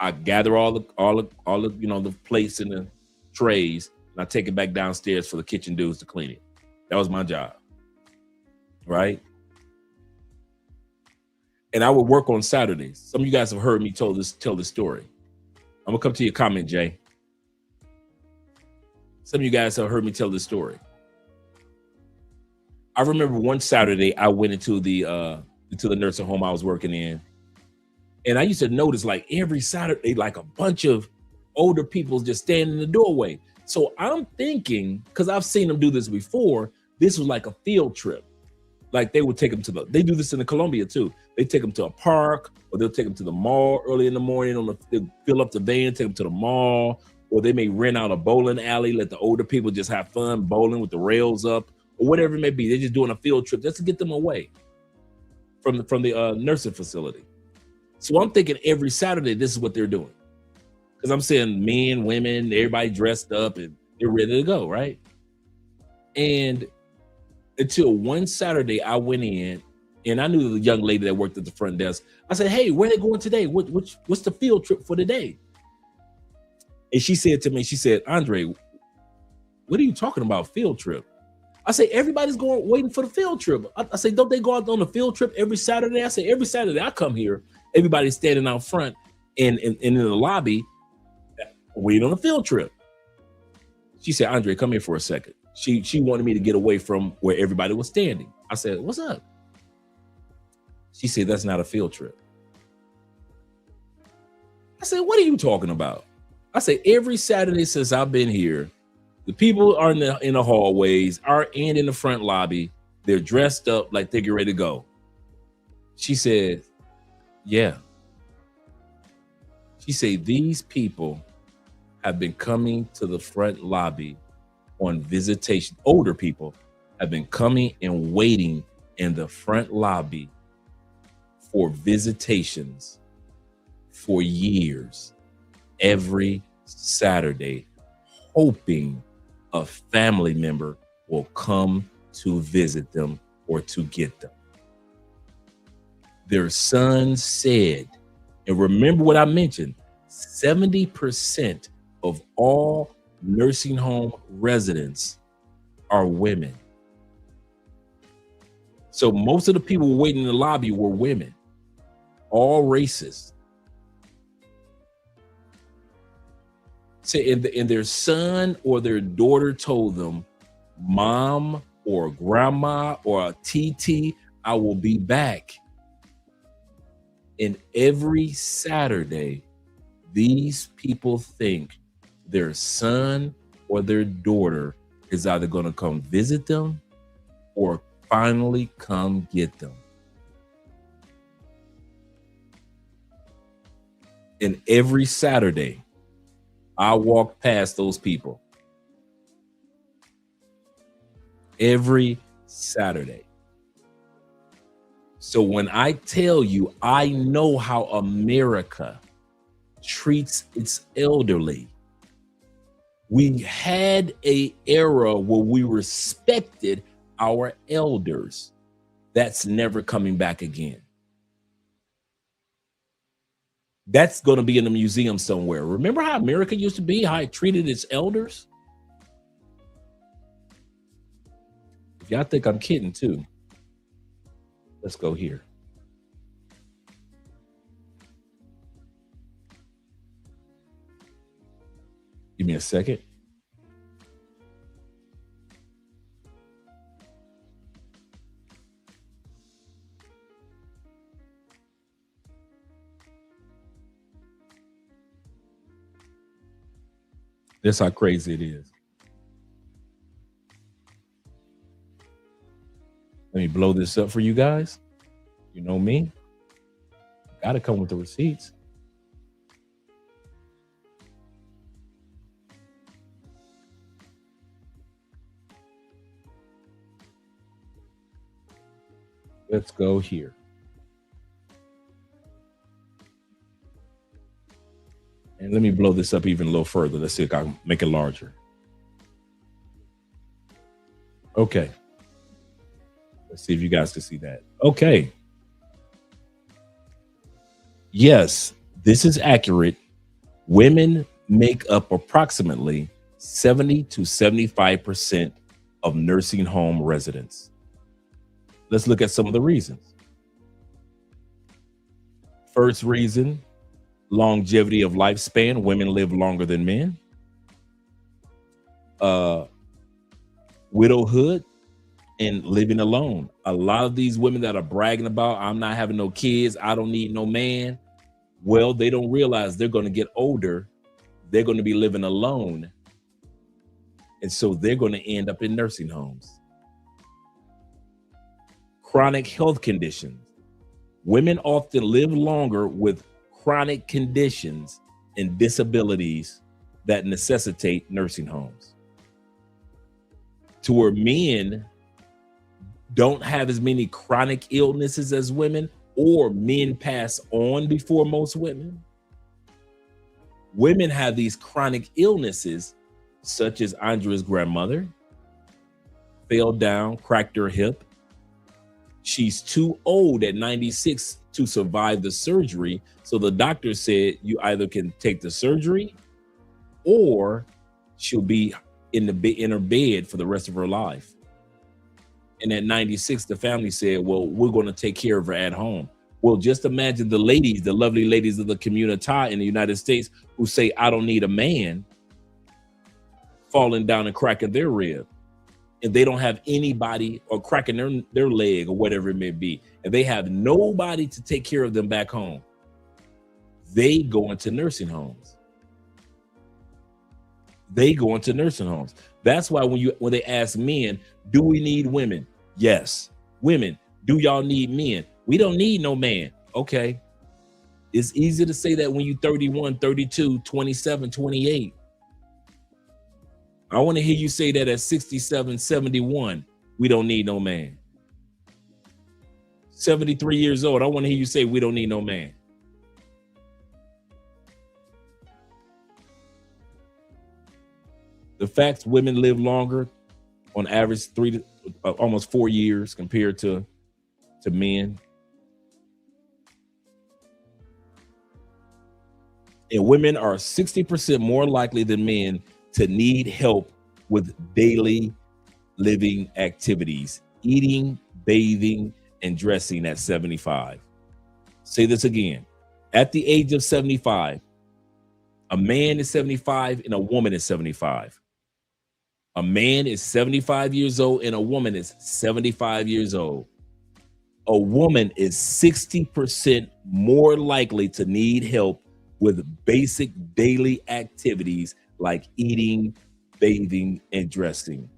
Speaker 7: I gather all the the plates and the trays, and I take it back downstairs for the kitchen dudes to clean it. That was my job, right? And I would work on Saturdays. Some of you guys have heard me tell this story. I'm gonna come to your comment, Jay. Some of you guys have heard me tell this story. I remember one Saturday I went into the nursing home I was working in, and I used to notice like every Saturday, like a bunch of older people just standing in the doorway. So I'm thinking, because I've seen them do this before, this was like a field trip. Like they would take them they do this in Colombia too. They take them to a park, or they'll take them to the mall early in the morning. They'll fill up the van, take them to the mall, or they may rent out a bowling alley, let the older people just have fun bowling with the rails up, or whatever it may be. They're just doing a field trip just to get them away from the nursing facility. So I'm thinking every Saturday, this is what they're doing. Because I'm seeing men, women, everybody dressed up and they're ready to go, right? And until one Saturday I went in and I knew the young lady that worked at the front desk. I said, hey, where are they going today? What's the field trip for today? And she said to me, Andre, what are you talking about, field trip? I say, everybody's waiting for the field trip. I say, don't they go out on the field trip every Saturday? I say, every Saturday I come here, everybody's standing out front and in the lobby waiting on the field trip. She said, Andre, come here for a second. She wanted me to get away from where everybody was standing. I said, what's up? She said, that's not a field trip. I said, what are you talking about? I say, every Saturday since I've been here, the people are in the hallways and in the front lobby. They're dressed up like they get ready to go. She said, yeah. She said, these people have been coming to the front lobby on visitation. Older people have been coming and waiting in the front lobby for visitations for years, every Saturday, hoping a family member will come to visit them or to get them. Their son said, and remember what I mentioned, 70% of all nursing home residents are women. So most of the people waiting in the lobby were women, all races. So, and their son or their daughter told them, mom or grandma or a TT, I will be back. And every Saturday, these people think their son or their daughter is either going to come visit them or finally come get them. And every Saturday, I walk past those people. Every Saturday. So when I tell you, I know how America treats its elderly. We had an era where we respected our elders. That's never coming back again. That's going to be in a museum somewhere. Remember how America used to be, how it treated its elders? If y'all think I'm kidding too, let's go here. Give me a second. That's how crazy it is. Let me blow this up for you guys. You know me. Gotta come with the receipts. Let's go here. And let me blow this up even a little further. Let's see if I can make it larger. Okay. Let's see if you guys can see that. Okay. Yes, this is accurate. Women make up approximately 70 to 75% of nursing home residents. Let's look at some of the reasons. First reason, longevity of lifespan. Women live longer than men. Widowhood and living alone. A lot of these women that are bragging about, I'm not having no kids, I don't need no man. Well, they don't realize they're going to get older. They're going to be living alone. And so they're going to end up in nursing homes. Chronic health conditions. Women often live longer with chronic conditions and disabilities that necessitate nursing homes. To where men don't have as many chronic illnesses as women, or men pass on before most women. Women have these chronic illnesses, such as Andrea's grandmother fell down, cracked her hip. She's too old at 96 to survive the surgery. So the doctor said you either can take the surgery or she'll be in her bed for the rest of her life. And at 96, the family said, well, we're going to take care of her at home. Well, just imagine the ladies, the lovely ladies of the community in the United States who say, I don't need a man, falling down and cracking their rib. And they don't have anybody, or cracking their leg or whatever it may be. And they have nobody to take care of them back home. They go into nursing homes. They go into nursing homes. That's why when they ask men, do we need women? Yes. Women, do y'all need men? We don't need no man. Okay. It's easy to say that when you're 31, 32, 27, 28. I want to hear you say that at 67, 71, we don't need no man. 73 years old, I want to hear you say we don't need no man. The facts, women live longer, on average almost 4 years compared to men. And women are 60% more likely than men to need help with daily living activities, eating, bathing, and dressing at 75. Say this again. At the age of 75, a man is 75 and a woman is 75. A man is 75 years old and a woman is 75 years old. A woman is 60% more likely to need help with basic daily activities like eating, bathing, and dressing.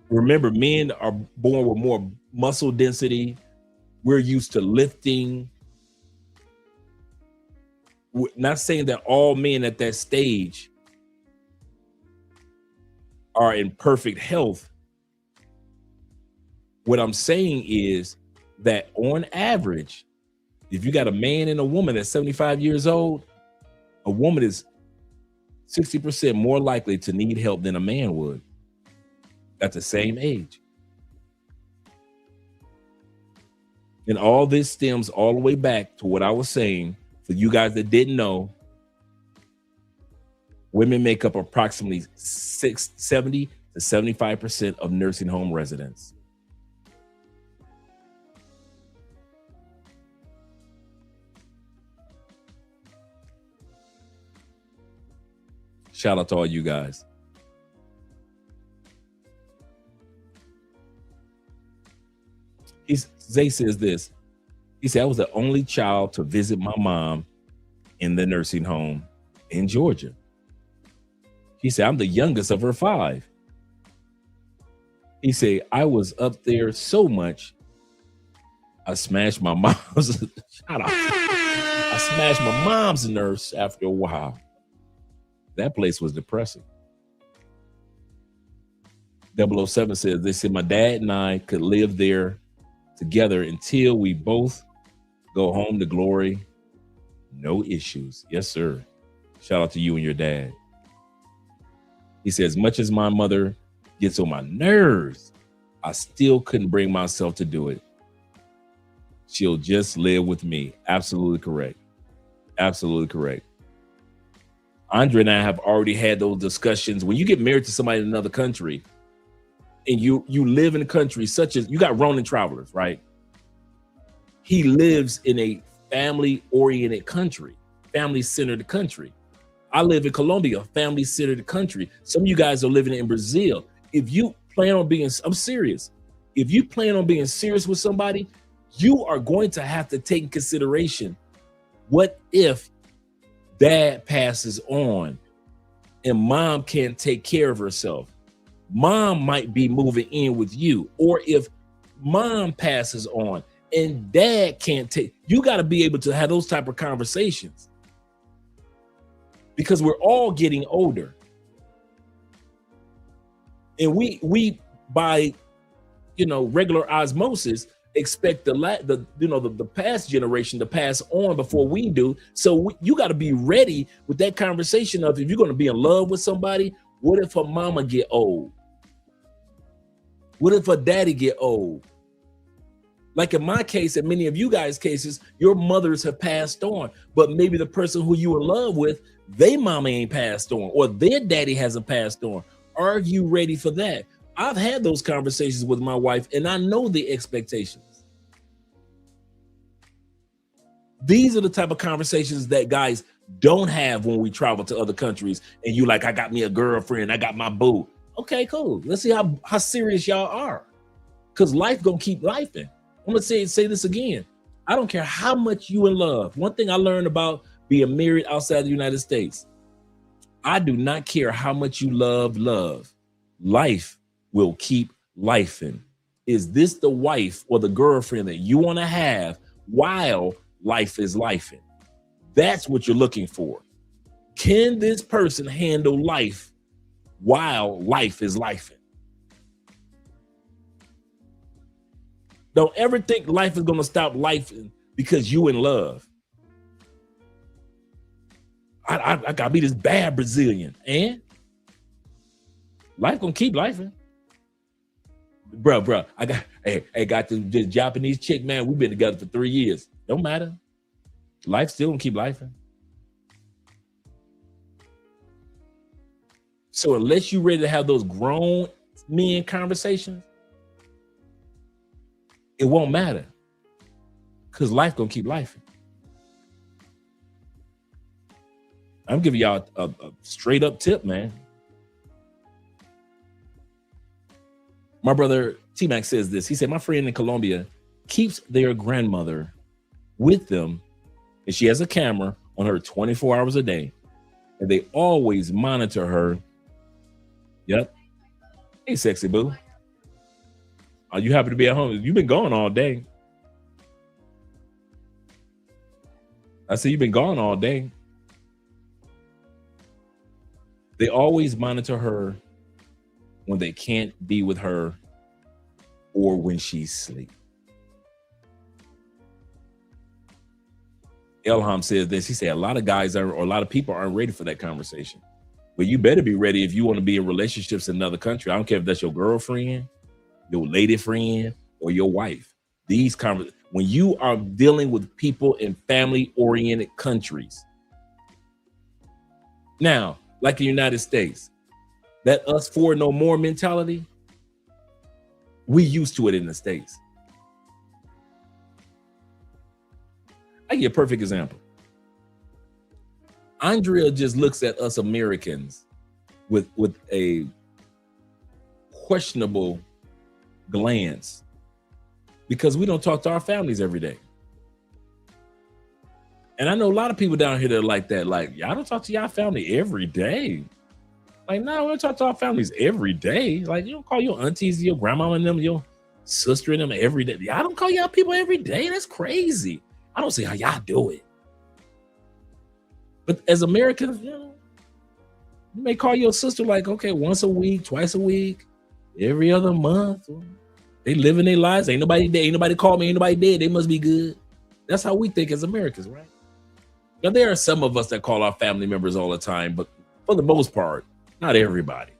Speaker 7: Remember, men are born with more muscle density. We're used to lifting. We're not saying that all men at that stage are in perfect health. What I'm saying is that on average, if you got a man and a woman that's 75 years old, a woman is 60% more likely to need help than a man would at the same age. And all this stems all the way back to what I was saying. For you guys that didn't know, women make up approximately 70 to 75% of nursing home residents. Shout out to all you guys. Zay says this. He said, I was the only child to visit my mom in the nursing home in Georgia. He said, I'm the youngest of her 5. He said, I was up there so much, I smashed my mom's. Shout out. I smashed my mom's nurse after a while. That place was depressing. 007 says, they said my dad and I could live there together until we both go home to glory. No issues. Yes, sir. Shout out to you and your dad. He says, as much as my mother gets on my nerves, I still couldn't bring myself to do it. She'll just live with me. Absolutely correct. Absolutely correct. Andre and I have already had those discussions. When you get married to somebody in another country and you live in a country such as, you got Ronan Travelers, right? He lives in a family-oriented country, family-centered country. I live in Colombia, family-centered country. Some of you guys are living in Brazil. If you plan on being, I'm serious. If you plan on being serious with somebody, you are going to have to take in consideration, what if dad passes on and mom can't take care of herself? Mom might be moving in with you. Or if mom passes on and dad can't take, you got to be able to have those type of conversations, because we're all getting older. And we by, regular osmosis, expect the past generation to pass on before we do. So you got to be ready with that conversation of, if you're going to be in love with somebody, what if her mama get old? What if her daddy get old? Like in my case, and many of you guys' cases, your mothers have passed on, but maybe the person who you in love with, their mama ain't passed on, or their daddy hasn't passed on. Are you ready for that? I've had those conversations with my wife, and I know the expectations. These are the type of conversations that guys don't have when we travel to other countries, and you like, I got me a girlfriend, I got my boo. Okay, cool. Let's see how serious y'all are, because life gonna keep lifing. I'm gonna say this again. I don't care how much you in love. One thing I learned about being married outside the United States, I do not care how much you love. Life will keep lifing. Is this the wife or the girlfriend that you want to have while life is lifing? That's what you're looking for. Can this person handle life while life is lifing? Don't ever think life is going to stop lifing because you in love. I got to be this bad Brazilian. And life going to keep lifing. Bro, I got this Japanese chick, man. We've been together for 3 years. Don't matter. Life still gonna keep lifing. So unless you're ready to have those grown men conversations, it won't matter, because life gonna keep lifing. I'm giving y'all a straight up tip, man. My brother T-Mac says this. He said, my friend in Colombia keeps their grandmother with them, and she has a camera on her 24 hours a day, and they always monitor her. Yep. Hey, sexy boo. You happy to be at home? You've been gone all day. I said, you've been gone all day. They always monitor her when they can't be with her or when she's asleep. Elham says this. He said a lot of guys or a lot of people aren't ready for that conversation. But you better be ready if you want to be in relationships in another country. I don't care if that's your girlfriend, your lady friend, or your wife. These conversations, when you are dealing with people in family-oriented countries. Now, like the United States, that us for no more mentality, we used to it in the States. I give you a perfect example. Andrea just looks at us Americans with a questionable glance because we don't talk to our families every day. And I know a lot of people down here that are like that. Like, y'all don't talk to y'all family every day. Like, no, we don't talk to our families every day. Like, you don't call your aunties, your grandma and them, your sister and them every day. Y'all don't call y'all people every day. That's crazy. I don't see how y'all do it. But as Americans, you know, you may call your sister like, okay, once a week, twice a week, every other month. They living their lives. Ain't nobody dead. Ain't nobody called me. Ain't nobody dead. They must be good. That's how we think as Americans, right? Now, there are some of us that call our family members all the time, but for the most part, not everybody.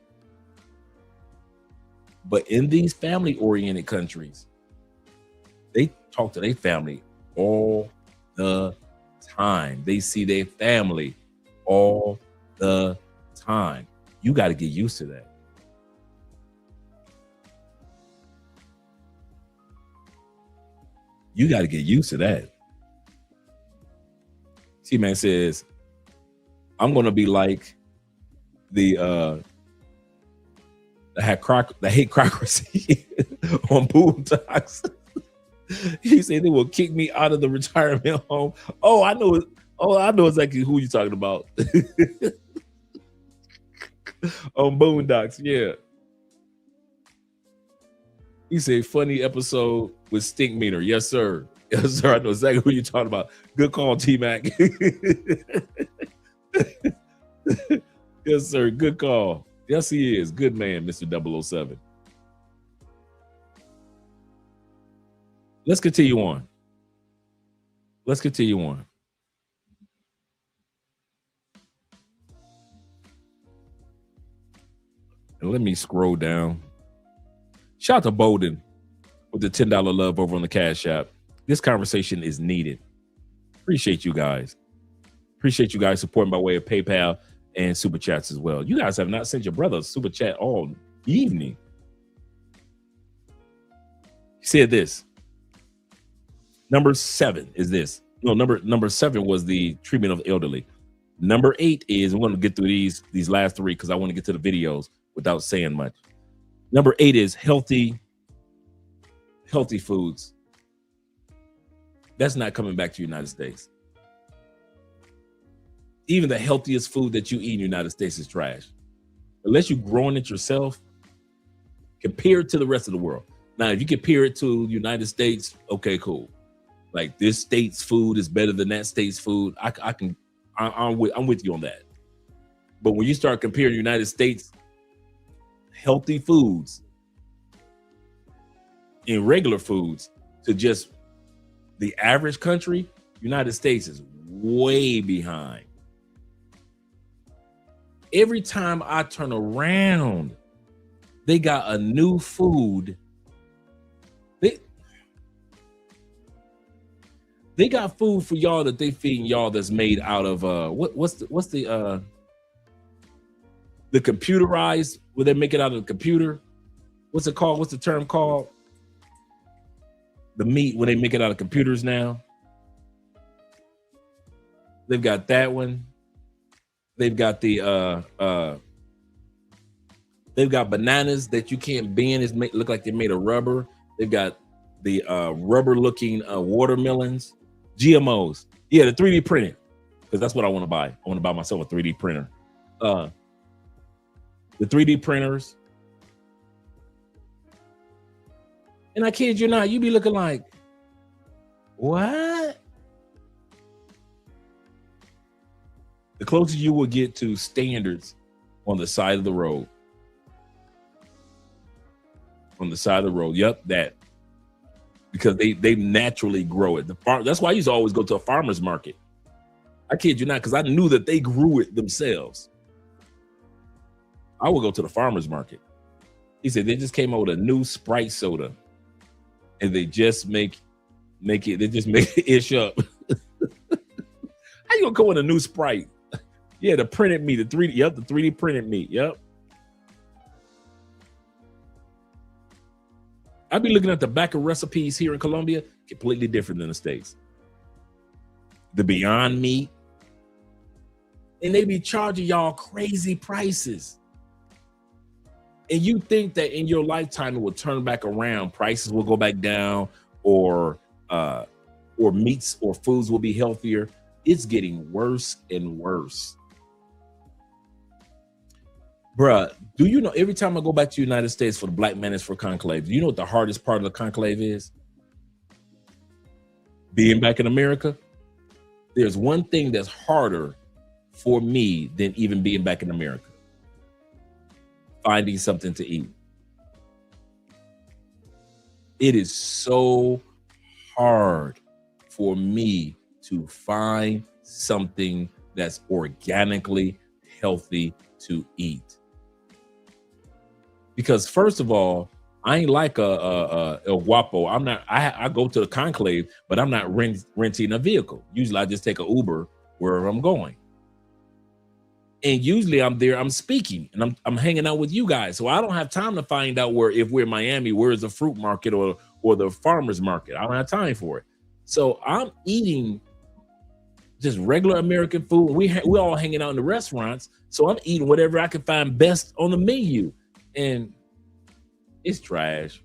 Speaker 7: But in these family-oriented countries, they talk to their family all the time. They see their family all the time. You got to get used to that. You got to get used to that. T-Man says, I'm going to be like the hatecracy on Boondocks. He said they will kick me out of the retirement home. Oh, I know. I know exactly who you're talking about. On Boondocks, yeah. He said, funny episode with Stink Meter. Yes, sir. Yes, sir. I know exactly who you're talking about. Good call, T-Mac. Yes, sir. Good call. Yes, he is. Good man, Mr. 007. Let's continue on. Let's continue on. And let me scroll down. Shout out to Bolden with the $10 love over on the Cash App. This conversation is needed. Appreciate you guys. Appreciate you guys supporting by way of PayPal and Super Chats as well. You guys have not sent your brother a Super Chat all evening. He said this. Number 7 is this. No, number 7 was the treatment of the elderly. Number 8 is, I'm going to get through these last 3 because I want to get to the videos without saying much. Number 8 is healthy foods. That's not coming back to the United States. Even the healthiest food that you eat in the United States is trash. Unless you're growing it yourself, compare it to the rest of the world. Now, if you compare it to the United States, okay, cool. Like this state's food is better than that state's food. I'm with you on that. But when you start comparing the United States healthy foods and regular foods to just the average country, United States is way behind. Every time I turn around, they got a new food. They got food for y'all that they feeding y'all that's made out of what's the computerized, where they make it out of the computer? What's it called? What's the term called? The meat when they make it out of computers now. They've got that one. They've got the they've got bananas that you can't bend. Look like they're made of rubber. They've got the rubber looking watermelons, GMOs. Yeah, the 3D printing, because that's what I want to buy. I want to buy myself a 3D printer. The 3D printers. And I kid you not, you be looking like, what? The closer you will get to standards on the side of the road. On the side of the road. Yep, that. Because they naturally grow it. That's why I used to always go to a farmer's market. I kid you not, because I knew that they grew it themselves. I would go to the farmer's market. He said they just came out with a new Sprite soda. And they just make it ish up. How you gonna go with a new Sprite? Yeah, the printed meat, the 3D printed meat. Yep. I'd be looking at the back of recipes here in Colombia, completely different than the States. The Beyond Meat. And they be charging y'all crazy prices. And you think that in your lifetime it will turn back around, prices will go back down, or meats or foods will be healthier. It's getting worse and worse. Bruh, do you know, every time I go back to the United States for the Black Manage for Conclave, do you know what the hardest part of the conclave is? Being back in America, there's one thing that's harder for me than even being back in America. Finding something to eat. It is so hard for me to find something that's organically healthy to eat. Because first of all, I ain't like a El Guapo. I'm not. I go to the conclave, but I'm not renting a vehicle. Usually, I just take an Uber wherever I'm going. And usually, I'm there. I'm speaking, and I'm hanging out with you guys. So I don't have time to find out if we're in Miami, where's the fruit market or the farmers market. I don't have time for it. So I'm eating just regular American food. We're all hanging out in the restaurants. So I'm eating whatever I can find best on the menu. And it's trash.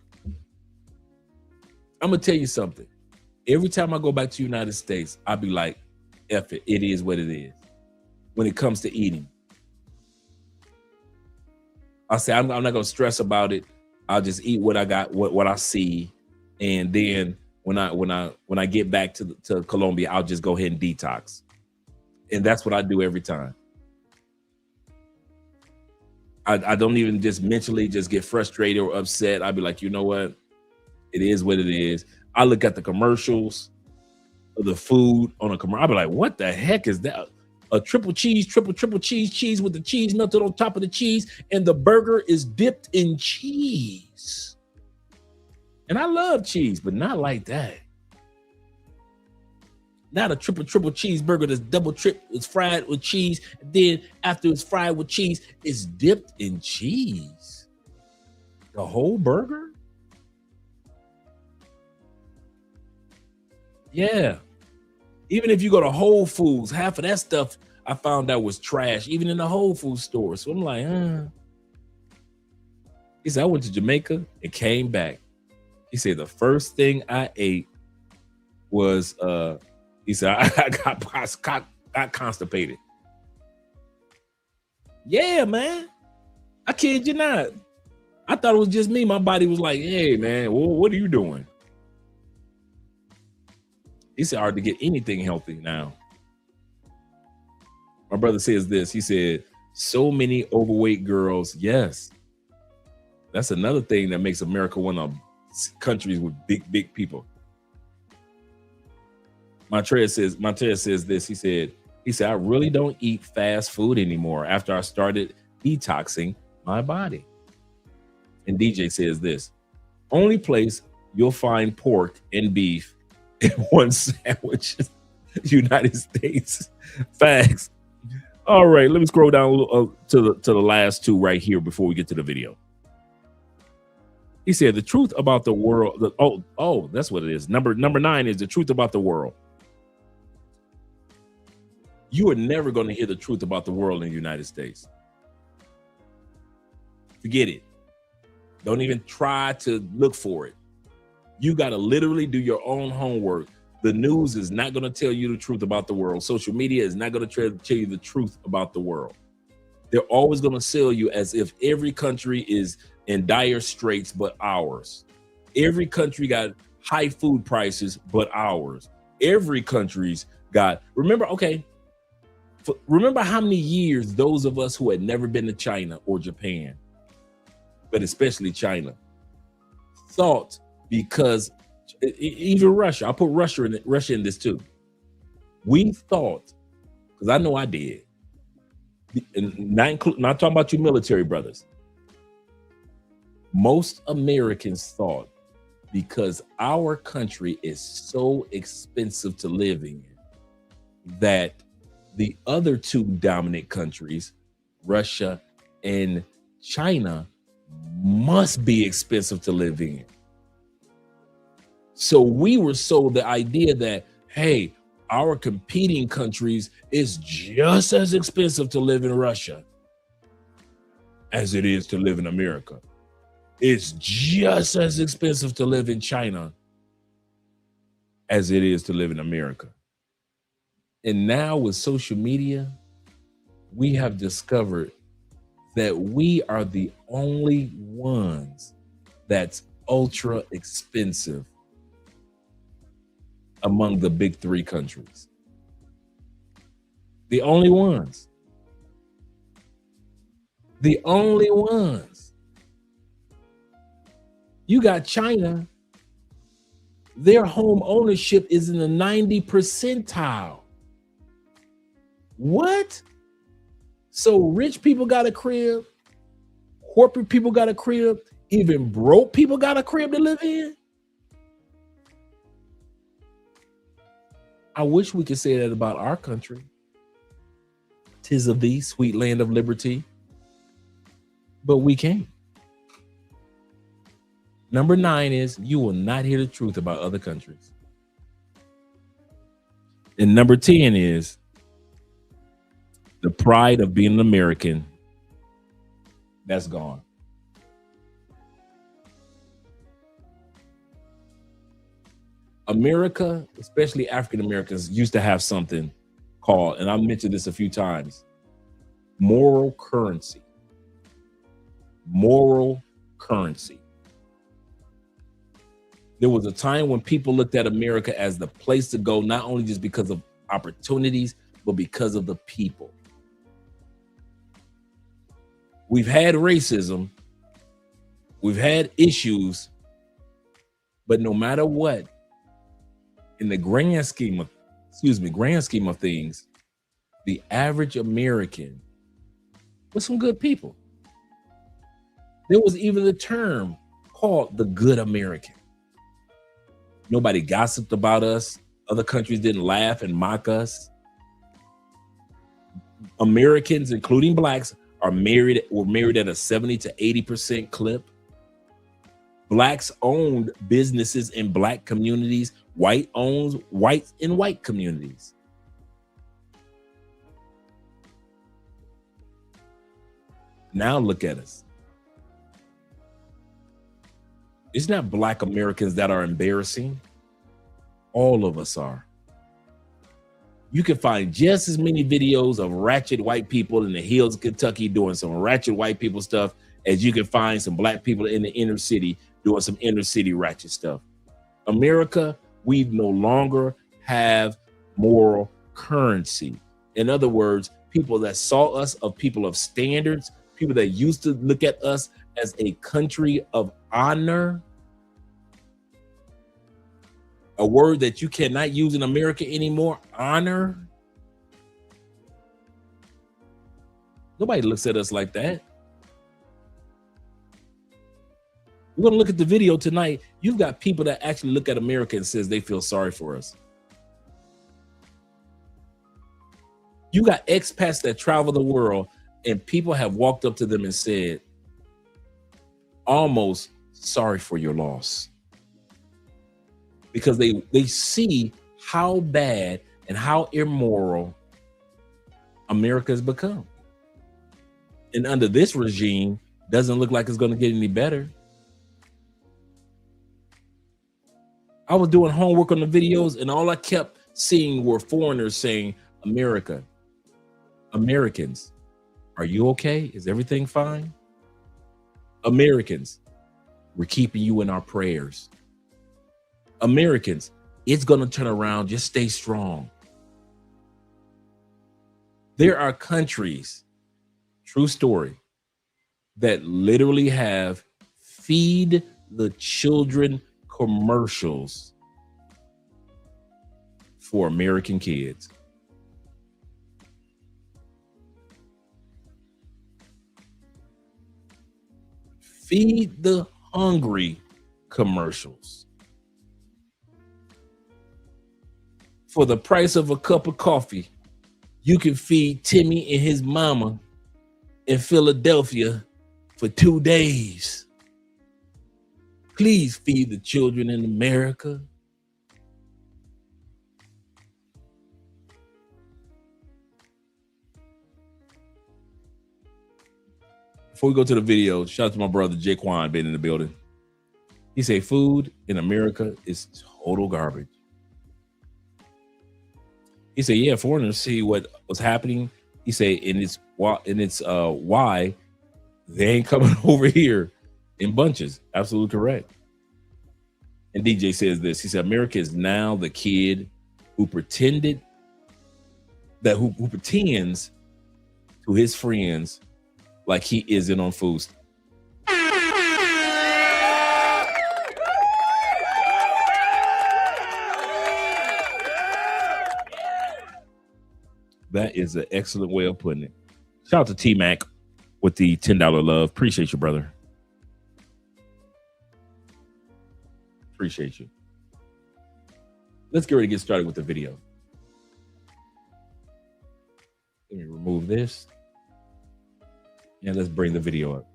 Speaker 7: I'm gonna tell you something. Every time I go back to the United States, I'll be like, F it, it is what it is. When it comes to eating, I say I'm not gonna stress about it. I'll just eat what I got, what I see, and then when I get back to Colombia, I'll just go ahead and detox, and that's what I do every time. I don't even just mentally just get frustrated or upset. I'd be like, you know what? It is what it is. I look at the commercials of the food on a commercial. I'll be like, what the heck is that? A triple cheese with the cheese melted on top of the cheese, and the burger is dipped in cheese. And I love cheese, but not like that. Not a triple cheeseburger that's it's fried with cheese. And then after it's fried with cheese, it's dipped in cheese. The whole burger? Yeah. Even if you go to Whole Foods, half of that stuff I found out was trash, even in the Whole Foods store. So I'm like, He said, I went to Jamaica and came back. He said, the first thing I ate was, he said, I got constipated. Yeah, man. I kid you not. I thought it was just me. My body was like, hey, man, what are you doing? He said, hard to get anything healthy now. My brother says this. He said, so many overweight girls. Yes. That's another thing that makes America one of countries with big people. Montreal says this. He said, I really don't eat fast food anymore after I started detoxing my body. And DJ says this, only place you'll find pork and beef in one sandwich, United States. Facts. All right, let me scroll down to the last two right here before we get to the video. He said the truth about the world. That's what it is. Number 9 is the truth about the world. You are never going to hear the truth about the world in the United States. Forget it. Don't even try to look for it. You got to literally do your own homework. The news is not going to tell you the truth about the world. Social media is not going to tell you the truth about the world. They're always going to sell you as if every country is in dire straits but ours. Every country got high food prices, but ours. Every country's got, remember how many years those of us who had never been to China or Japan, but especially China, thought, because even Russia, I'll put Russia in this too. We thought, because I know I did, and not talking about you military brothers, most Americans thought, because our country is so expensive to live in, that the other two dominant countries, Russia and China, must be expensive to live in. So we were sold the idea that, hey, our competing countries is just as expensive to live in Russia as it is to live in America. It's just as expensive to live in China as it is to live in America. And now with social media, we have discovered that we are the only ones that's ultra expensive among the big three countries. The only ones. The only ones. You got China, their home ownership is in the 90 percentile. What? So rich people got a crib, corporate people got a crib, even broke people got a crib to live in? I wish we could say that about our country. 'Tis of thee, sweet land of liberty. But we can't. Number 9 is you will not hear the truth about other countries. And number 10 is the pride of being an American. That's gone. America, especially African Americans, used to have something called, and I've mentioned this a few times, moral currency. Moral currency. There was a time when people looked at America as the place to go, not only just because of opportunities, but because of the people. We've had racism, we've had issues, but no matter what, in the grand scheme of things, the average American was some good people. There was even a term called the good American. Nobody gossiped about us. Other countries didn't laugh and mock us. Americans, including blacks, were married at a 70 to 80% clip. Blacks owned businesses in black communities. White owns whites in white communities. Now look at us. It's not black Americans that are embarrassing. All of us are. You can find just as many videos of ratchet white people in the hills of Kentucky doing some ratchet white people stuff as you can find some black people in the inner city doing some inner city ratchet stuff. America, we no longer have moral currency. In other words, people that saw us of people of standards, people that used to look at us as a country of honor, a word that you cannot use in America anymore, honor. Nobody looks at us like that. We're going to look at the video tonight. You've got people that actually look at America and says they feel sorry for us. You got expats that travel the world and people have walked up to them and said, almost sorry for your loss. Because they see how bad and how immoral America has become. And under this regime, doesn't look like it's going to get any better. I was doing homework on the videos and all I kept seeing were foreigners saying, America, Americans, are you okay? Is everything fine? Americans, We're keeping you in our prayers. Americans, it's going to turn around. Just stay strong. There are countries, true story, that literally have feed the children commercials for American kids. Feed the hungry commercials. For the price of a cup of coffee, you can feed Timmy and his mama in Philadelphia for 2 days. Please feed the children in America. Before we go to the video, shout out to my brother Jaquan being in the building. He say food in America is total garbage. He said, yeah, foreigners see what was happening. He said, and it's why they ain't coming over here in bunches. Absolutely correct. And DJ says this. He said, America is now the kid who pretended that who pretends to his friends like he isn't on food stamps. That is an excellent way of putting it. Shout out to T-Mac with the $10 love. Appreciate you, brother. Appreciate you. Let's get ready to get started with the video. Let me remove this. And let's bring the video up.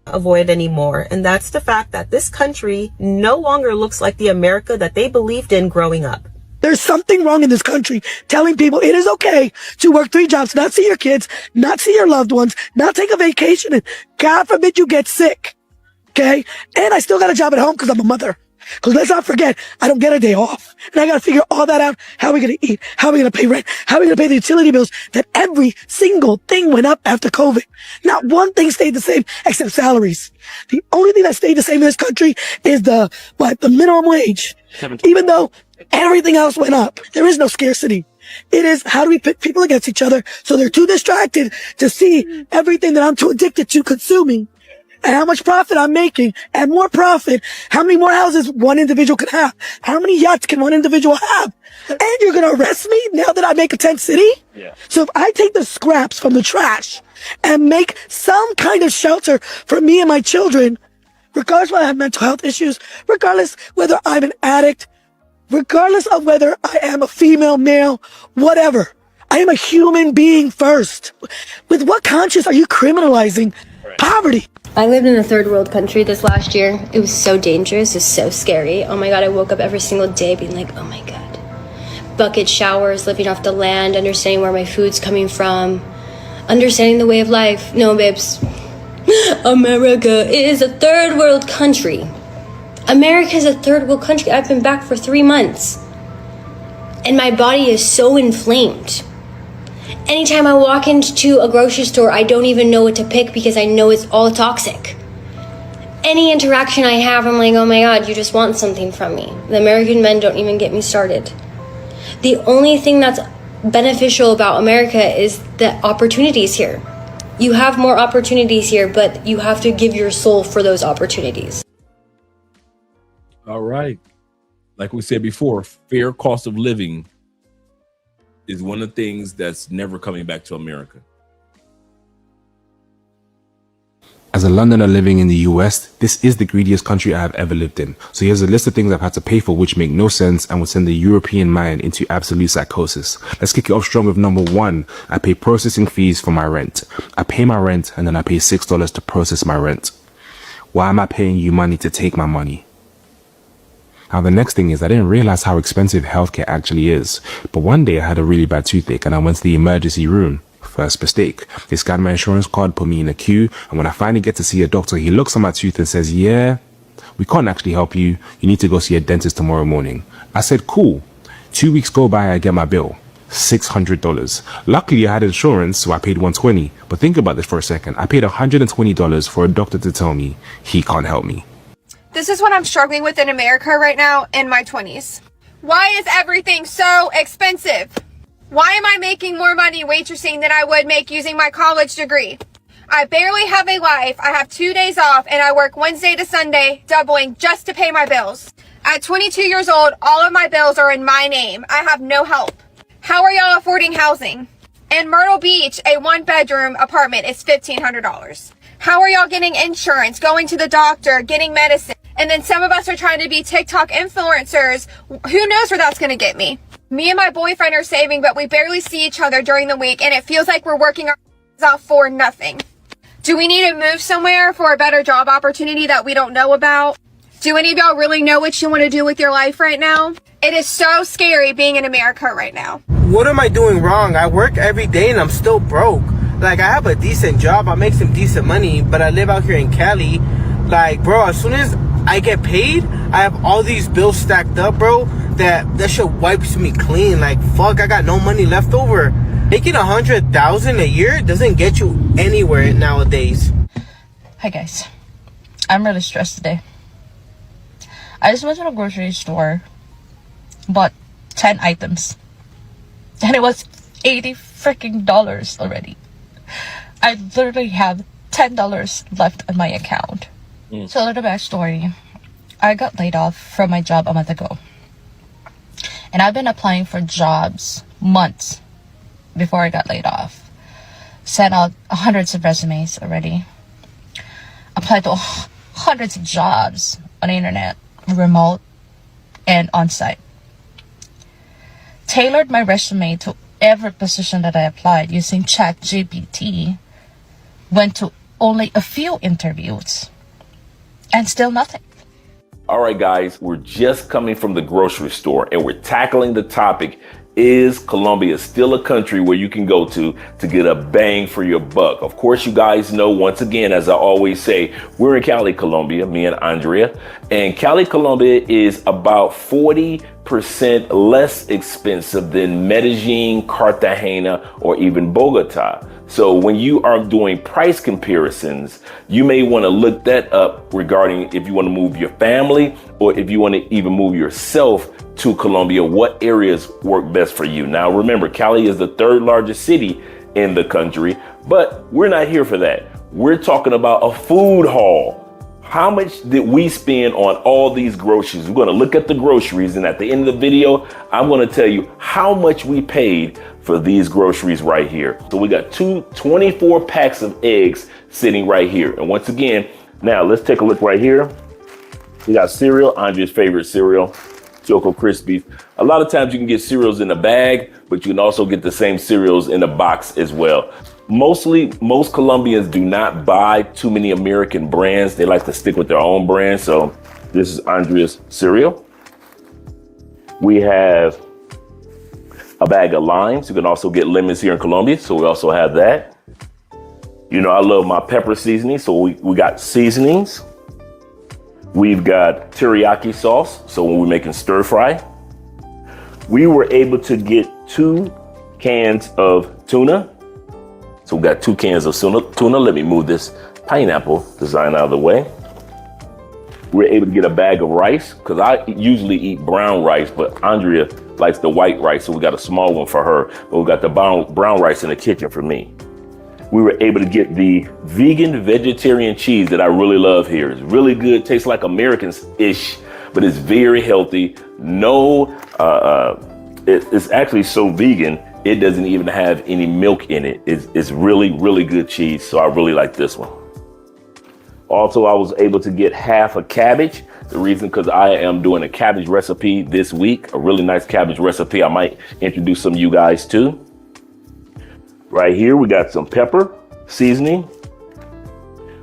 Speaker 10: Avoid anymore, and that's the fact that this country no longer looks like the America that they believed in growing up.
Speaker 11: There's something wrong in this country telling people it is okay to work 3 jobs, not see your kids, not see your loved ones, not take a vacation, and God forbid you get sick. Okay? And I still got a job at home because I'm a mother. Because let's not forget, I don't get a day off. And I got to figure all that out. How are we going to eat? How are we going to pay rent? How are we going to pay the utility bills? That every single thing went up after COVID. Not one thing stayed the same except salaries. The only thing that stayed the same in this country is the minimum wage. 17. Even though everything else went up. There is no scarcity. It is, how do we pit people against each other so they're too distracted to see everything that I'm too addicted to consuming? And how much profit I'm making, and more profit, how many more houses one individual can have, how many yachts can one individual have, and you're gonna arrest me now that I make a tent city? Yeah. So if I take the scraps from the trash and make some kind of shelter for me and my children, regardless of whether I have mental health issues, regardless whether I'm an addict, regardless of whether I am a female, male, whatever, I am a human being first. With what conscience are you criminalizing poverty?
Speaker 12: I lived in a third world country this last year. It was so dangerous, it was so scary. Oh my God, I woke up every single day being like, oh my God. Bucket showers, living off the land, understanding where my food's coming from, understanding the way of life. No, babes. America is a third world country. America is a third world country. I've been back for 3 months. And my body is so inflamed. Anytime I walk into a grocery store, I don't even know what to pick because I know it's all toxic. Any interaction I have, I'm like, oh my God, you just want something from me. The American men don't even get me started. The only thing that's beneficial about America is the opportunities here. You have more opportunities here, but you have to give your soul for those opportunities.
Speaker 7: All right. Like we said before, fair cost of living is one of the things that's never coming back to America.
Speaker 13: As a Londoner living in the US, this is the greediest country I have ever lived in. So here's a list of things I've had to pay for which make no sense and would send the European mind into absolute psychosis. Let's kick it off strong with number 1. I pay processing fees for my rent. I pay my rent and then I pay $6 to process my rent. Why am I paying you money to take my money? Now the next thing is I didn't realize how expensive healthcare actually is. But one day I had a really bad toothache and I went to the emergency room. First mistake. They scanned my insurance card, put me in a queue, and when I finally get to see a doctor, he looks at my tooth and says, yeah, we can't actually help you. You need to go see a dentist tomorrow morning. I said, cool. 2 weeks go by, I get my bill. $600. Luckily, I had insurance, so I paid $120. But think about this for a second. I paid $120 for a doctor to tell me he can't help me.
Speaker 14: This is what I'm struggling with in America right now in my 20s. Why is everything so expensive? Why am I making more money waitressing than I would make using my college degree? I barely have a life. I have 2 days off and I work Wednesday to Sunday, doubling just to pay my bills. At 22 years old, all of my bills are in my name. I have no help. How are y'all affording housing? In Myrtle Beach, a 1-bedroom apartment is $1,500. How are y'all getting insurance, going to the doctor, getting medicine? And then some of us are trying to be TikTok influencers. Who knows where that's going to get me? Me and my boyfriend are saving, but we barely see each other during the week, and it feels like we're working our off for nothing. Do we need to move somewhere for a better job opportunity that we don't know about? Do any of y'all really know what you want to do with your life right now? It is so scary being in America right now.
Speaker 15: What am I doing wrong? I work every day and I'm still broke. Like, I have a decent job, I make some decent money, but I live out here in Cali. Like, bro, as soon as I get paid, I have all these bills stacked up, bro, that shit wipes me clean. Like, fuck, I got no money left over. Making $100,000 a year doesn't get you anywhere nowadays.
Speaker 16: Hi guys, I'm really stressed today. I just went to the grocery store, bought 10 items, and it was $80 freaking already. I literally have $10 left on my account. So a little backstory. I got laid off from my job a month ago. And I've been applying for jobs months before I got laid off. Sent out hundreds of resumes already. Applied to hundreds of jobs on the internet, remote and on-site. Tailored my resume to every position that I applied using ChatGPT. Went to only a few interviews and still nothing.
Speaker 7: All right, guys, we're just coming from the grocery store and we're tackling the topic, is Colombia still a country where you can go to get a bang for your buck? Of course, you guys know, once again, as I always say, we're in Cali, Colombia, me and Andrea. And Cali, Colombia is about 40% less expensive than Medellin, Cartagena, or even Bogota. So when you are doing price comparisons, you may want to look that up regarding if you want to move your family or if you want to even move yourself to Colombia, what areas work best for you. Now, remember, Cali is the 3rd largest city in the country, but we're not here for that. We're talking about a food haul. How much did we spend on all these groceries? We're going to look at the groceries, and at the end of the video, I'm going to tell you how much we paid for these groceries right here. So we got 24 packs of eggs sitting right here. And once again, now let's take a look right here. We got cereal, Andrea's favorite cereal, Choco Krispies. A lot of times you can get cereals in a bag, but you can also get the same cereals in a box as well. Most Colombians do not buy too many American brands. They like to stick with their own brand. So this is Andrea's cereal. We have a bag of limes. You can also get lemons here in Colombia, so we also have that. You know, I love my pepper seasoning, so we got seasonings. We've got teriyaki sauce, so when we're making stir fry. We were able to get 2 cans of tuna. So we got 2 cans of tuna. Let me move this pineapple design out of the way. We're able to get a bag of rice, because I usually eat brown rice, but Andrea likes the white rice, so we got a small one for her, but we got the brown rice in the kitchen for me. We were able to get the vegan vegetarian cheese that I really love here. It's really good, tastes like Americans-ish, but it's very healthy. It's actually so vegan, it doesn't even have any milk in it. It's really, really good cheese, so I really like this one. Also, I was able to get half a cabbage. The reason, because I am doing a cabbage recipe this week, a really nice cabbage recipe I might introduce some of you guys to. Right here, we got some pepper seasoning.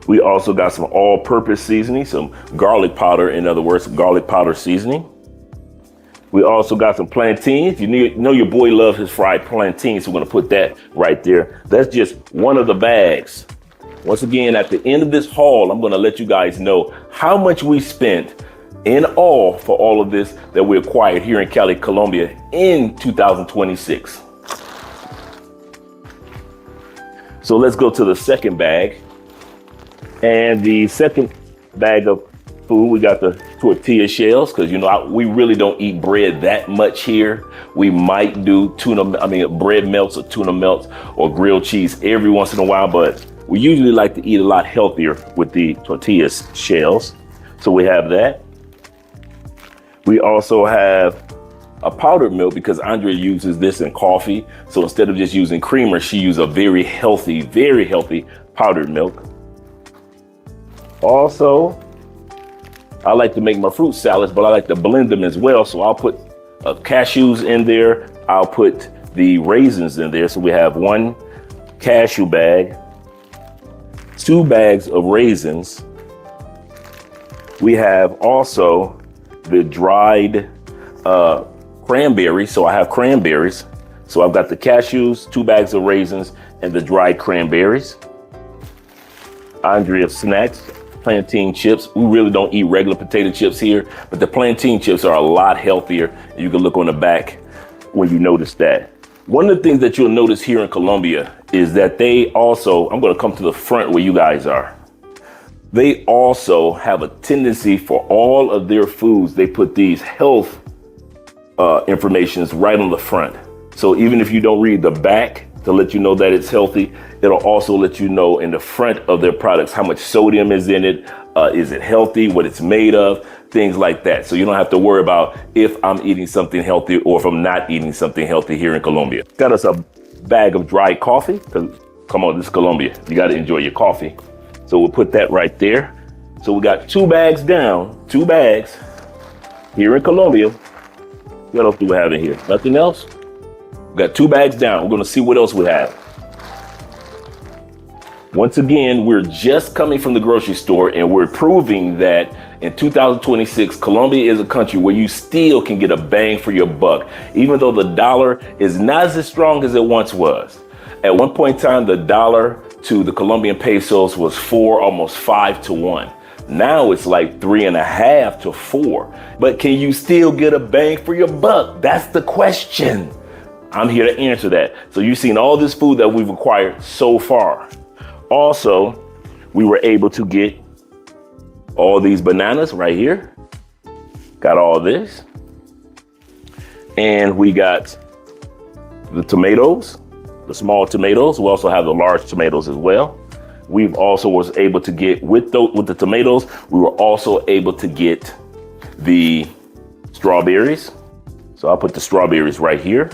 Speaker 7: We also got some all-purpose seasoning, some garlic powder, in other words, garlic powder seasoning. We also got some plantains. You know your boy loves his fried plantains, so we're gonna put that right there. That's just one of the bags. Once again, at the end of this haul, I'm gonna let you guys know how much we spent in all for all of this that we acquired here in Cali, Colombia in 2026. So let's go to the second bag. And the second bag of food, we got the tortilla shells, because we really don't eat bread that much here. We might do bread melts or tuna melts or grilled cheese every once in a while, but we usually like to eat a lot healthier with the tortilla shells. So we have that. We also have a powdered milk, because Andrea uses this in coffee. So instead of just using creamer, she uses a very healthy powdered milk. Also, I like to make my fruit salads, but I like to blend them as well. So I'll put cashews in there. I'll put the raisins in there. So we have 1 cashew bag, 2 bags of raisins. We have also the dried cranberries. So I have cranberries. So I've got the cashews, 2 bags of raisins, and the dried cranberries. Andrea snacks, plantain chips. We really don't eat regular potato chips here, but the plantain chips are a lot healthier. You can look on the back when you notice that. One of the things that you'll notice here in Colombia is that they also, I'm going to come to the front where you guys are. They also have a tendency for all of their foods, they put these health informations right on the front. So even if you don't read the back to let you know that it's healthy, it'll also let you know in the front of their products how much sodium is in it, is it healthy, what it's made of, things like that. So you don't have to worry about if I'm eating something healthy or if I'm not eating something healthy here in Colombia. Got us a bag of dry coffee, because come on, this is Colombia. You got to enjoy your coffee. So we'll put that right there. So we got 2 bags down, 2 bags here in Colombia. What else do we have in here? Nothing else? We got 2 bags down. We're going to see what else we have. Once again, we're just coming from the grocery store, and we're proving that in 2026, Colombia is a country where you still can get a bang for your buck, even though the dollar is not as strong as it once was. At one point in time, the dollar to the Colombian pesos was 4, almost 5 to 1. Now it's like 3.5 to 4. But can you still get a bang for your buck? That's the question. I'm here to answer that. So you've seen all this food that we've acquired so far. Also, we were able to get all these bananas right here. Got all this. And we got the tomatoes, the small tomatoes. We also have the large tomatoes as well. We've also was able to get with the tomatoes, we were also able to get the strawberries. So I'll put the strawberries right here.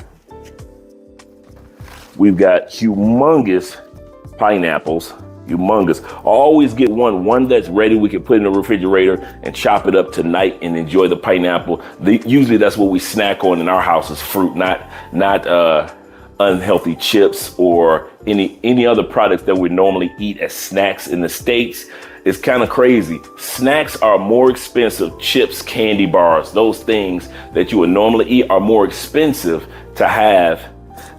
Speaker 7: We've got humongous pineapples, humongous. Always get one that's ready. We can put in the refrigerator and chop it up tonight and enjoy the pineapple. Usually that's what we snack on in our house is fruit, not unhealthy chips or any other products that we normally eat as snacks in the States. It's kind of crazy. Snacks are more expensive. Chips, candy bars, those things that you would normally eat are more expensive to have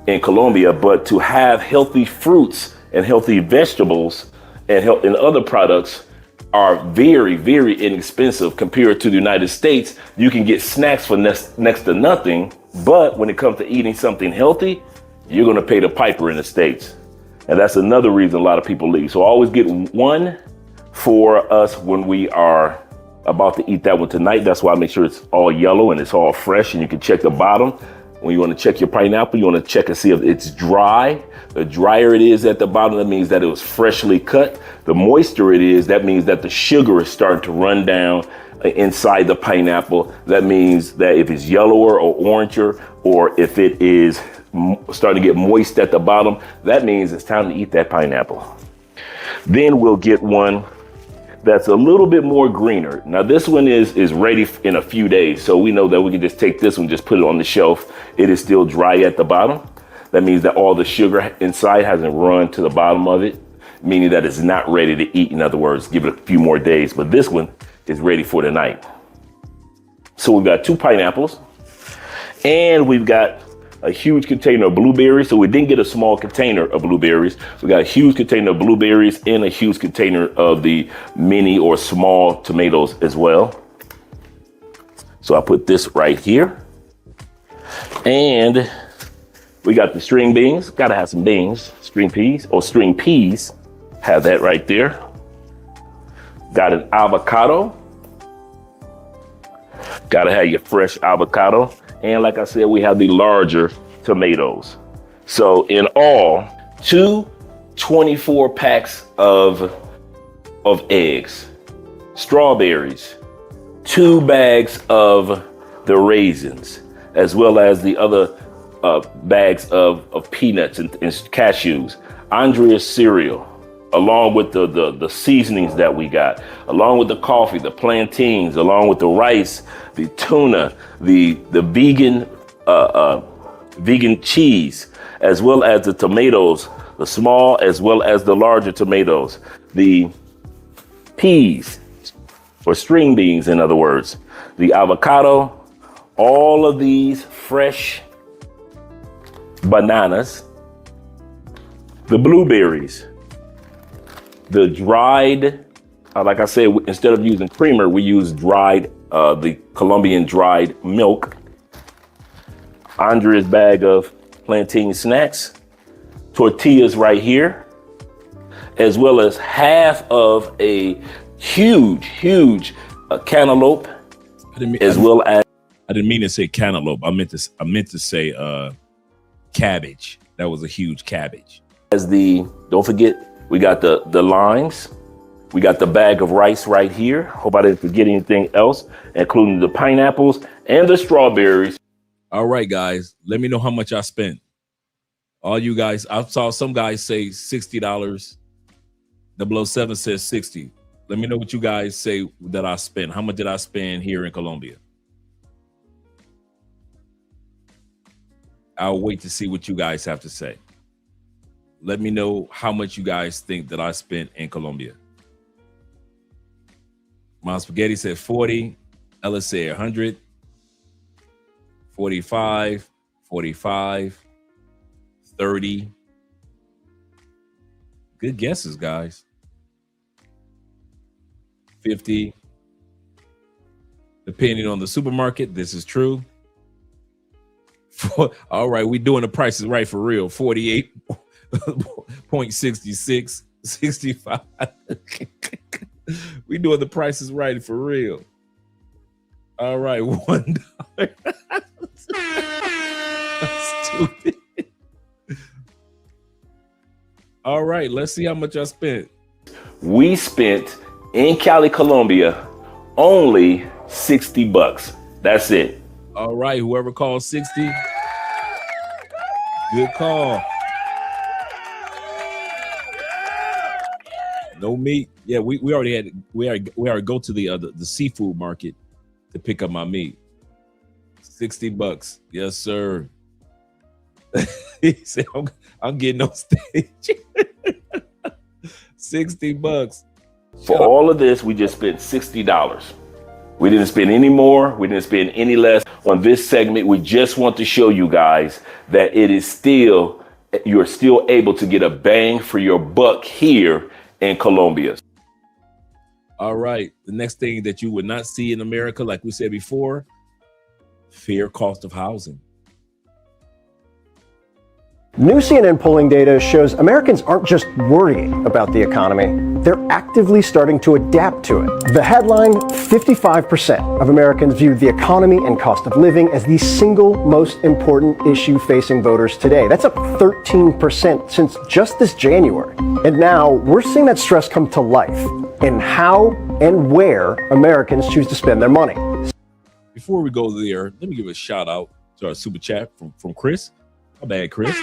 Speaker 7: in Colombia, but to have healthy fruits and healthy vegetables and other products are very, very inexpensive compared to the United States. You can get snacks for next to nothing, but when it comes to eating something healthy, you're going to pay the piper in the States. And that's another reason a lot of people leave. So always get one for us when we are about to eat that one tonight. That's why I make sure it's all yellow and it's all fresh, and you can check the bottom. When you want to check your pineapple, you want to check and see if it's dry. The drier it is at the bottom, that means that it was freshly cut. The moister it is, that means that the sugar is starting to run down inside the pineapple. That means that if it's yellower or oranger, or if it is starting to get moist at the bottom, that means it's time to eat that pineapple. Then we'll get one that's a little bit more greener. Now this one is ready in a few days. So we know that we can just take this one, just put it on the shelf. It is still dry at the bottom. That means that all the sugar inside hasn't run to the bottom of it, meaning that it's not ready to eat. In other words, give it a few more days, but this one is ready for tonight. So we've got 2 pineapples, and we've got a huge container of blueberries. So we didn't get a small container of blueberries. We got a huge container of blueberries and a huge container of the mini or small tomatoes as well. So I put this right here. And
Speaker 17: We got the string beans. Gotta have some beans. String peas or string peas. Have that right there. Got an avocado. Gotta have your fresh avocado. And like I said, we have the larger tomatoes. So in all, 24 packs of eggs, strawberries, 2 bags of the raisins, as well as the other bags of peanuts and cashews, Andrea's cereal, along with the seasonings that we got, along with the coffee, the plantains, along with the rice, the tuna, the vegan cheese, as well as the tomatoes, the small as well as the larger tomatoes, the peas, or string beans, in other words, the avocado, all of these fresh bananas, the blueberries, the dried, like I said, instead of using creamer, we use dried, the Colombian dried milk, Andrea's bag of plantain snacks, tortillas right here, as well as half of a huge cantaloupe, as well as.
Speaker 7: I didn't mean to say cantaloupe. I meant to say cabbage. That was a huge cabbage.
Speaker 17: Don't forget, we got the limes. We got the bag of rice right here. Hope I didn't forget anything else, including the pineapples and the strawberries.
Speaker 7: All right, guys, let me know how much I spent. All you guys, I saw some guys say $60. 007 says 60. Let me know what you guys say that I spent. How much did I spend here in Colombia? I'll wait to see what you guys have to say. Let me know how much you guys think that I spent in Colombia. Mom Spaghetti said 40. Ella said 100. 45. 45. 30. Good guesses, guys. 50. Depending on the supermarket, this is true. All right, we doing the prices right for real. 48.66, 65. We doing the prices right for real. All right, $1. That's stupid. All right, let's see how much I spent.
Speaker 17: We spent in Cali, Colombia, only $60. That's it.
Speaker 7: All right, whoever called 60, good call. No meat. Yeah, we already go to the seafood market to pick up my meat. $60. Yes, sir. He said, I'm getting on stage. $60.
Speaker 17: For all of this, we just spent $60. We didn't spend any more. We didn't spend any less on this segment. We just want to show you guys that you're still able to get a bang for your buck here in Colombia.
Speaker 7: All right. The next thing that you would not see in America, like we said before, fair cost of housing.
Speaker 18: New CNN polling data shows Americans aren't just worrying about the economy, they're actively starting to adapt to it. The headline, 55% of Americans view the economy and cost of living as the single most important issue facing voters today. That's up 13% since just this January. And now we're seeing that stress come to life in how and where Americans choose to spend their money.
Speaker 7: Before we go there, let me give a shout out to our super chat from Chris. My bad, Chris.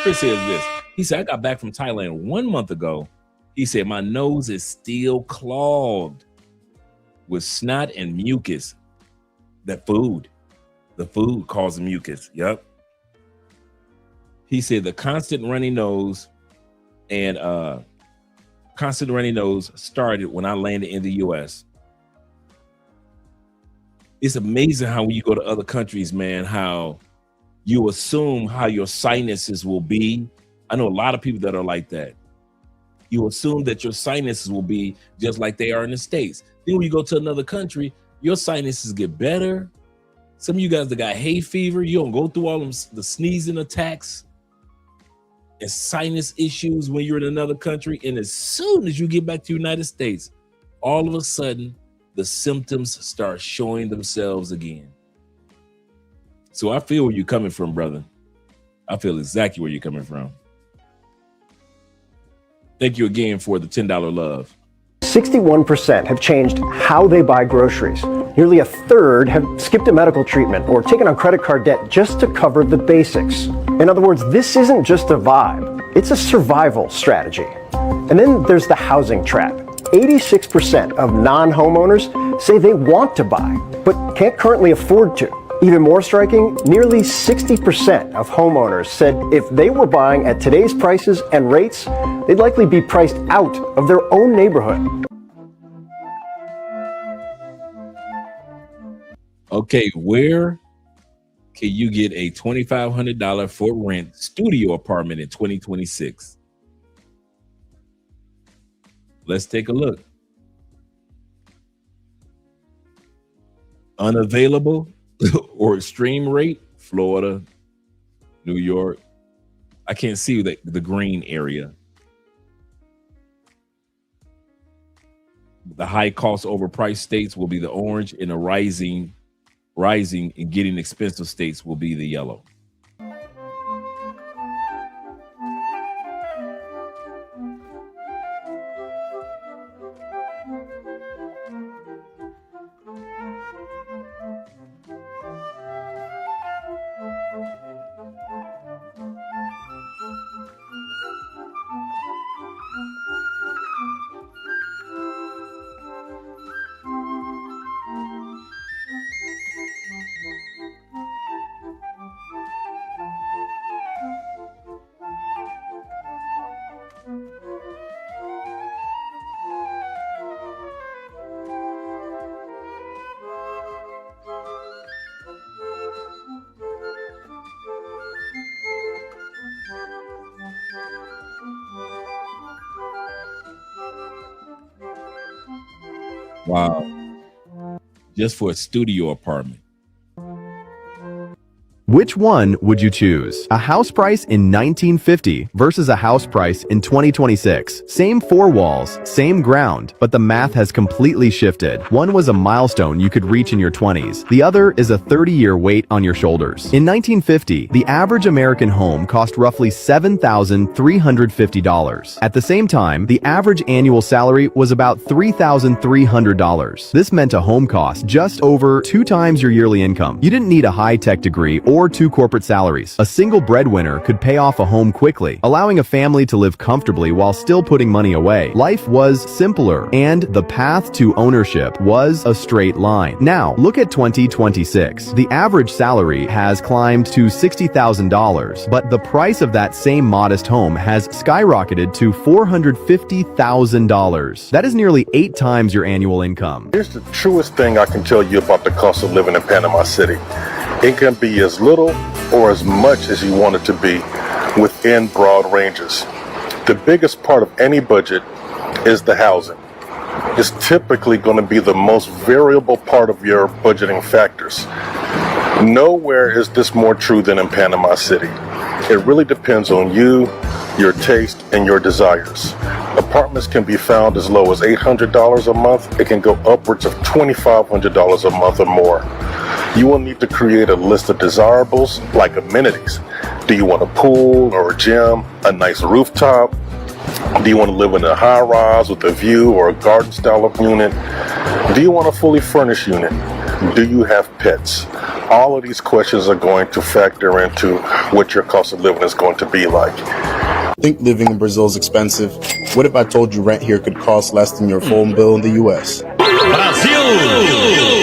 Speaker 7: Chris says this. He said, I got back from Thailand 1 month ago. He said, my nose is still clogged with snot and mucus. The food causes mucus. Yep. He said the constant runny nose started when I landed in the U.S. It's amazing how when you go to other countries, man, how you assume how your sinuses will be. I know a lot of people that are like that. You assume that your sinuses will be just like they are in the States. Then when you go to another country, your sinuses get better, Some of you guys that got hay fever, you don't go through all them the sneezing attacks and sinus issues when you're in another country. And as soon as you get back to the United States, all of a sudden the symptoms start showing themselves again. So I feel where you're coming from, brother. I feel exactly where you're coming from. Thank you again for the $10 love.
Speaker 18: 61% have changed how they buy groceries. Nearly a third have skipped a medical treatment or taken on credit card debt just to cover the basics. In other words, this isn't just a vibe, it's a survival strategy. And then there's the housing trap. 86% of non-homeowners say they want to buy, but can't currently afford to. Even more striking, nearly 60% of homeowners said if they were buying at today's prices and rates, they'd likely be priced out of their own neighborhood.
Speaker 7: Okay, where can you get a $2,500 for rent studio apartment in 2026? Let's take a look. Unavailable or extreme rate, Florida, New York. I can't see the green area. The high cost overpriced states will be the orange, and the rising and getting expensive states will be the yellow. Wow. Just for a studio apartment.
Speaker 19: Which one would you choose? A house price in 1950 versus a house price in 2026. Same four walls, same ground, but the math has completely shifted. One was a milestone you could reach in your 20s. The other is a 30-year weight on your shoulders. In 1950, the average American home cost roughly $7,350. At the same time, the average annual salary was about $3,300. This meant a home cost just over 2 times your yearly income. You didn't need a high-tech degree or 2 corporate salaries. A single breadwinner could pay off a home quickly, allowing a family to live comfortably while still putting money away. Life was simpler, and the path to ownership was a straight line. Now, look at 2026. The average salary has climbed to $60,000, but the price of that same modest home has skyrocketed to $450,000. That is nearly 8 times your annual income.
Speaker 20: Here's the truest thing I can tell you about the cost of living in Panama City. It can be as little or as much as you want it to be within broad ranges. The biggest part of any budget is the housing. It's typically going to be the most variable part of your budgeting factors. Nowhere is this more true than in Panama City. It really depends on you, your taste, and your desires. Apartments can be found as low as $800 a month. It can go upwards of $2,500 a month or more. You will need to create a list of desirables like amenities. Do you want a pool or a gym, a nice rooftop? Do you want to live in a high rise with a view or a garden style of unit? Do you want a fully furnished unit? Do you have pets? All of these questions are going to factor into what your cost of living is going to be like.
Speaker 21: I think living in Brazil is expensive. What if I told you rent here could cost less than your phone bill in the US? Brazil!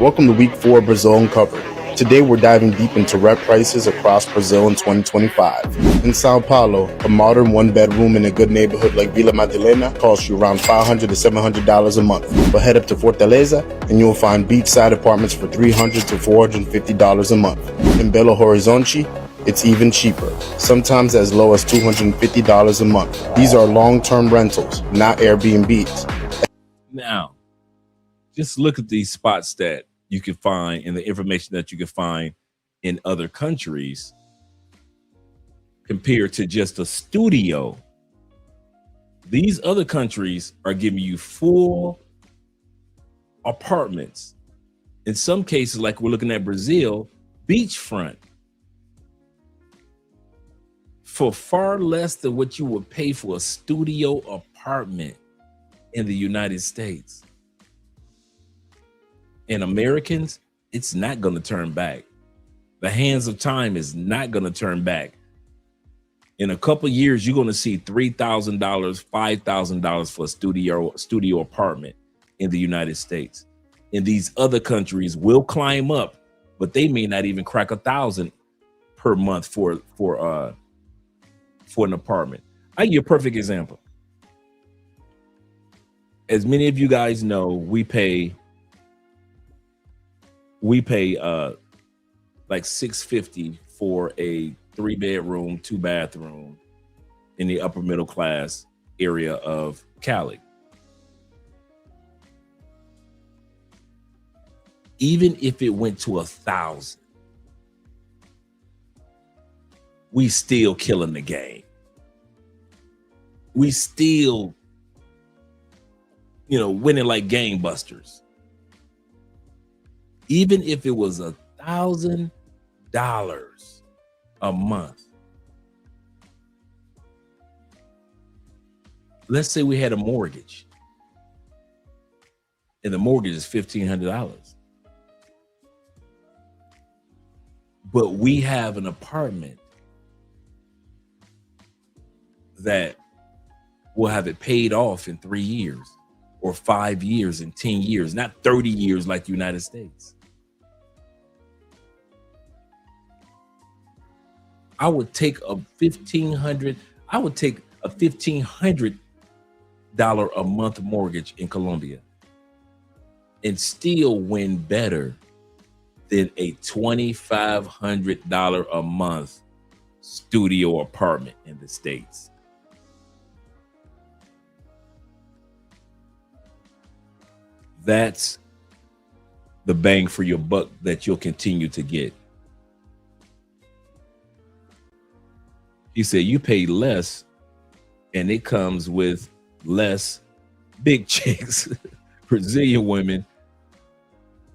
Speaker 21: Welcome to week 4 of Brazil Uncovered. Today we're diving deep into rent prices across Brazil in 2025. In Sao Paulo, a modern 1-bedroom in a good neighborhood like Vila Madalena costs you around $500 to $700 a month. But head up to Fortaleza and you'll find beachside apartments for $300 to $450 a month. In Belo Horizonte, it's even cheaper, sometimes as low as $250 a month. These are long-term rentals, not Airbnbs.
Speaker 7: Now, just look at these spots that you can find and the information that you can find in other countries compared to just a studio. These other countries are giving you full apartments. In some cases, like we're looking at Brazil, beachfront, for far less than what you would pay for a studio apartment in the United States. And Americans, it's not going to turn back. The hands of time is not going to turn back. In a couple of years, you're going to see $3,000, $5,000 for a studio apartment in the United States. And these other countries will climb up, but they may not even crack $1,000 per month for an apartment. I'll give you a perfect example. As many of you guys know, we pay like $650 for a 3-bedroom, 2-bathroom in the upper middle class area of Cali. Even if it went to 1,000, we still killing the game. We still, winning like gangbusters. Even if it was $1,000 a month. Let's say we had a mortgage, and the mortgage is $1,500. But we have an apartment that will have it paid off in 3 years or 5 years and 10 years, not 30 years like the United States. I would take a $1,500 a month mortgage in Colombia and still win better than a $2,500 a month studio apartment in the States. That's the bang for your buck that you'll continue to get. He said you pay less and it comes with less big chicks. Brazilian women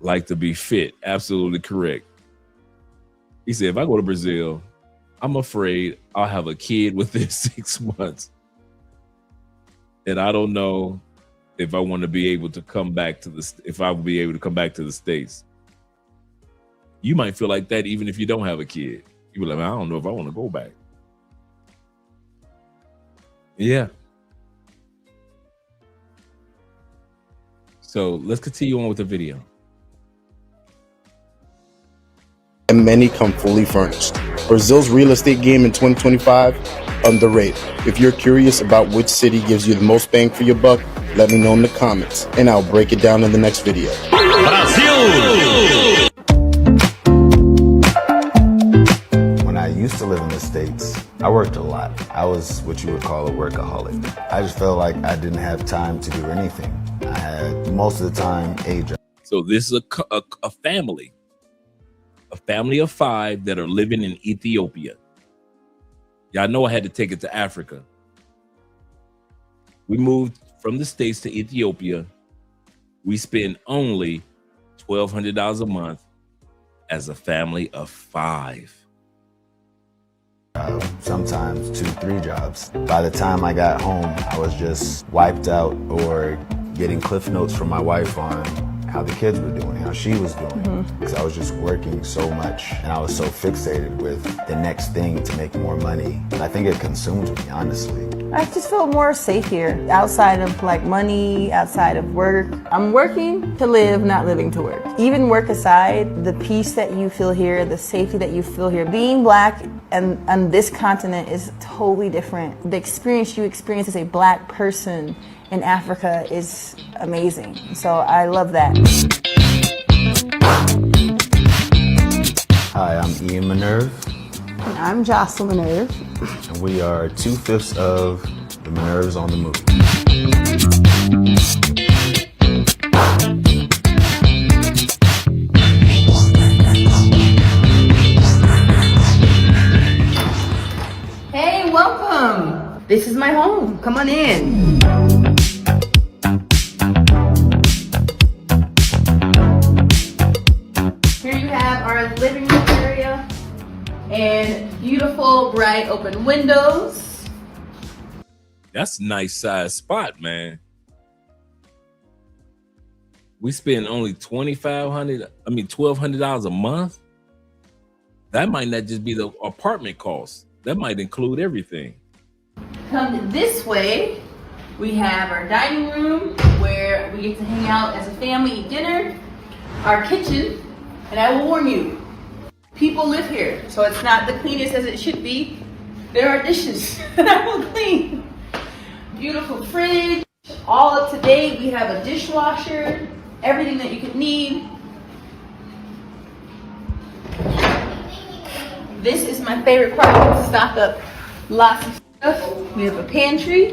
Speaker 7: like to be fit. Absolutely correct. He said, if I go to Brazil, I'm afraid I'll have a kid within 6 months. And I don't know if I want to be able to come back to if I will be able to come back to the States. You might feel like that even if you don't have a kid. You be like, I don't know if I want to go back. Yeah. So let's continue on with the video.
Speaker 21: And many come fully furnished. Brazil's real estate game in 2025, underrated. If you're curious about which city gives you the most bang for your buck, let me know in the comments, and I'll break it down in the next video.
Speaker 5: When I used to live in the States, I worked a lot. I was what you would call a workaholic. I just felt like I didn't have time to do anything. I had, most of the time, a job.
Speaker 7: So this is a family of 5 that are living in Ethiopia. Y'all know I had to take it to Africa. We moved from the States to Ethiopia. We spend only $1,200 a month as a family of 5.
Speaker 5: Sometimes 2, 3 jobs. By the time I got home, I was just wiped out or getting cliff notes from my wife on how the kids were doing, how she was doing. Because I was just working so much and I was so fixated with the next thing to make more money. And I think it consumed me, honestly.
Speaker 22: I just feel more safe here, outside of like money, outside of work. I'm working to live, not living to work. Even work aside, the peace that you feel here, the safety that you feel here, being Black and on this continent is totally different. The experience you experience as a Black person in Africa is amazing. So I love that.
Speaker 5: Hi, I'm Ian Minerve.
Speaker 22: And I'm Jocelyn Minerve.
Speaker 5: And we are 2/5 of the Minerves on the Move.
Speaker 22: This is my home. Come on in. Here you have our living room area and beautiful, bright, open windows.
Speaker 7: That's a nice size spot, man. We spend only $1,200 a month. That might not just be the apartment cost. That might include everything.
Speaker 22: Come this way, we have our dining room where we get to hang out as a family, eat dinner, our kitchen, and I will warn you, people live here, so it's not the cleanest as it should be. There are dishes that I will clean. Beautiful fridge, all up to date. We have a dishwasher, everything that you could need. This is my favorite part. You can stock up lots of stuff. We have a pantry.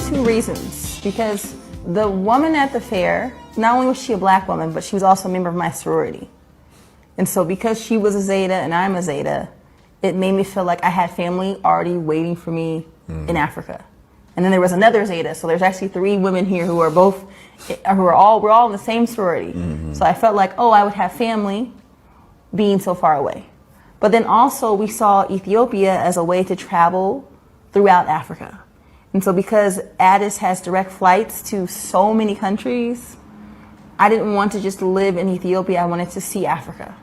Speaker 22: 2 reasons. Because the woman at the fair, not only was she a black woman, but she was also a member of my sorority. And so because she was a Zeta and I'm a Zeta, it made me feel like I had family already waiting for me in Africa. And then there was another Zeta, so there's actually 3 women here who are both, we're all in the same sorority. So I felt like, oh, I would have family being so far away. But then also we saw Ethiopia as a way to travel throughout Africa. And so because Addis has direct flights to so many countries, I didn't want to just live in Ethiopia, I wanted to see Africa.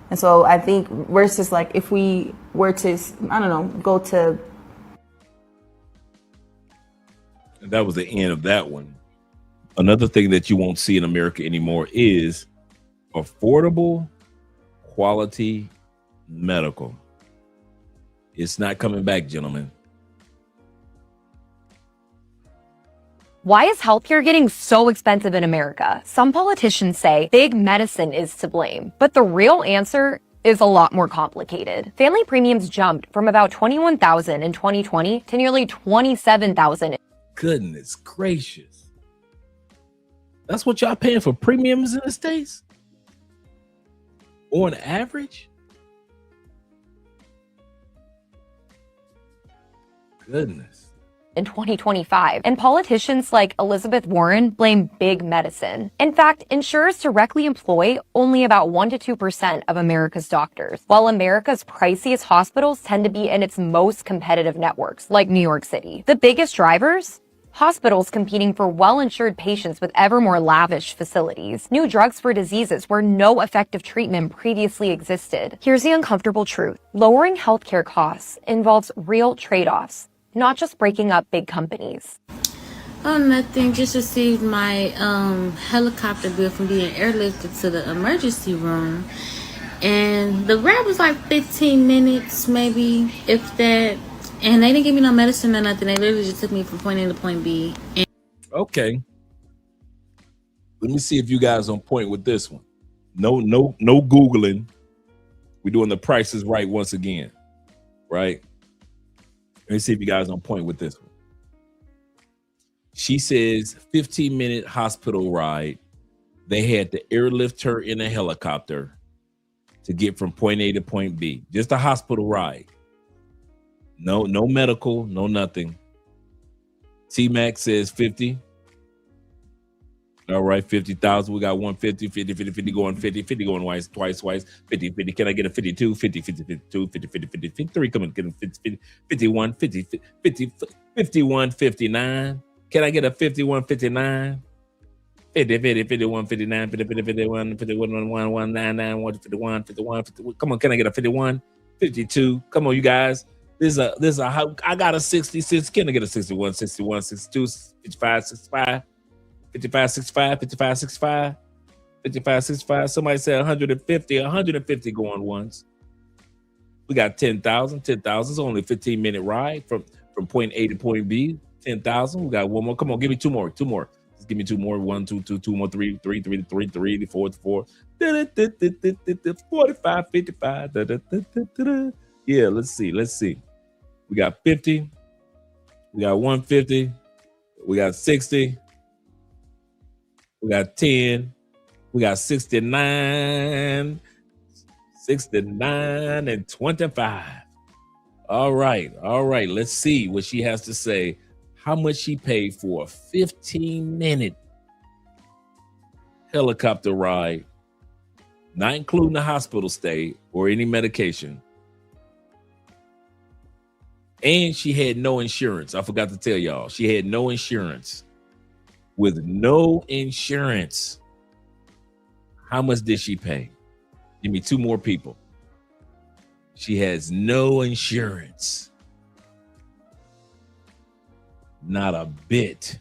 Speaker 22: And so I think versus like if we were to, I don't know, go to...
Speaker 7: And that was the end of that one. Another thing that you won't see in America anymore is affordable, quality medical. It's not coming back, gentlemen.
Speaker 3: Why is healthcare getting so expensive in America? Some politicians say big medicine is to blame, but the real answer is a lot more complicated. Family premiums jumped from about $21,000 in 2020 to nearly $27,000.
Speaker 7: Goodness gracious. That's what y'all paying for premiums in the States? On average? Goodness.
Speaker 3: In 2025, and politicians like Elizabeth Warren blame big medicine. In fact, insurers directly employ only about 1 to 2% of America's doctors, while America's priciest hospitals tend to be in its most competitive networks, like New York City. The biggest drivers? Hospitals competing for well-insured patients with ever more lavish facilities. New drugs for diseases where no effective treatment previously existed. Here's the uncomfortable truth. Lowering healthcare costs involves real trade-offs, not just breaking up big companies.
Speaker 6: Oh, nothing. Just received my helicopter bill from being airlifted to the emergency room. And the ride was like 15 minutes, maybe, if that. And they didn't give me no medicine or nothing. They literally just took me from point A to point B.
Speaker 7: Okay. Let me see if you guys on point with this one. No Googling. We're doing the prices right once again, right? Let me see if you guys on point with this one. She says 15-minute hospital ride. They had to airlift her in a helicopter to get from point A to point B. Just a hospital ride. No medical, no nothing. T-Mac says 50. All right, 50,000. We got 150, 50, 50, 50 going 50, 50 going twice, 50, 50. Can I get a 52, 50, 50, 52, 50, 50, 50, 53? Come on, get a 50, 51, 50, 50, 51, 59. Can I get a 51, 59? 50, 50, 51, 59, 50, 50, 51, 51, 1, 1, 9, 9, 1, 51, 51, 51. Come on, can I get a 51, 52? Come on, you guys. This is a I got a 66. Can I get a 61, 61, 62, 55, 65? 55, 65, 55, 65, 55, 65. Somebody said 150 going once. We got 10,000. 10,000 is only a 15-minute ride from point A to point B. 10,000. We got one more. Come on, give me two more. Just give me two more. 1, 2, 2, 2 more, 3, 3, 3, 3, 3, 4, 4. 45, 55. Yeah, let's see. We got 50. We got 150. We got 60. We got 10. We got 69. 69 and 25. All right. Let's see what she has to say. How much she paid for a 15-minute helicopter ride, not including the hospital stay or any medication. And she had no insurance. I forgot to tell y'all. She had no insurance. With no insurance, how much did she pay? Give me two more people. She has no insurance. Not a bit.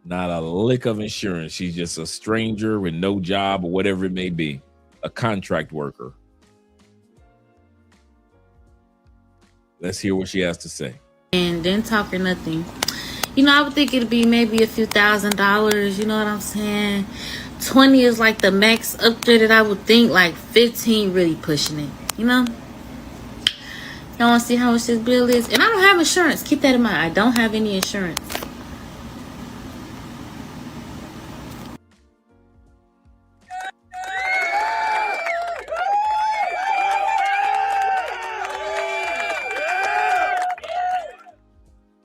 Speaker 7: Not a lick of insurance. She's just a stranger with no job or whatever it may be. A contract worker. Let's hear what she has to say.
Speaker 6: And didn't talk or nothing. You know, I would think it'd be maybe a few $1,000s. You know what I'm saying? 20 is like the max up there that I would think. Like 15 really pushing it. You know? Y'all want to see how much this bill is? And I don't have insurance. Keep that in mind. I don't have any insurance.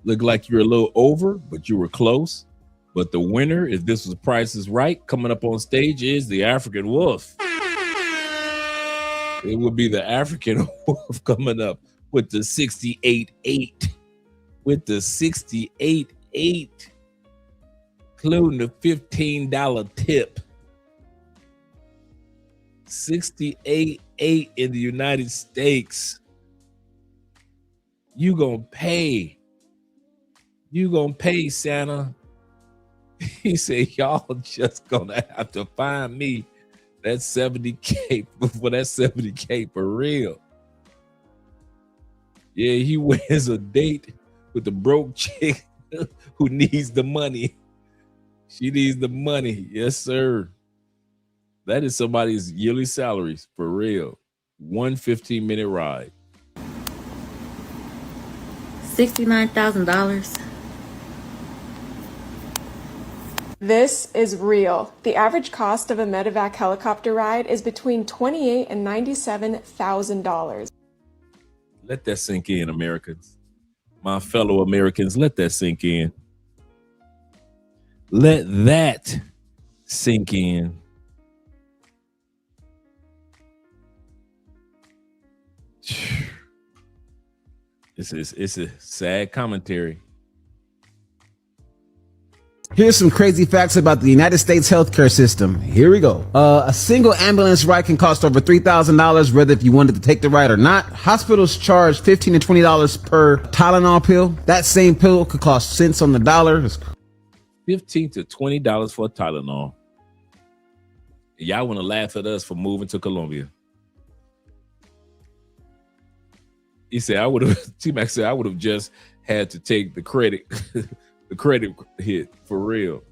Speaker 7: Look like you're a little over, but you were close. But the winner, if this was Price is Right, coming up on stage is the African Wolf. It would be the African Wolf coming up with the 68.8. With the 68.8, including the $15 tip. 68.8 in the United States. You gonna pay. You gonna pay, Santa. He said, y'all just gonna have to find me that 70K for that 70K for real. Yeah, he wins a date with the broke chick who needs the money. She needs the money. Yes, sir. That is somebody's yearly salaries for real. One 15-minute ride.
Speaker 6: $69,000.
Speaker 4: This is real. The average cost of a medevac helicopter ride is between $28,000 and $97,000.
Speaker 7: Let that sink in, Americans. My fellow Americans, let that sink in. Let that sink in. It's a sad commentary.
Speaker 8: Here's some crazy facts about the United States healthcare system. Here we go. A single ambulance ride can cost over $3,000, whether if you wanted to take the ride or not. Hospitals charge $15 to $20 per Tylenol pill. That same pill could cost cents on the dollar.
Speaker 7: $15 to $20 for a Tylenol. Y'all want to laugh at us for moving to Colombia. He said, T-Mac said, I would have just had to take the credit. The credit hit for real.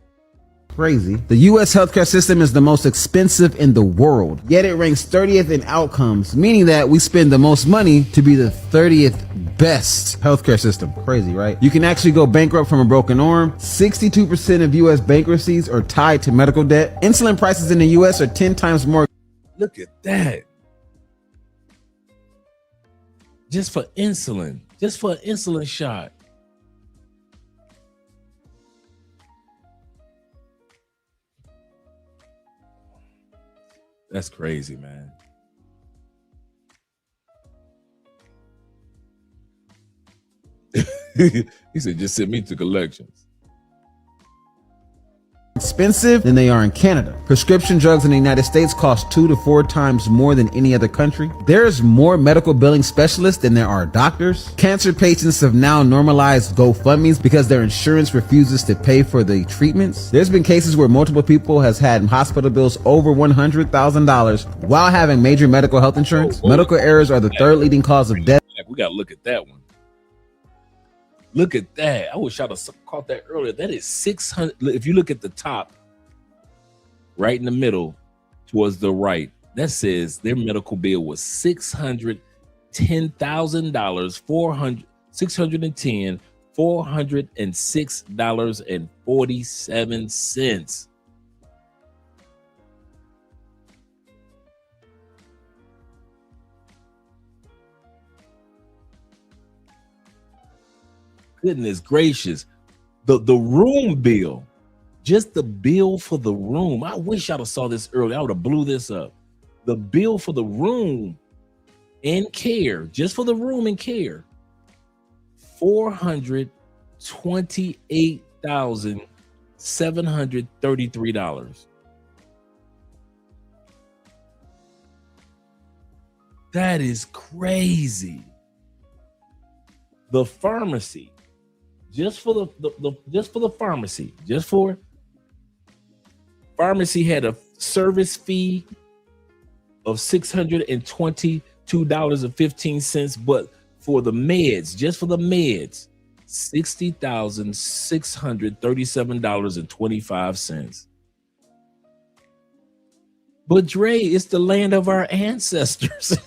Speaker 8: Crazy. The U.S. healthcare system is the most expensive in the world, yet it ranks 30th in outcomes, meaning that we spend the most money to be the 30th best healthcare system. Crazy, right? You can actually go bankrupt from a broken arm. 62% of U.S. bankruptcies are tied to medical debt. Insulin prices in the U.S. are 10 times more.
Speaker 7: Look at that. Just for insulin. Just for an insulin shot. That's crazy, man. He said, just send me to collections.
Speaker 8: Expensive than they are in Canada. Prescription drugs in the United States cost 2 to 4 times more than any other country. There's more medical billing specialists than there are doctors. Cancer patients have now normalized GoFundMes because their insurance refuses to pay for the treatments. There's been cases where multiple people has had hospital bills over $100,000 while having major medical health insurance. Medical errors are the third leading cause of death.
Speaker 7: We got to look at that one. Look at that. I wish I'd have caught that earlier. That is 600. If you look at the top, right in the middle, towards the right, that says their medical bill was $610,000, $406.47. Goodness gracious. The room bill, just the bill for the room. I wish I'd have saw this earlier. I would have blew this up. The bill for the room and care, just for the room and care, $428,733. That is crazy. The pharmacy, just for the pharmacy had a service fee of $622.15, but for the meds, just for the meds, $60,637.25. But Dre, it's the land of our ancestors.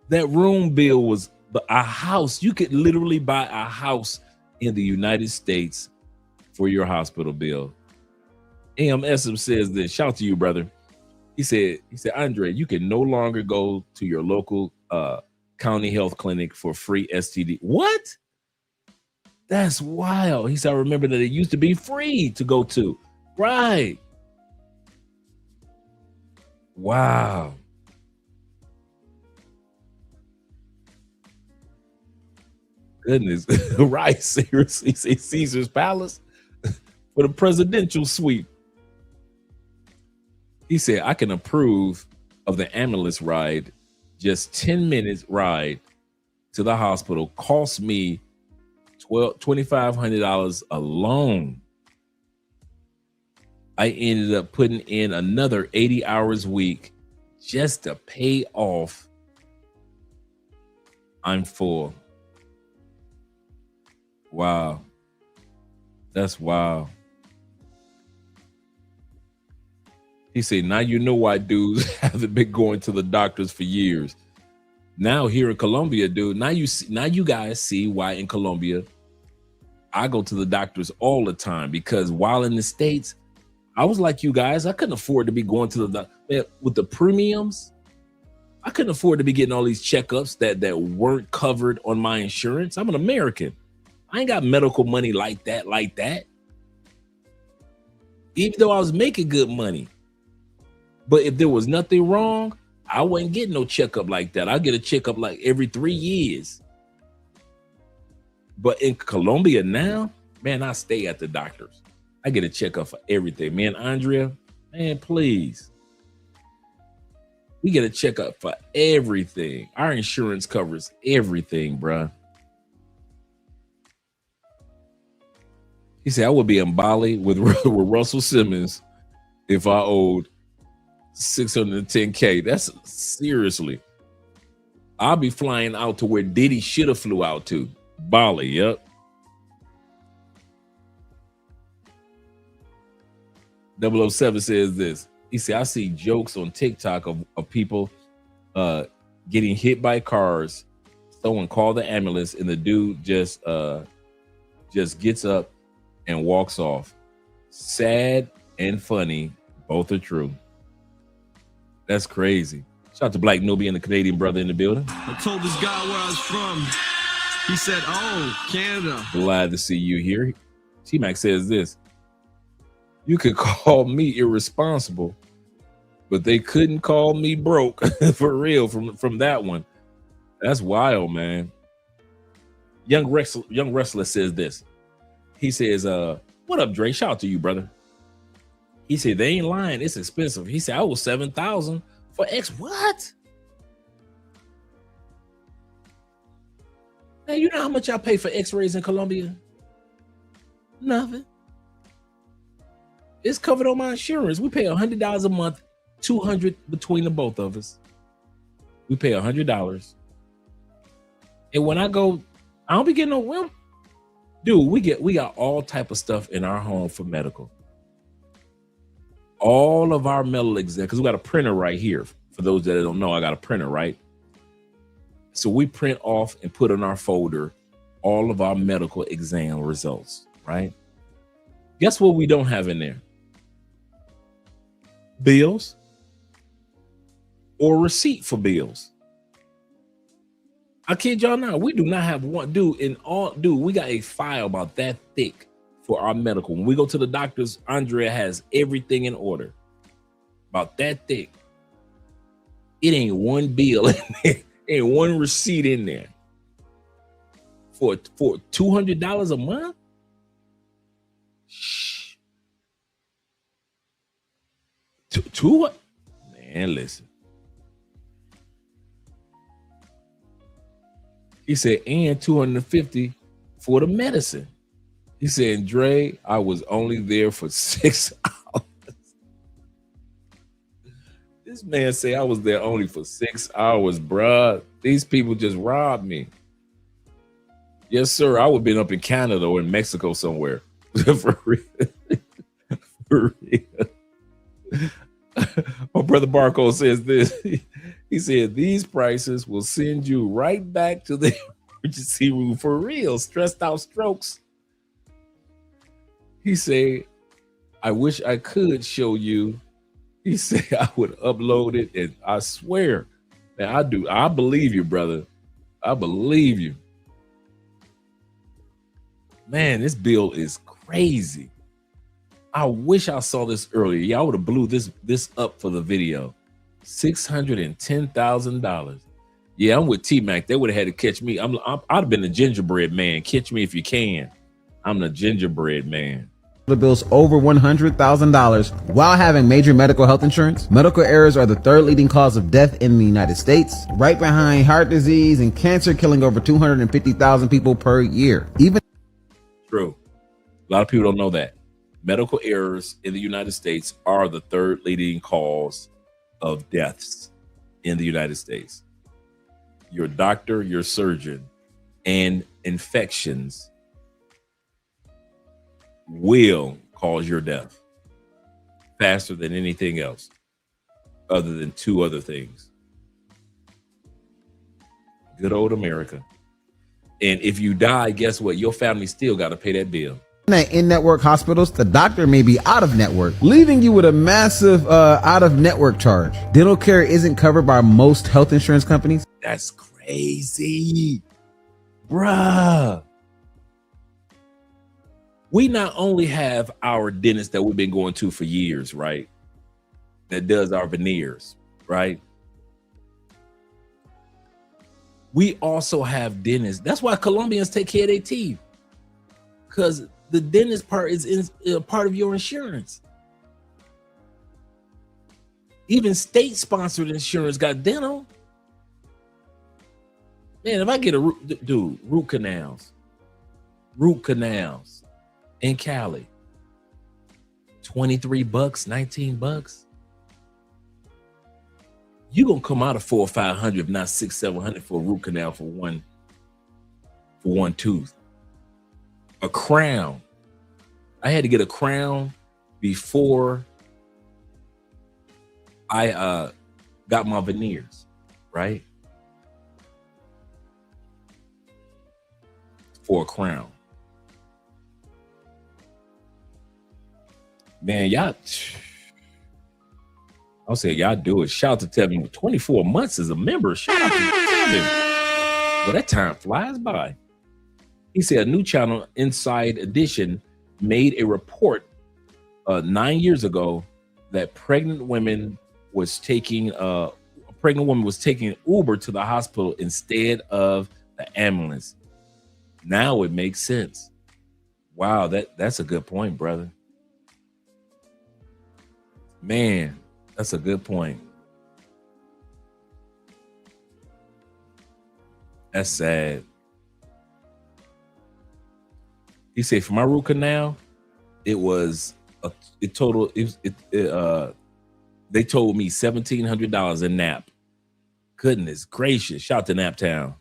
Speaker 7: That room bill was a house. You could literally buy a house in the United States for your hospital bill. AM says this. Shout out to you, brother. He said, Andre, you can no longer go to your local county health clinic for free STD. What? That's wild. He said, I remember that it used to be free to go to. Right. Wow. Goodness. Right. Seriously. Say Caesar's Palace for the presidential suite. He said, I can approve of the ambulance ride. Just 10 minutes ride to the hospital cost me $2,500 alone. I ended up putting in another 80 hours a week just to pay off. I'm full. Wow. That's wild. He said, now you know why dudes haven't been going to the doctors for years. Now here in Colombia, dude, now you guys see why in Colombia I go to the doctors all the time, because while in the States, I was like you guys, I couldn't afford to be going to the doctor with the premiums. I couldn't afford to be getting all these checkups that weren't covered on my insurance. I'm an American. I ain't got medical money like that. Even though I was making good money. But if there was nothing wrong, I wouldn't get no checkup like that. I get a checkup like every 3 years. But in Colombia now, man, I stay at the doctor's. I get a checkup for everything. Me and Andrea, man, please. We get a checkup for everything. Our insurance covers everything, bruh. He said, I would be in Bali with Russell Simmons if I owed $610K. That's seriously. I'll be flying out to where Diddy should have flew out to. Bali, yep. 007 says this. He said, I see jokes on TikTok of people getting hit by cars. Someone called the ambulance and the dude just gets up and walks off. Sad and funny, both are true. That's crazy. Shout out to Black Nubian, the Canadian brother in the building.
Speaker 1: I told this guy where I was from. He said, oh, Canada.
Speaker 7: Glad to see you here. T-Mac says this. You could call me irresponsible, but they couldn't call me broke. For real, from that one. That's wild, man. Young Wrestler says this. He says, what up, Dre? Shout out to you, brother. He said, they ain't lying. It's expensive. He said, I was $7,000 for X. What? Man, you know how much I pay for x-rays in Colombia? Nothing. It's covered on my insurance. We pay $100 a month, $200 between the both of us. We pay $100. And when I go, I don't be getting no well. Dude, we got all type of stuff in our home for medical. All of our medical exams, because we got a printer right here. For those that don't know, I got a printer, right? So we print off and put in our folder all of our medical exam results, right? Guess what we don't have in there? Bills or receipt for bills. I kid y'all not. We do not have one, dude. We got a file about that thick for our medical. When we go to the doctors, Andrea has everything in order. About that thick. It ain't one bill in there. Ain't one receipt in there. For $200 a month? Shh. Two? Man, listen. He said, and $250 for the medicine. He said, Dre, I was only there for 6 hours. This man say I was there only for 6 hours, bruh. These people just robbed me. Yes, sir. I would have been up in Canada or in Mexico somewhere. For real. For real. My brother Barco says this. He said, these prices will send you right back to the emergency room for real. Stressed out strokes. He said, I wish I could show you. He said, I would upload it. And I swear, man, I do. I believe you, brother. I believe you. Man, this bill is crazy. I wish I saw this earlier. Y'all would have blew this up for the video. $610,000. Yeah, I'm with T-Mac. They would have had to catch me. I'd have been a gingerbread man. Catch me if you can. I'm the gingerbread man.
Speaker 8: The bills over $100,000 while having major medical health insurance. Medical errors are the third leading cause of death in the United States, right behind heart disease and cancer, killing over 250,000 people per year. Even
Speaker 7: true. A lot of people don't know that. Medical errors in the United States are the third leading cause of deaths in the United States. Your doctor, your surgeon, and infections will cause your death faster than anything else, other than two other things. Good old America. And if you die, guess what? Your family still got to pay that bill.
Speaker 8: at in-network hospitals, the doctor may be out of network, leaving you with a massive out-of-network charge. Dental care isn't covered by most health insurance companies.
Speaker 7: That's crazy, bruh. We not only have our dentist that we've been going to for years, right? That does our veneers, right? We also have dentists. That's why Colombians take care of their teeth, because the dentist part is part of your insurance. Even state-sponsored insurance got dental. Man, if I get a root canals in Cali, $23, $19. You're gonna come out of $400 or $500, if not $600, $700 for a root canal for one tooth. A crown. I had to get a crown before I got my veneers, right? For a crown. Man, y'all, I'll say y'all do it. Shout out to Tevin. 24 months as a member. Shout out to Tevin. Well, that time flies by. He said a new channel, Inside Edition, made a report 9 years ago that a pregnant woman was taking Uber to the hospital instead of the ambulance. Now it makes sense. Wow, that's a good point, brother. Man, that's a good point. That's sad. He said for my root canal, they told me $1,700 in Nap. Goodness gracious. Shout out to Naptown.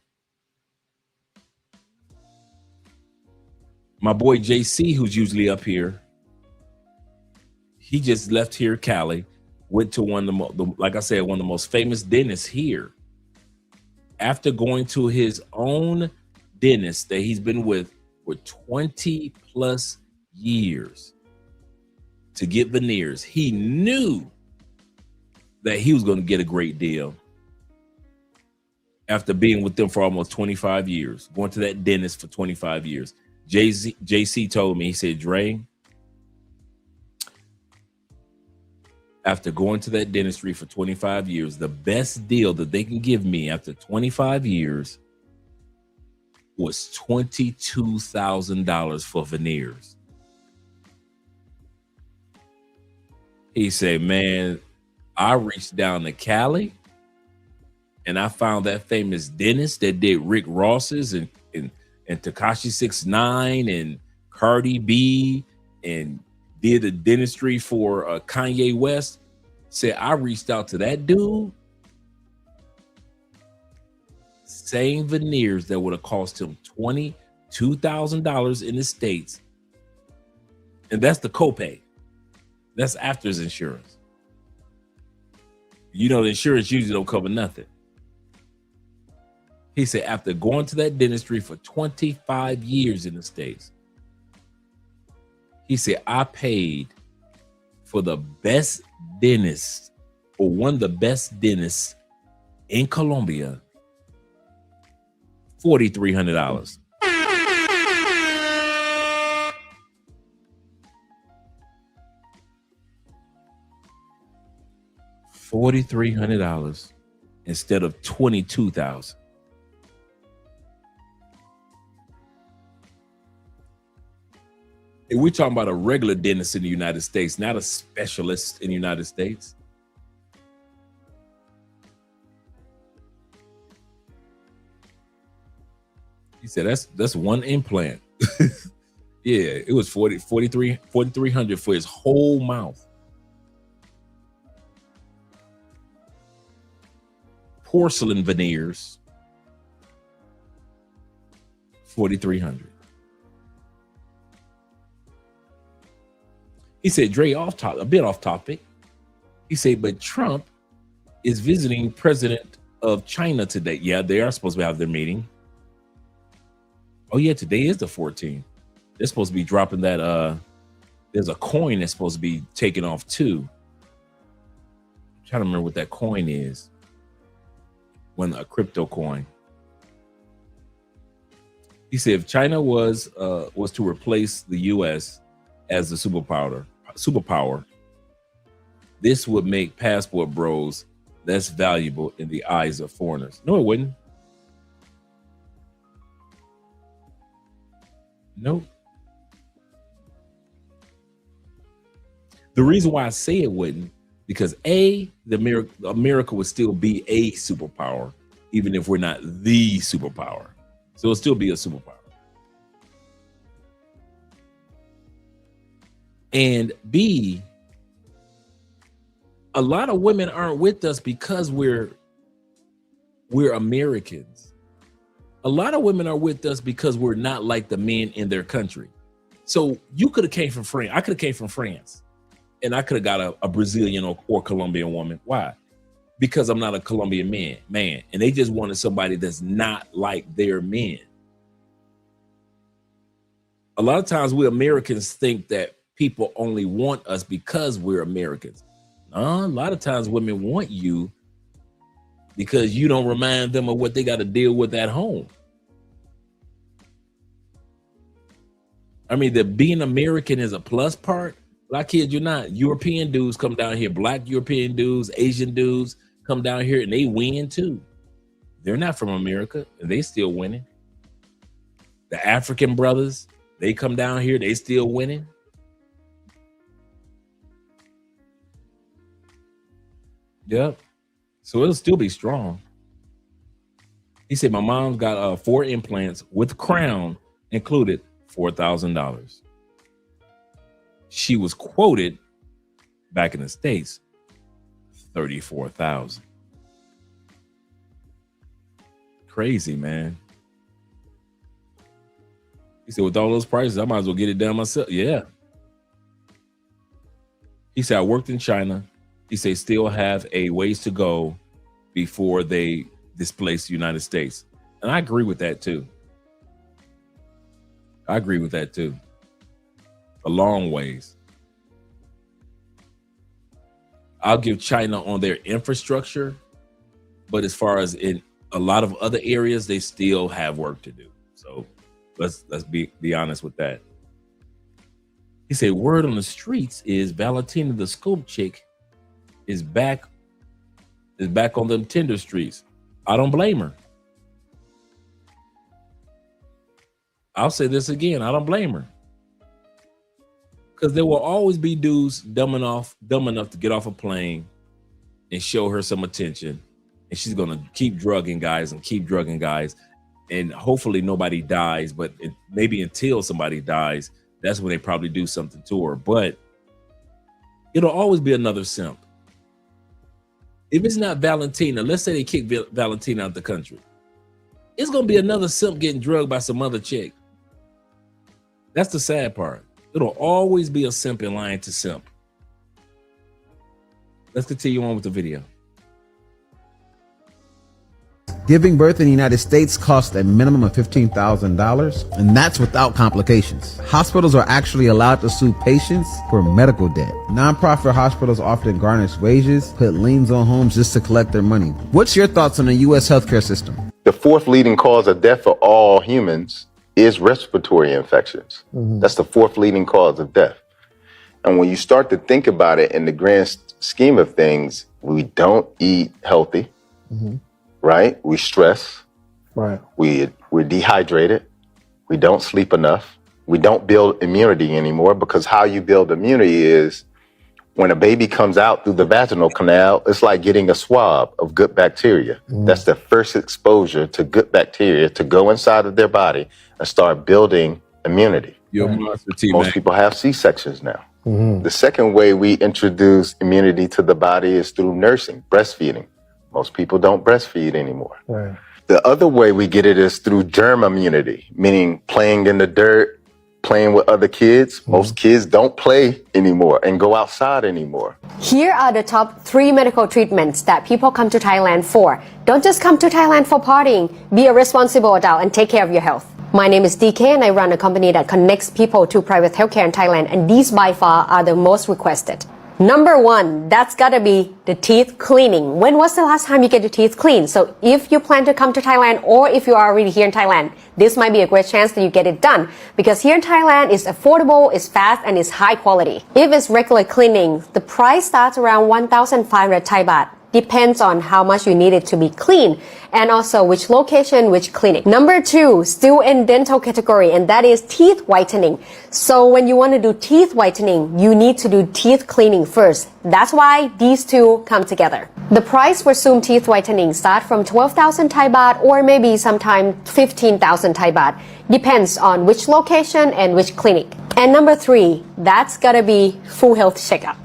Speaker 7: My boy JC, who's usually up here, he just left here, Cali, went to one of the most famous dentists here. After going to his own dentist that he's been with for 20 plus years to get veneers, he knew that he was going to get a great deal. after being with them for almost 25 years, going to that dentist for 25 years. JC told me, he said, Dre, after going to that dentistry for 25 years, the best deal that they can give me after 25 years was $22,000 for veneers. He said, man, I reached down to Cali and I found that famous dentist that did Rick Ross's and Tekashi 6ix9ine and Cardi B and did the dentistry for Kanye West. Said I reached out to that dude. Same veneers that would have cost him $22,000 in the States. And that's the copay. That's after his insurance. You know, the insurance usually don't cover nothing. He said after going to that dentistry for 25 years in the States, he said, I paid for the best dentist or one of the best dentists in Colombia, $4,300. $4,300 instead of $22,000. And we're talking about a regular dentist in the United States, not a specialist in the United States. He said that's one implant. Yeah, it was $4,300 for his whole mouth. Porcelain veneers, $4,300. He said, Dre, a bit off topic. He said, but Trump is visiting president of China today. Yeah, they are supposed to have their meeting. Oh yeah, today is the 14th. They're supposed to be dropping that. There's a coin that's supposed to be taken off too. I'm trying to remember what that coin is. When a crypto coin. He said if China was to replace the U.S. as the superpower, this would make passport bros less valuable in the eyes of foreigners. No, it wouldn't. Nope. The reason why I say it wouldn't, because America would still be a superpower, even if we're not the superpower. So it'll still be a superpower. And B, a lot of women aren't with us because we're Americans. A lot of women are with us because we're not like the men in their country. So you could have came from France. I could have came from France. And I could have got a Brazilian or Colombian woman. Why? Because I'm not a Colombian man. And they just wanted somebody that's not like their men. A lot of times we Americans think that people only want us because we're Americans. A lot of times women want you because you don't remind them of what they got to deal with at home. I mean, that being American is a plus part. I kid you not, European dudes come down here, black European dudes, Asian dudes come down here and they win too. They're not from America and they still winning. The African brothers, they come down here, they still winning. Yep. So it'll still be strong. He said, my mom's got 4 implants with crown included, $4,000. She was quoted back in the States, $34,000. Crazy, man. He said, with all those prices, I might as well get it done myself. Yeah. He said, I worked in China. He said, still have a ways to go before they displace the United States. And I agree with that too. I agree with that too. A long ways. I'll give China on their infrastructure, but as far as in a lot of other areas, they still have work to do. So let's be honest with that. He said, word on the streets is Valentina, the scope chick, is back on them Tinder streets. I don't blame her. I'll say this again. I don't blame her. Because there will always be dudes dumb enough to get off a plane and show her some attention. And she's going to keep drugging guys. And hopefully nobody dies. But maybe until somebody dies, that's when they probably do something to her. But it'll always be another simp. If it's not Valentina, let's say they kick Valentina out the country. It's going to be another simp getting drugged by some other chick. That's the sad part. It'll always be a simp in line to simp. Let's continue on with the video.
Speaker 8: Giving birth in the United States costs a minimum of $15,000, and that's without complications. Hospitals are actually allowed to sue patients for medical debt. Nonprofit hospitals often garnish wages, put liens on homes just to collect their money. What's your thoughts on the U.S. healthcare system?
Speaker 2: The fourth leading cause of death for all humans is respiratory infections. That's the fourth leading cause of death. And when you start to think about it in the grand scheme of things, we don't eat healthy, right? We stress,
Speaker 11: Right.
Speaker 2: we're dehydrated, we don't sleep enough, we don't build immunity anymore, because how you build immunity is when a baby comes out through the vaginal canal, it's like getting a swab of good bacteria. That's the first exposure to good bacteria to go inside of their body and start building immunity. Most people have C-sections now. The second way we introduce immunity to the body is through nursing, breastfeeding. Most people don't breastfeed anymore.
Speaker 11: Right.
Speaker 2: The other way we get it is through germ immunity, meaning playing in the dirt, playing with other kids. Most kids don't play anymore and go outside anymore.
Speaker 9: Here are the top 3 medical treatments that people come to Thailand for. Don't just come to Thailand for partying. Be a responsible adult and take care of your health. My name is DK and I run a company that connects people to private healthcare in Thailand, and these by far are the most requested. Number 1, that's gotta be the teeth cleaning. When was the last time you get your teeth cleaned? So if you plan to come to Thailand, or if you are already here in Thailand, this might be a great chance that you get it done. Because here in Thailand, it's affordable, it's fast, and it's high quality. If it's regular cleaning, the price starts around 1,500 Thai baht. Depends on how much you need it to be clean, and also which location, which clinic. Number 2, still in dental category, and that is teeth whitening. So when you want to do teeth whitening, you need to do teeth cleaning first. That's why these two come together. The price for Zoom teeth whitening start from 12,000 Thai baht or maybe sometime 15,000 Thai baht. Depends on which location and which clinic. And number 3, that's gotta be full health checkup.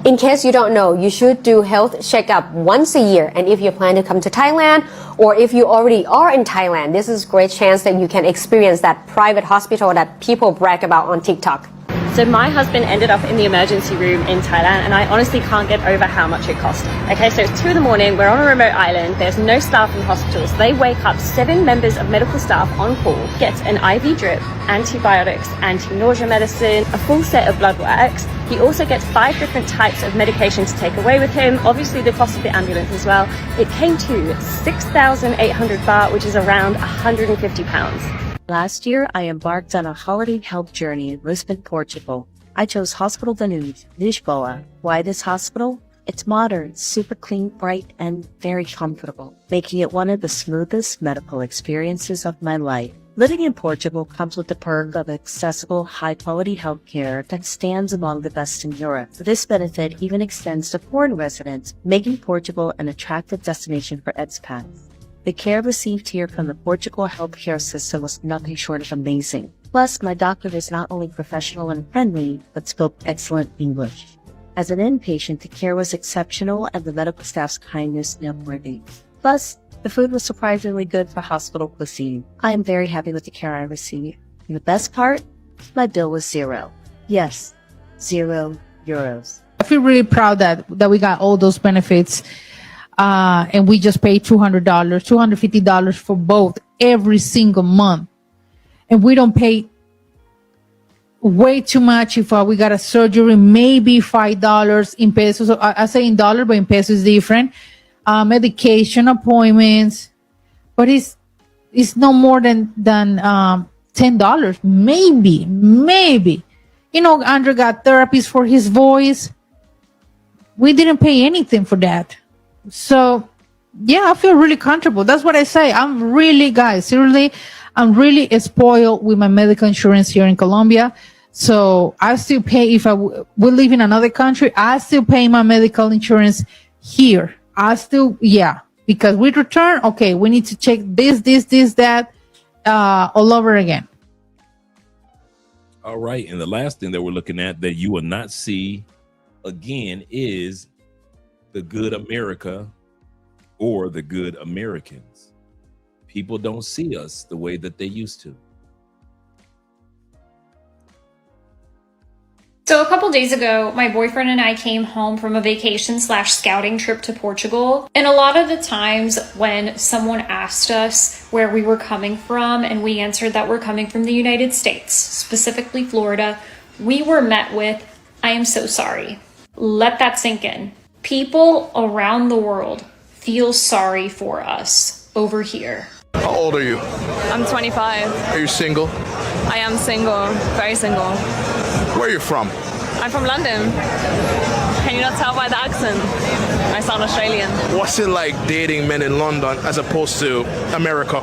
Speaker 9: In case you don't know, you should do health checkup once a year. And if you plan to come to Thailand, or if you already are in Thailand, this is a great chance that you can experience that private hospital that people brag about on TikTok.
Speaker 23: So my husband ended up in the emergency room in Thailand, and I honestly can't get over how much it cost. Okay, so it's 2 in the morning, we're on a remote island, there's no staff in the hospital, so they wake up 7 members of medical staff on call, gets an IV drip, antibiotics, anti-nausea medicine, a full set of blood works. He also gets 5 different types of medication to take away with him, obviously the cost of the ambulance as well. It came to 6,800 baht, which is around 150 pounds.
Speaker 24: Last year, I embarked on a holiday health journey in Lisbon, Portugal. I chose Hospital Danube, Lisboa. Why this hospital? It's modern, super clean, bright, and very comfortable, making it one of the smoothest medical experiences of my life. Living in Portugal comes with the perk of accessible, high-quality healthcare that stands among the best in Europe. This benefit even extends to foreign residents, making Portugal an attractive destination for expats. The care received here from the Portugal healthcare system was nothing short of amazing. Plus, my doctor is not only professional and friendly, but spoke excellent English. As an inpatient, the care was exceptional and the medical staff's kindness noteworthy. Plus, the food was surprisingly good for hospital cuisine. I am very happy with the care I received. And the best part? My bill was 0. Yes, €0.
Speaker 25: I feel really proud that we got all those benefits. And we just paid $200, $250 for both every single month. And we don't pay way too much if we got a surgery, maybe $5 in pesos. I say in dollar, but in pesos is different. Medication appointments, but it's no more than $10, maybe. You know, Andrew got therapies for his voice. We didn't pay anything for that. So yeah, I feel really comfortable. That's what I say. I'm really, guys, seriously, I'm really spoiled with my medical insurance here in Colombia. So I still pay, if we live in another country, I still pay my medical insurance here. Because we return, okay, we need to check this, that, all over again.
Speaker 7: All right. And the last thing that we're looking at that you will not see again is the good America or the good Americans. People don't see us the way that they used to.
Speaker 10: So a couple days ago, my boyfriend and I came home from a vacation/scouting trip to Portugal. And a lot of the times when someone asked us where we were coming from and we answered that we're coming from the United States, specifically Florida, we were met with, "I am so sorry." Let that sink in. People around the world feel sorry for us over here.
Speaker 12: How old are you?
Speaker 13: I'm 25.
Speaker 12: Are you single?
Speaker 13: I am single, very single.
Speaker 12: Where are you from?
Speaker 13: I'm from London. Can you not tell by the accent? I sound Australian.
Speaker 12: What's it like dating men in London as opposed to America?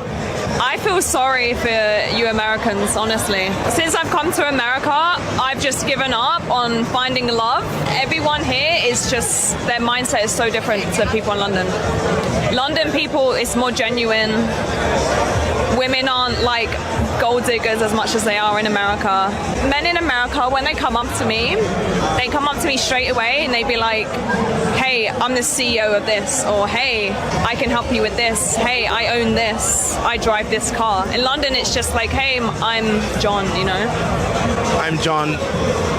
Speaker 13: I feel sorry for you Americans, honestly. Since I've come to America, I've just given up on finding love. Everyone here is just, their mindset is so different to people in London. London people is more genuine. Women aren't like gold diggers as much as they are in America. Men in America, when they come up to me straight away and they'd be like, "Hey, I'm the CEO of this," or "Hey, I can help you with this. Hey, I own this. I drive this car." In London, it's just like, "Hey, I'm John," you know?
Speaker 12: I'm John.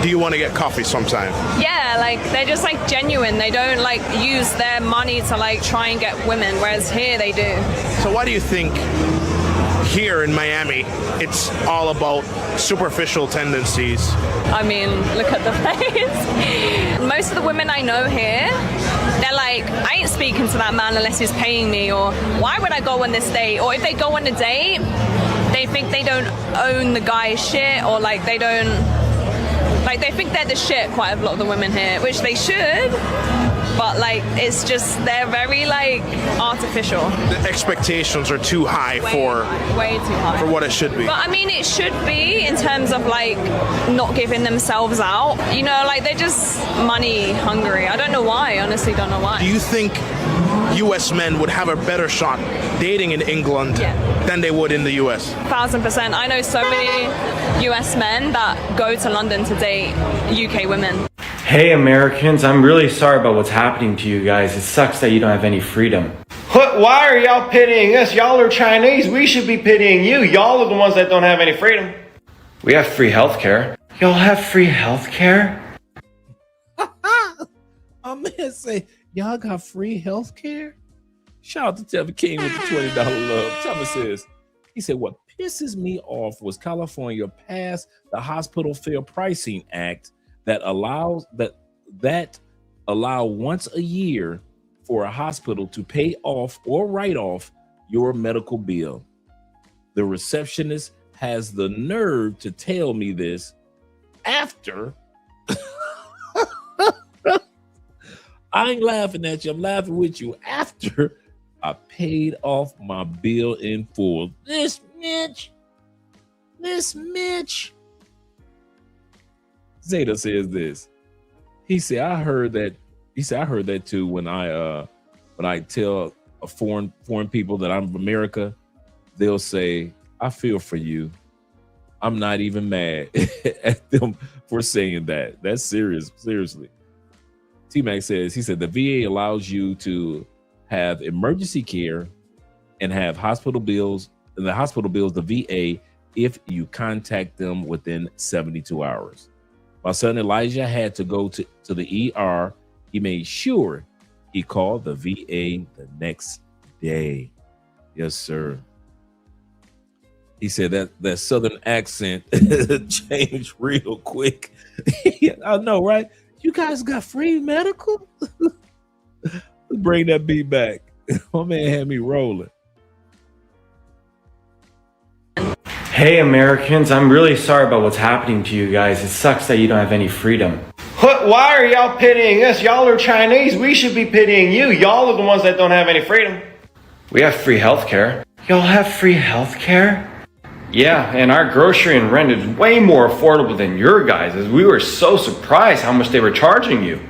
Speaker 12: Do you want to get coffee sometime?
Speaker 13: Yeah, like they're just like genuine. They don't like use their money to like try and get women, whereas here they do.
Speaker 12: So why do you think here in Miami, it's all about superficial tendencies?
Speaker 13: I mean, look at the face. Most of the women I know here, they're like, "I ain't speaking to that man unless he's paying me," or "Why would I go on this date?" Or if they go on a date, they think they don't own the guy's shit, or like they don't, like they think they're the shit, quite a lot of the women here, which they should. But like, it's just, they're very like artificial.
Speaker 12: The expectations are too high
Speaker 13: way too high
Speaker 12: for what it should be.
Speaker 13: But I mean, it should be in terms of like not giving themselves out. You know, like they're just money hungry. I don't know why. Honestly, don't know why.
Speaker 12: Do you think U.S. men would have a better shot dating in England than they would in the U.S.?
Speaker 13: 1000%. I know so many U.S. men that go to London to date UK women.
Speaker 14: Hey Americans, I'm really sorry about what's happening to you guys. It sucks that you don't have any freedom. Why are y'all pitying us? Y'all are Chinese. We should be pitying you. Y'all are the ones that don't have any freedom. We have free healthcare. Y'all have free healthcare?
Speaker 7: A man say, "Y'all got free healthcare?" Shout out to Tevin King with the $20 love. Tevin says, he said, "What pisses me off was California passed the Hospital Fair Pricing Act that allow once a year for a hospital to pay off or write off your medical bill. The receptionist has the nerve to tell me this after." I ain't laughing at you. I'm laughing with you. After I paid off my bill in full. This Mitch. Zeta says this. He said, I heard that too when I tell a foreign people that I'm from America, they'll say, "I feel for you." I'm not even mad at them for saying that. That's serious, seriously. T-Mac says, he said, the VA allows you to have emergency care and have hospital bills, and the hospital bills the VA if you contact them within 72 hours. My son Elijah had to go to the ER. He made sure he called the VA the next day. Yes, sir. He said that Southern accent changed real quick. I know, right? You guys got free medical? Bring that beat back. My man had me rolling.
Speaker 14: Hey Americans, I'm really sorry about what's happening to you guys. It sucks that you don't have any freedom. Why are y'all pitying us? Y'all are Chinese. We should be pitying you. Y'all are the ones that don't have any freedom. We have free healthcare. Y'all have free healthcare? Yeah, and our grocery and rent is way more affordable than your guys'. We were so surprised how much they were charging you.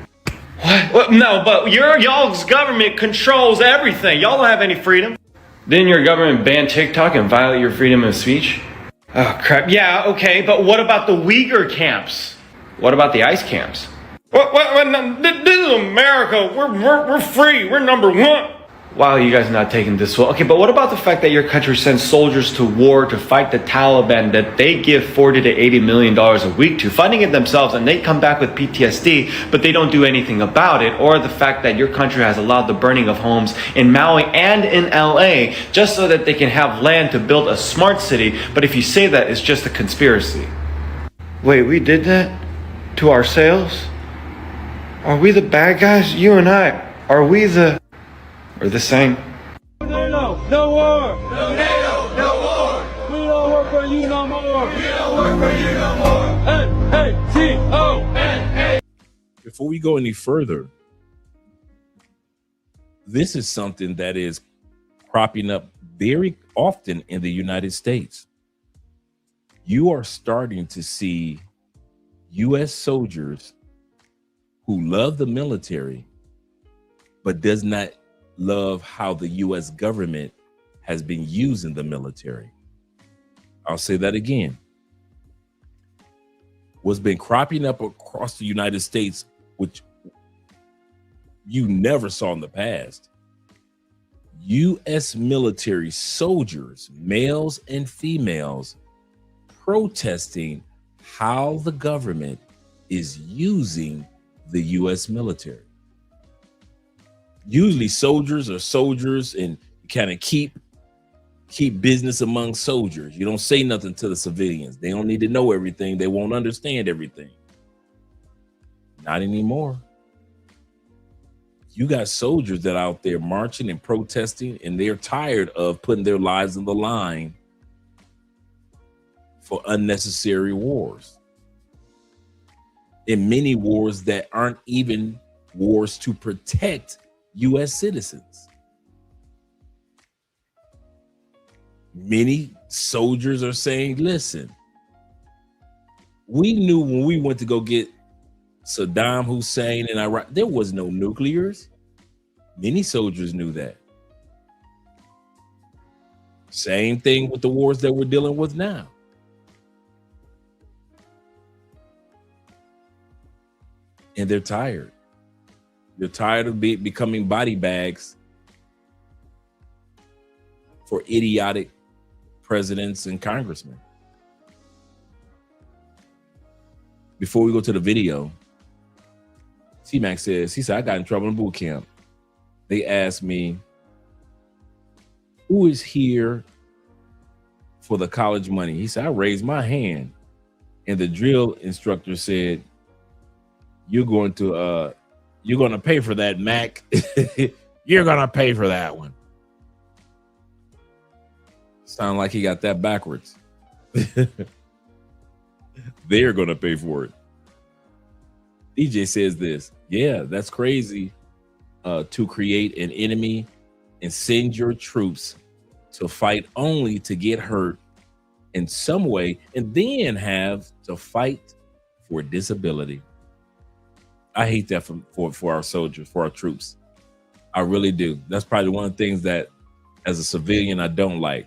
Speaker 14: What? No, but y'all's government controls everything. Y'all don't have any freedom. Didn't your government ban TikTok and violate your freedom of speech? Oh crap, yeah, okay, but what about the Uyghur camps? What about the ICE camps? This is America, we're free, we're number one. Wow, you guys are not taking this well. Okay, but what about the fact that your country sends soldiers to war to fight the Taliban that they give $40 to $80 million a week to, funding it themselves, and they come back with PTSD, but they don't do anything about it? Or the fact that your country has allowed the burning of homes in Maui and in LA just so that they can have land to build a smart city, but if you say that, it's just a conspiracy. Wait, we did that? To ourselves? Are we the bad guys? You and I, are we the... Or the same?
Speaker 15: No war! No NATO! No war! We don't work for you no more! We don't work for you no more! N-A-T-O-N-A!
Speaker 7: Before we go any further, this is something that is cropping up very often in the United States. You are starting to see U.S. soldiers who love the military, but does not love how the U.S. government has been using the military. I'll say that again. What's been cropping up across the United States, which you never saw in the past, U.S. military soldiers, males and females, protesting how the government is using the U.S. military. Usually soldiers are soldiers, and you kind of keep business among soldiers. You don't say nothing to the civilians. They don't need to know everything. They won't understand everything. Not anymore. You got soldiers that are out there marching and protesting, and they're tired of putting their lives on the line for unnecessary wars. In many wars that aren't even wars to protect U.S. citizens. Many soldiers are saying, listen, we knew when we went to go get Saddam Hussein in Iraq, there was no nuclears. Many soldiers knew that. Same thing with the wars that we're dealing with now. And they're tired. They're tired of becoming body bags for idiotic presidents and congressmen. Before we go to the video, T-Mac says, he said, I got in trouble in boot camp. They asked me, who is here for the college money? He said, I raised my hand. And the drill instructor said, you're going to pay for that, Mac. You're going to pay for that one. Sound like he got that backwards. They're going to pay for it. DJ says this. Yeah, that's crazy to create an enemy and send your troops to fight only to get hurt in some way and then have to fight for disability. I hate that for our soldiers, for our troops. I really do. That's probably one of the things that as a civilian, I don't like.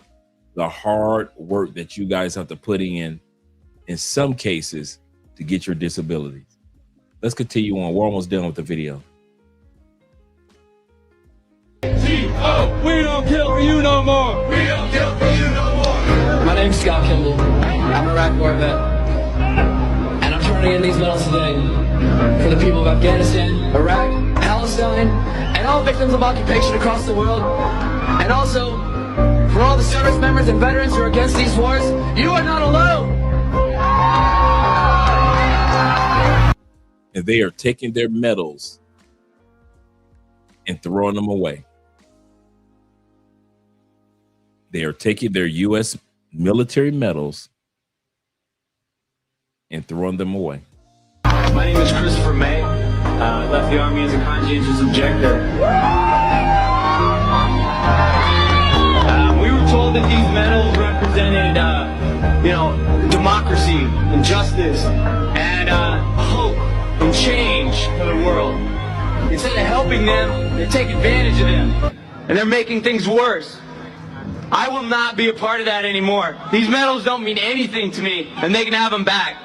Speaker 7: The hard work that you guys have to put in some cases, to get your disabilities. Let's continue on. We're almost done with the video.
Speaker 15: We don't kill for you no more. We don't kill for you no more.
Speaker 16: My name's Scott Kimball. I'm a Iraq War vet. And I'm turning in these medals today for the people of Afghanistan, Iraq, Palestine, and all victims of occupation across the world. And also for all the service members and veterans who are against these wars. You are not alone.
Speaker 7: And they are taking their medals and throwing them away. They are taking their U.S. military medals and throwing them away.
Speaker 17: My name is Christopher May. I left the Army as a conscientious objector. We were told that these medals represented, democracy and justice and hope and change for the world. Instead of helping them, they take advantage of them. And they're making things worse. I will not be a part of that anymore. These medals don't mean anything to me, and they can have them back.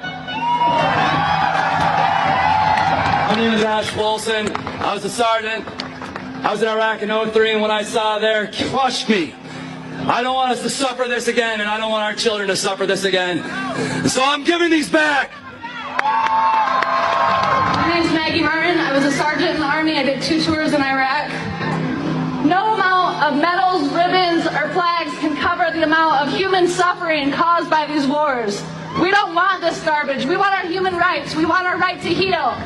Speaker 17: My name is Ash Wilson. I was a sergeant. I was in Iraq in 03, and what I saw there crushed me. I don't want us to suffer this again, and I don't want our children to suffer this again. So I'm giving these back.
Speaker 18: My name's Maggie Martin. I was a sergeant in the Army. I did 2 tours in Iraq. No amount of medals, ribbons, or flags can cover the amount of human suffering caused by these wars. We don't want this garbage. We want our human rights. We want our right to heal.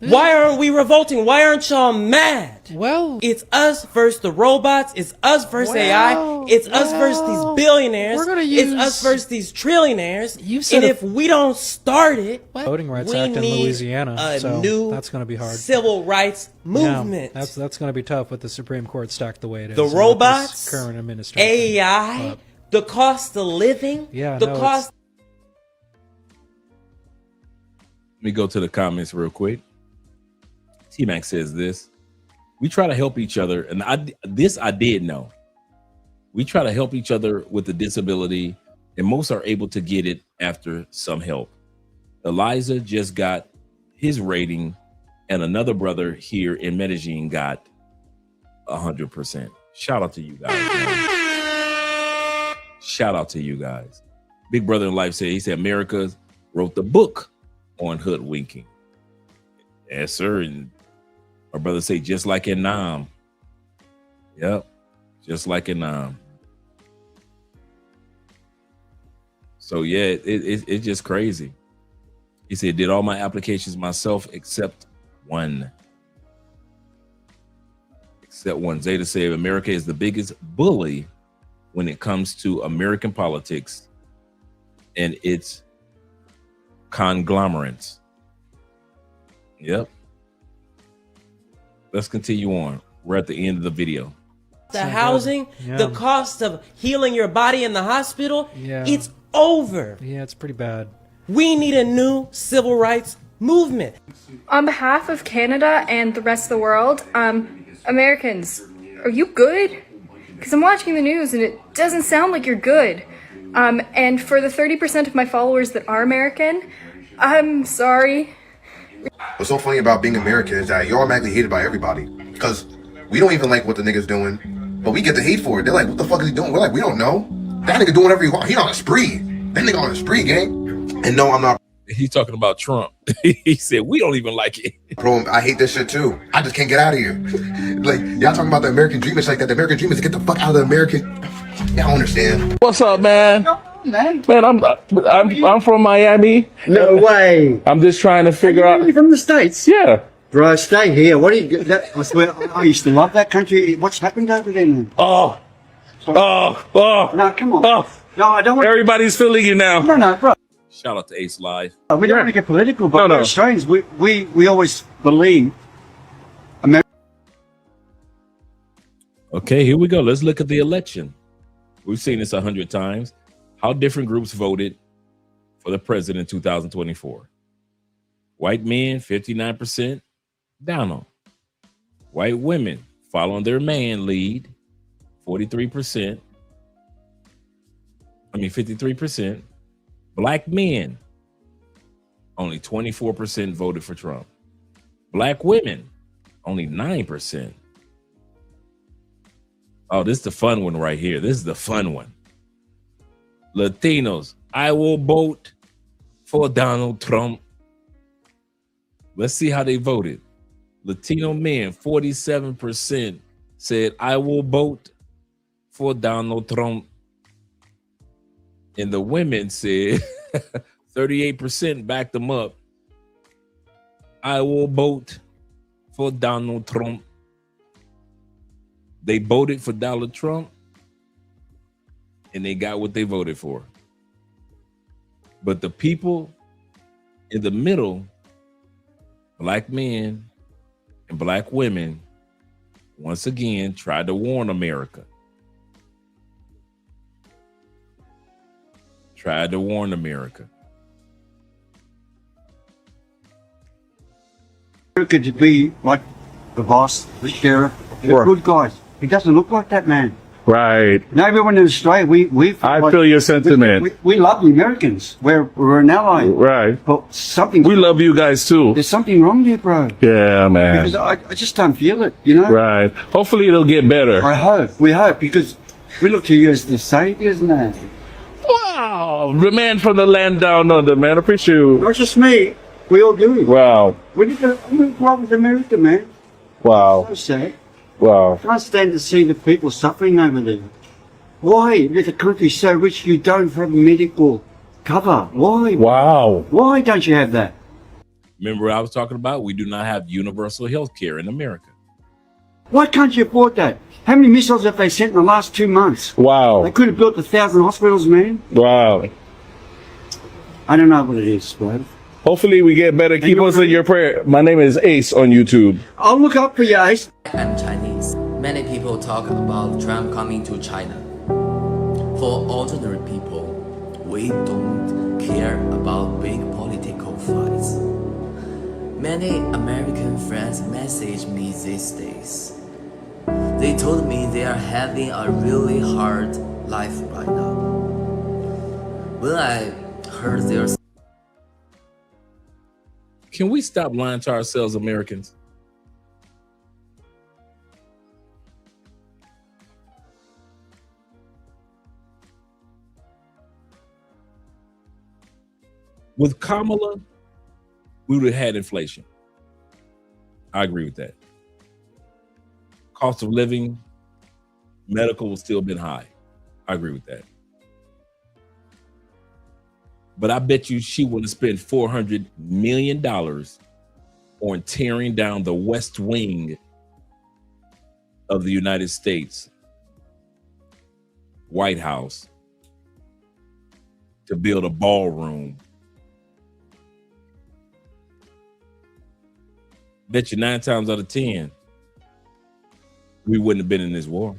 Speaker 19: Why aren't we revolting? Why aren't y'all mad?
Speaker 20: Well,
Speaker 19: it's us versus the robots. It's us versus AI. It's us versus these billionaires.
Speaker 20: We're gonna use,
Speaker 19: it's us versus these trillionaires.
Speaker 20: And
Speaker 19: if we don't start it,
Speaker 20: Voting Rights
Speaker 19: we
Speaker 20: Act in
Speaker 19: need
Speaker 20: Louisiana,
Speaker 19: a
Speaker 20: so
Speaker 19: new
Speaker 20: that's going to be hard.
Speaker 19: Civil rights movement.
Speaker 20: Yeah, that's going to be tough with the Supreme Court stacked the way it is.
Speaker 19: The
Speaker 20: with
Speaker 19: robots,
Speaker 20: this current administration,
Speaker 19: AI, the cost of living, the cost.
Speaker 7: Let me go to the comments real quick. T-Mac says this. We try to help each other. And I did know. We try to help each other with a disability, and most are able to get it after some help. Eliza just got his rating, and another brother here in Medellin got 100%. Shout out to you guys. Man. Shout out to you guys. Big Brother in Life said, he said, America wrote the book on hoodwinking. Yes, sir. And our brother say, just like in Nam. Yep. Just like in Nam. So yeah, it's just crazy. He said, did all my applications myself except one. Except one. Zeta said, America is the biggest bully when it comes to American politics and its conglomerates. Yep. Let's continue on. We're at the end of the video.
Speaker 19: The housing, the cost of healing your body in the hospital, it's over.
Speaker 20: Yeah, it's pretty bad.
Speaker 19: We need a new civil rights movement.
Speaker 10: On behalf of Canada and the rest of the world, Americans, are you good? Because I'm watching the news and it doesn't sound like you're good. And for the 30% of my followers that are American, I'm sorry.
Speaker 21: What's so funny about being American is that you're automatically hated by everybody. Because we don't even like what the nigga's doing, but we get the hate for it. They're like, what the fuck is he doing? We're like, we don't know. That nigga doing whatever he wants. He on a spree. That nigga on a spree, gang. And no, I'm not.
Speaker 7: He's talking about Trump. He said, we don't even like it.
Speaker 21: Bro, I hate this shit too. I just can't get out of here. Like, y'all talking about the American dream. It's like that. The American dream is to get the fuck out of the American. Y'all don't understand.
Speaker 26: What's up, man? Man, I'm from Miami.
Speaker 27: No way.
Speaker 26: I'm just trying to figure out.
Speaker 27: You're from the States?
Speaker 26: Yeah.
Speaker 27: Bro, stay here. What do you? I used to love that country. What's happened over there?
Speaker 26: Oh.
Speaker 27: No, come on.
Speaker 26: Oh.
Speaker 27: No, I don't want.
Speaker 26: Everybody's feeling you now.
Speaker 27: No, bro.
Speaker 7: Shout out to Ace Live.
Speaker 27: We don't want to get political, but we're Australians. We always believe.
Speaker 7: Okay, here we go. Let's look at the election. We've seen this 100 times. How different groups voted for the president in 2024. White men, 59%, Donald. White women, following their man lead, 53%. 53%. Black men, only 24% voted for Trump. Black women, only 9%. Oh, this is the fun one right here. This is the fun one. Latinos, I will vote for Donald Trump. Let's see how they voted. Latino men, 47% said, I will vote for Donald Trump. And the women said, 38% backed them up. I will vote for Donald Trump. They voted for Donald Trump. and they got what they voted for. But the people in the middle, black men and black women, once again tried to warn America. Tried to warn America.
Speaker 27: Could you be like the boss, the sheriff, they're good guys. He doesn't look like that man.
Speaker 26: Right.
Speaker 27: Now everyone in Australia, we
Speaker 26: feel your sentiment.
Speaker 27: We love the Americans. We're an ally.
Speaker 26: Right.
Speaker 27: But something.
Speaker 26: We love you guys too.
Speaker 27: There's something wrong there, bro.
Speaker 26: Yeah, man.
Speaker 27: Because I just don't feel it, you know?
Speaker 26: Right. Hopefully it'll get better.
Speaker 27: I hope. We hope, because we look to you as the saviors, man.
Speaker 26: Wow. The man from the land down under, man. I appreciate you.
Speaker 27: Not just me. We all do.
Speaker 26: Wow.
Speaker 27: We need to grow up with America, man.
Speaker 26: Wow.
Speaker 27: So sad.
Speaker 26: Wow.
Speaker 27: I can't stand to see the people suffering over there. Why, with a country so rich, you don't have medical cover? Why?
Speaker 26: Wow.
Speaker 27: Why don't you have that?
Speaker 7: Remember what I was talking about? We do not have universal health care in America.
Speaker 27: Why can't you afford that? How many missiles have they sent in the last 2 months?
Speaker 26: Wow.
Speaker 27: They could have built 1,000 hospitals, man.
Speaker 26: Wow.
Speaker 27: I don't know what it is, bro.
Speaker 26: Hopefully we get better. Keep us in your prayer. My name is Ace on YouTube.
Speaker 27: I'll look up for you, Ace.
Speaker 1: I'm Chinese. Many people talk about Trump coming to China. For ordinary people, we don't care about big political fights. Many American friends message me these days. They told me they are having a really hard life right now. When I heard their...
Speaker 7: Can we stop lying to ourselves, Americans? With Kamala, we would have had inflation. I agree with that. Cost of living, medical would still been high. I agree with that. But I bet you she would have spent $400 million on tearing down the West Wing of the United States White House to build a ballroom. Bet you 9 times out of 10, we wouldn't have been in this war.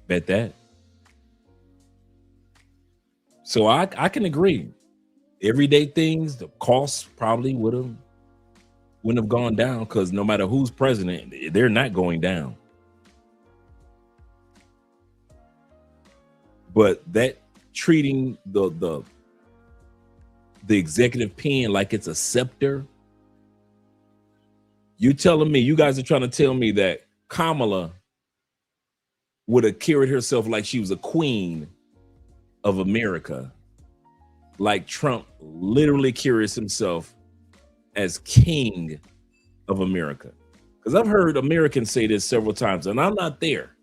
Speaker 7: Bet that. So I can agree. Everyday things, the costs probably wouldn't have gone down, because no matter who's president, they're not going down. But that treating the executive pen like it's a scepter. You telling me, you guys are trying to tell me that Kamala would have carried herself like she was a queen of America, like Trump literally carries himself as king of America? Because I've heard Americans say this several times, and I'm not there.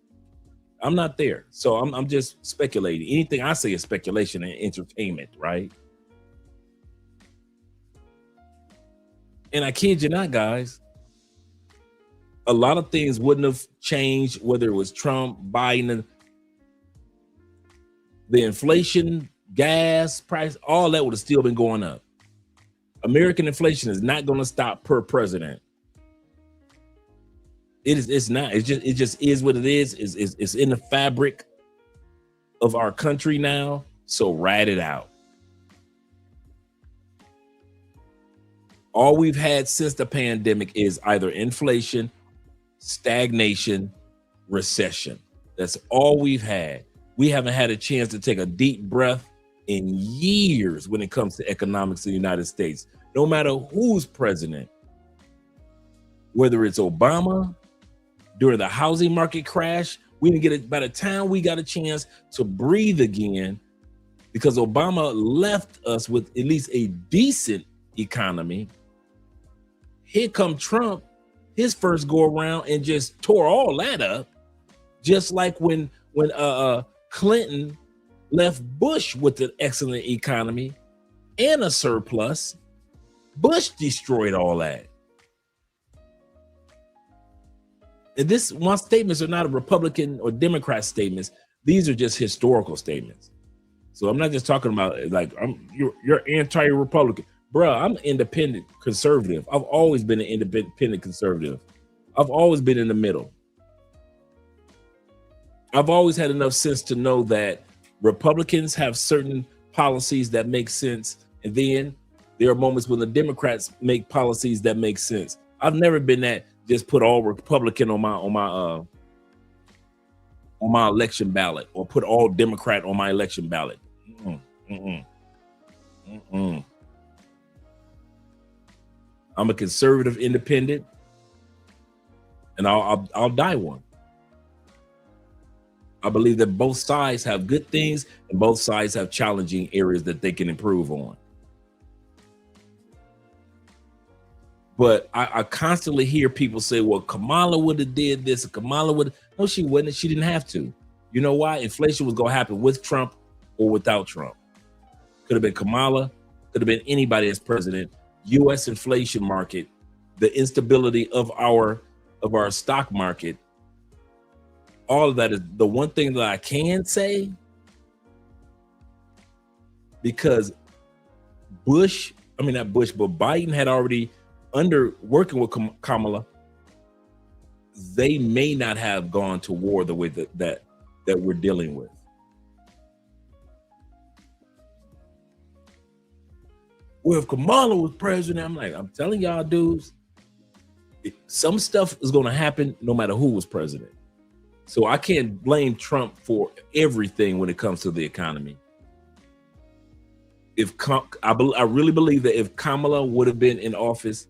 Speaker 7: I'm not there. So I'm just speculating. Anything I say is speculation and entertainment, right? And I kid you not, guys, a lot of things wouldn't have changed, whether it was Trump, Biden, the inflation, gas price, all that would have still been going up. American inflation is not going to stop per president. It's not. It just is what it is. It's in the fabric of our country now. So ride it out. All we've had since the pandemic is either inflation, stagnation, recession. That's all we've had. We haven't had a chance to take a deep breath in years when it comes to economics in the United States. No matter who's president, whether it's Obama, during the housing market crash, we didn't get it. By the time we got a chance to breathe again, because Obama left us with at least a decent economy. Here come Trump, his first go around, and just tore all that up. Just like when Clinton left Bush with an excellent economy and a surplus, Bush destroyed all that. And my statements are not a Republican or Democrat statements. These are just historical statements. So I'm not just talking about like you're anti-Republican. Bruh, I'm independent conservative. I've always been an independent conservative. I've always been in the middle. I've always had enough sense to know that Republicans have certain policies that make sense, and then there are moments when the Democrats make policies that make sense. I've never been that just put all Republican on my election ballot, or put all Democrat on my election ballot. I'm a conservative independent, and I'll die one. I believe that both sides have good things and both sides have challenging areas that they can improve on. But I constantly hear people say, well, Kamala would have did this, Kamala would. No, she wouldn't. She didn't have to. You know why? Inflation was going to happen with Trump or without Trump. Could have been Kamala, could have been anybody as president. U.S. inflation market, the instability of our stock market, all of that is the one thing that I can say, because Biden had already working with Kamala, they may not have gone to war the way that we're dealing with. Well, if Kamala was president, I'm telling y'all dudes, some stuff is going to happen no matter who was president. So I can't blame Trump for everything when it comes to the economy. I really believe that if Kamala would have been in office,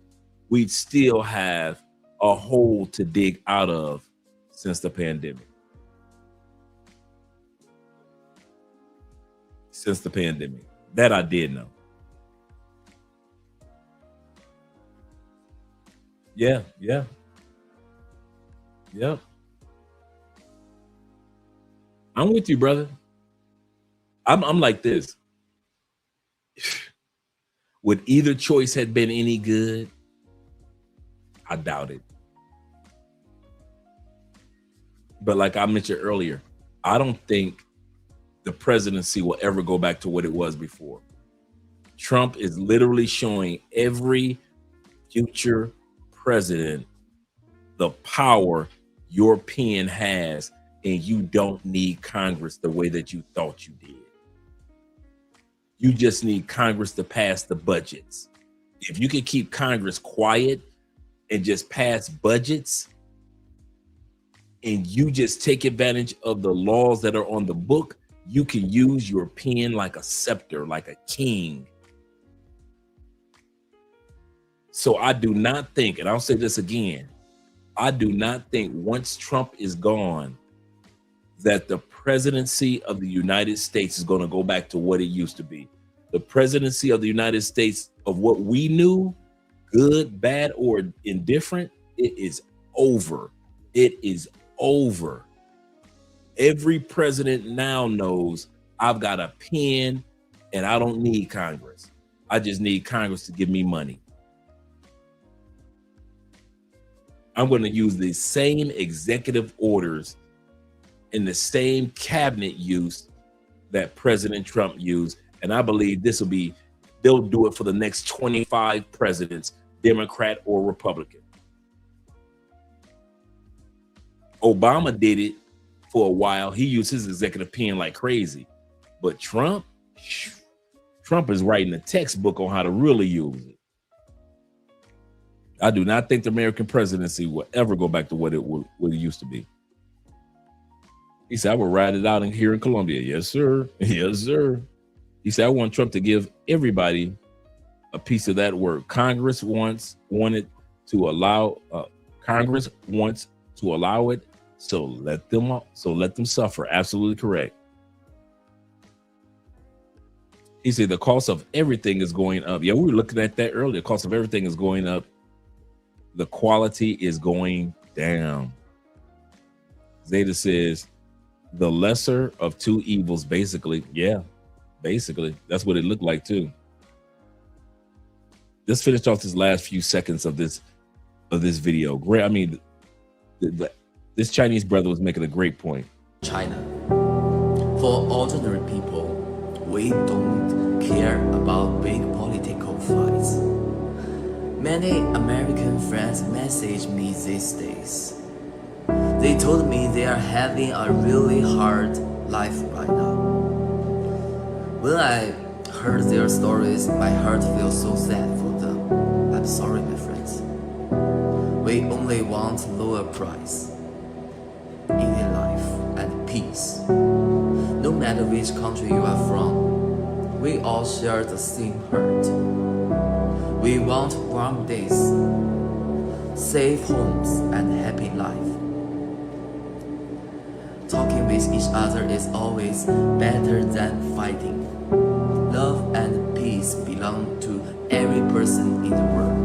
Speaker 7: we'd still have a hole to dig out of since the pandemic. That I did know. Yeah. I'm with you, brother. I'm like this. Would either choice had been any good? I doubt it. But like I mentioned earlier, I don't think the presidency will ever go back to what it was before. Trump is literally showing every future president the power your pen has, and you don't need Congress the way that you thought you did. You just need Congress to pass the budgets. If you can keep Congress quiet and just pass budgets, and you just take advantage of the laws that are on the book, you can use your pen like a scepter, like a king. So I do not think, and I'll say this again, I do not think once Trump is gone, that the presidency of the United States is going to go back to what it used to be. The presidency of the United States of what we knew, good, bad, or indifferent, it is over. It is over. Every president now knows I've got a pen and I don't need Congress. I just need Congress to give me money. I'm going to use the same executive orders in the same cabinet use that President Trump used. And I believe they'll do it for the next 25 presidents, Democrat or Republican. Obama did it for a while. He used his executive pen like crazy. But Trump is writing a textbook on how to really use it. I do not think the American presidency will ever go back to what it used to be. He said, I will ride it out here in Colombia. Yes, sir. Yes, sir. He said, I want Trump to give everybody a piece of that work. Congress wants to allow it. So let them suffer. Absolutely correct. He said the cost of everything is going up. Yeah, we were looking at that earlier. The cost of everything is going up. The quality is going down. Zeta says the lesser of two evils, basically. Yeah, basically. That's what it looked like too. Let's finish off this last few seconds of this video. Great. I mean, This Chinese brother was making a great point.
Speaker 1: China. For ordinary people, we don't care about big political fights. Many American friends message me these days. They told me they are having a really hard life right now. When I heard their stories, my heart feels so sad for them. I'm sorry, my friends. We only want lower price, easy life, and peace. No matter which country you are from, we all share the same hurt. We want warm days, safe homes, and happy life. Talking with each other is always better than fighting. Love and peace belong to every person in the world.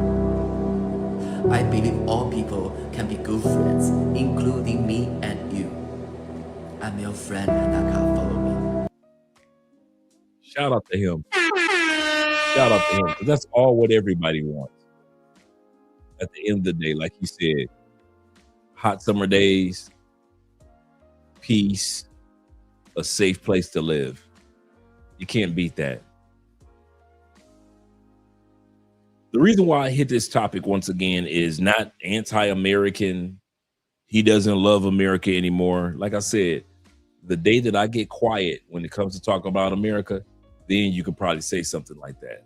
Speaker 1: I believe all people can be good friends, including me and you. I'm your friend Hanaka, follow me.
Speaker 7: Shout out to him. Shout out to him. 'Cause that's all what everybody wants. At the end of the day, like he said, hot summer days, peace, a safe place to live. You can't beat that. The reason why I hit this topic once again is not anti-American. He doesn't love America anymore. Like I said, the day that I get quiet when it comes to talking about America, then you could probably say something like that.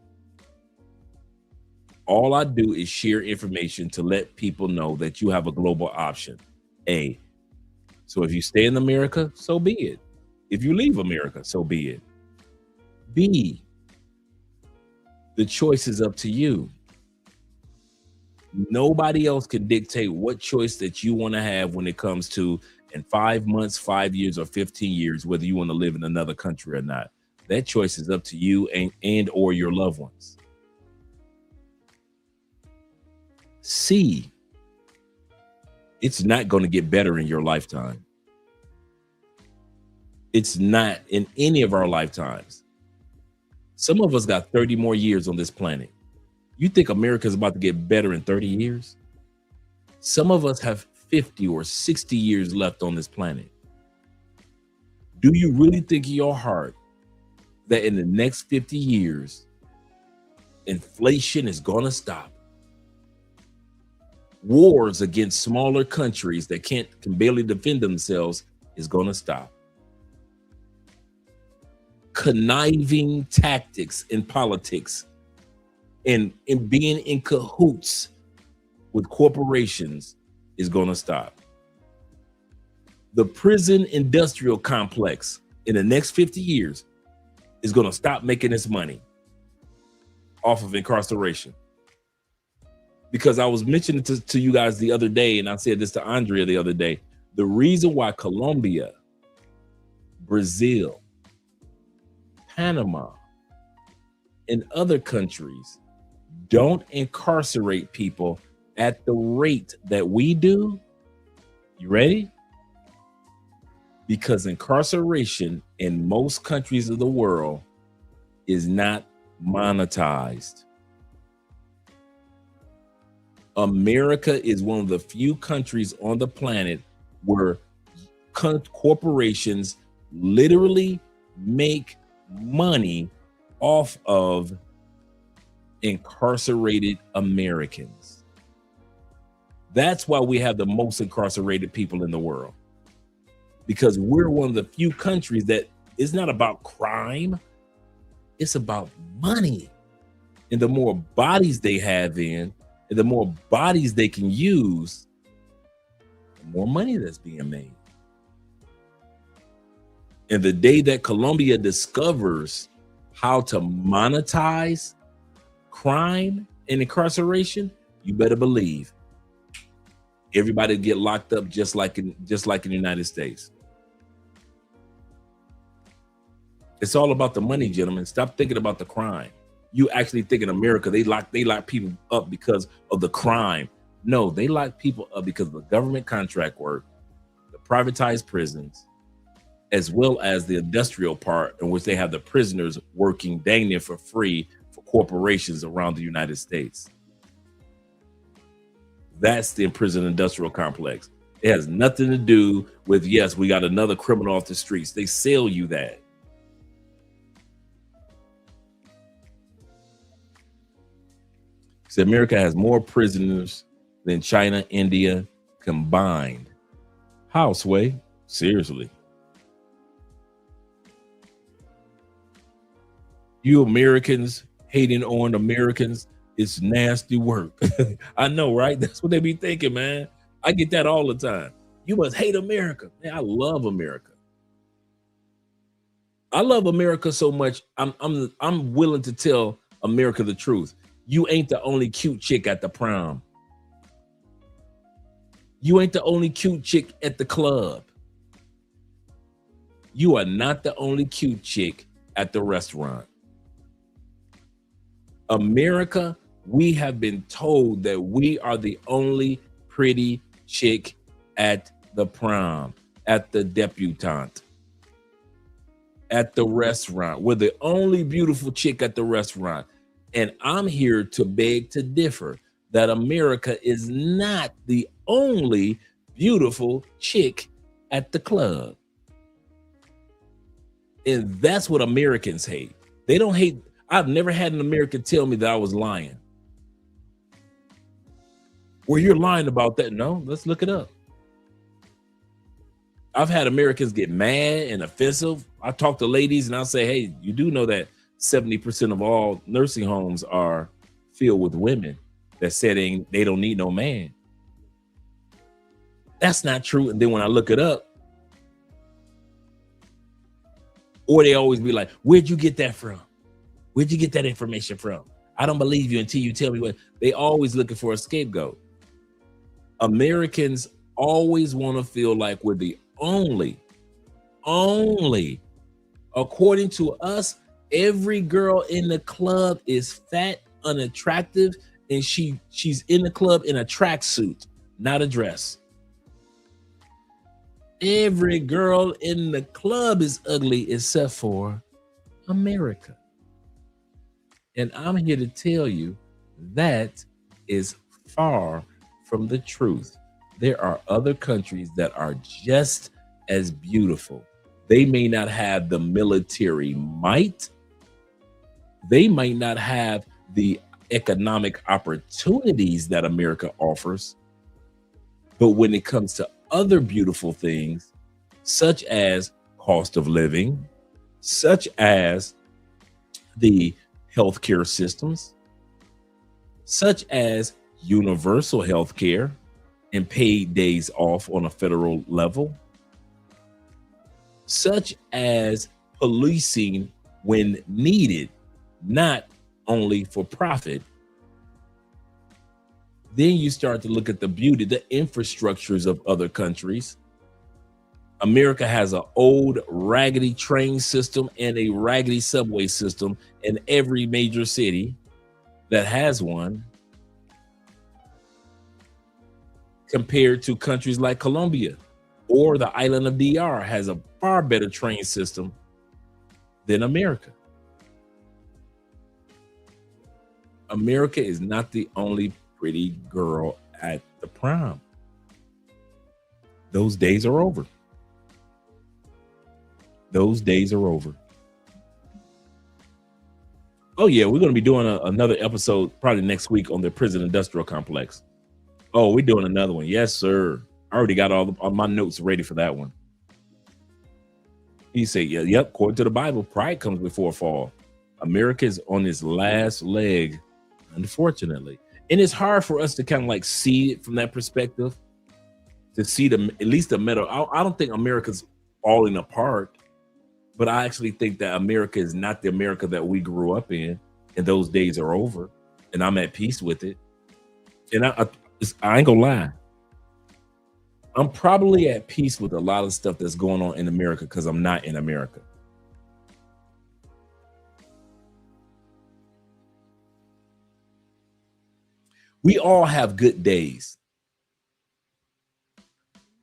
Speaker 7: All I do is share information to let people know that you have a global option. A. So if you stay in America, so be it. If you leave America, so be it. B. The choice is up to you. Nobody else can dictate what choice that you want to have when it comes to in 5 months, 5 years, or 15 years, whether you want to live in another country or not. That choice is up to you and or your loved ones. C, it's not going to get better in your lifetime. It's not in any of our lifetimes. Some of us got 30 more years on this planet. You think America is about to get better in 30 years? Some of us have 50 or 60 years left on this planet. Do you really think in your heart that in the next 50 years, inflation is going to stop? Wars against smaller countries that can barely defend themselves is going to stop. Conniving tactics in politics and being in cahoots with corporations is going to stop. The prison industrial complex in the next 50 years is going to stop making its money off of incarceration. Because I was mentioning to you guys the other day, and I said this to Andrea the other day, the reason why Colombia, Brazil, Panama, and other countries don't incarcerate people at the rate that we do, you ready? Because incarceration in most countries of the world is not monetized. America is one of the few countries on the planet where corporations literally make money off of incarcerated Americans. That's why we have the most incarcerated people in the world, because we're one of the few countries that is not about crime, it's about money. And the more bodies they have in, and the more bodies they can use, the more money that's being made. And the day that Colombia discovers how to monetize crime and incarceration, you better believe everybody get locked up just like in the United States. It's all about the money, gentlemen. Stop thinking about the crime. You actually think in America they lock people up because of the crime. No, they lock people up because of the government contract work, the privatized prisons, as well as the industrial part in which they have the prisoners working dang near for free for corporations around the United States. That's the prison industrial complex. It has nothing to do with, yes, we got another criminal off the streets. They sell you that. So America has more prisoners than China, India combined. How, Sway? Seriously. You Americans hating on Americans, it's nasty work. I know, right? That's what they be thinking, man. I get that all the time. You must hate America. Man, I love America. I love America so much. I'm willing to tell America the truth. You ain't the only cute chick at the prom. You ain't the only cute chick at the club. You are not the only cute chick at the restaurant. America, we have been told that we are the only pretty chick at the prom, at the debutante, at the restaurant. We're the only beautiful chick at the restaurant. And I'm here to beg to differ that America is not the only beautiful chick at the club. And that's what Americans hate. They don't hate. I've never had an American tell me that I was lying. Well, you're lying about that. No, let's look it up. I've had Americans get mad and offensive. I talk to ladies and I'll say, hey, you do know that 70% of all nursing homes are filled with women that said they don't need no man. That's not true. And then when I look it up, or they always be like, where'd you get that from? Where'd you get that information from? I don't believe you until you tell me what. They always looking for a scapegoat. Americans always want to feel like we're the only. According to us, every girl in the club is fat, unattractive, and she's in the club in a tracksuit, not a dress. Every girl in the club is ugly except for America. And I'm here to tell you that is far from the truth. There are other countries that are just as beautiful. They may not have the military might. They might not have the economic opportunities that America offers. But when it comes to other beautiful things, such as cost of living, such as the healthcare systems, such as universal healthcare and paid days off on a federal level, such as policing when needed, not only for profit. Then you start to look at the beauty, the infrastructures of other countries. America has an old raggedy train system and a raggedy subway system in every major city that has one, compared to countries like Colombia or the island of DR has a far better train system than America. America is not the only pretty girl at the prom. Those days are over. Those days are over. Oh yeah, we're going to be doing another episode probably next week on the prison industrial complex. Oh, we're doing another one. Yes, sir. I already got all my notes ready for that one. He said, yeah, yep, according to the Bible, pride comes before a fall. America is on its last leg, unfortunately. And it's hard for us to kind of like see it from that perspective, to see at least the middle. I don't think America's falling apart, but I actually think that America is not the America that we grew up in, and those days are over, and I'm at peace with it. And I ain't gonna lie. I'm probably at peace with a lot of stuff that's going on in America because I'm not in America. We all have good days.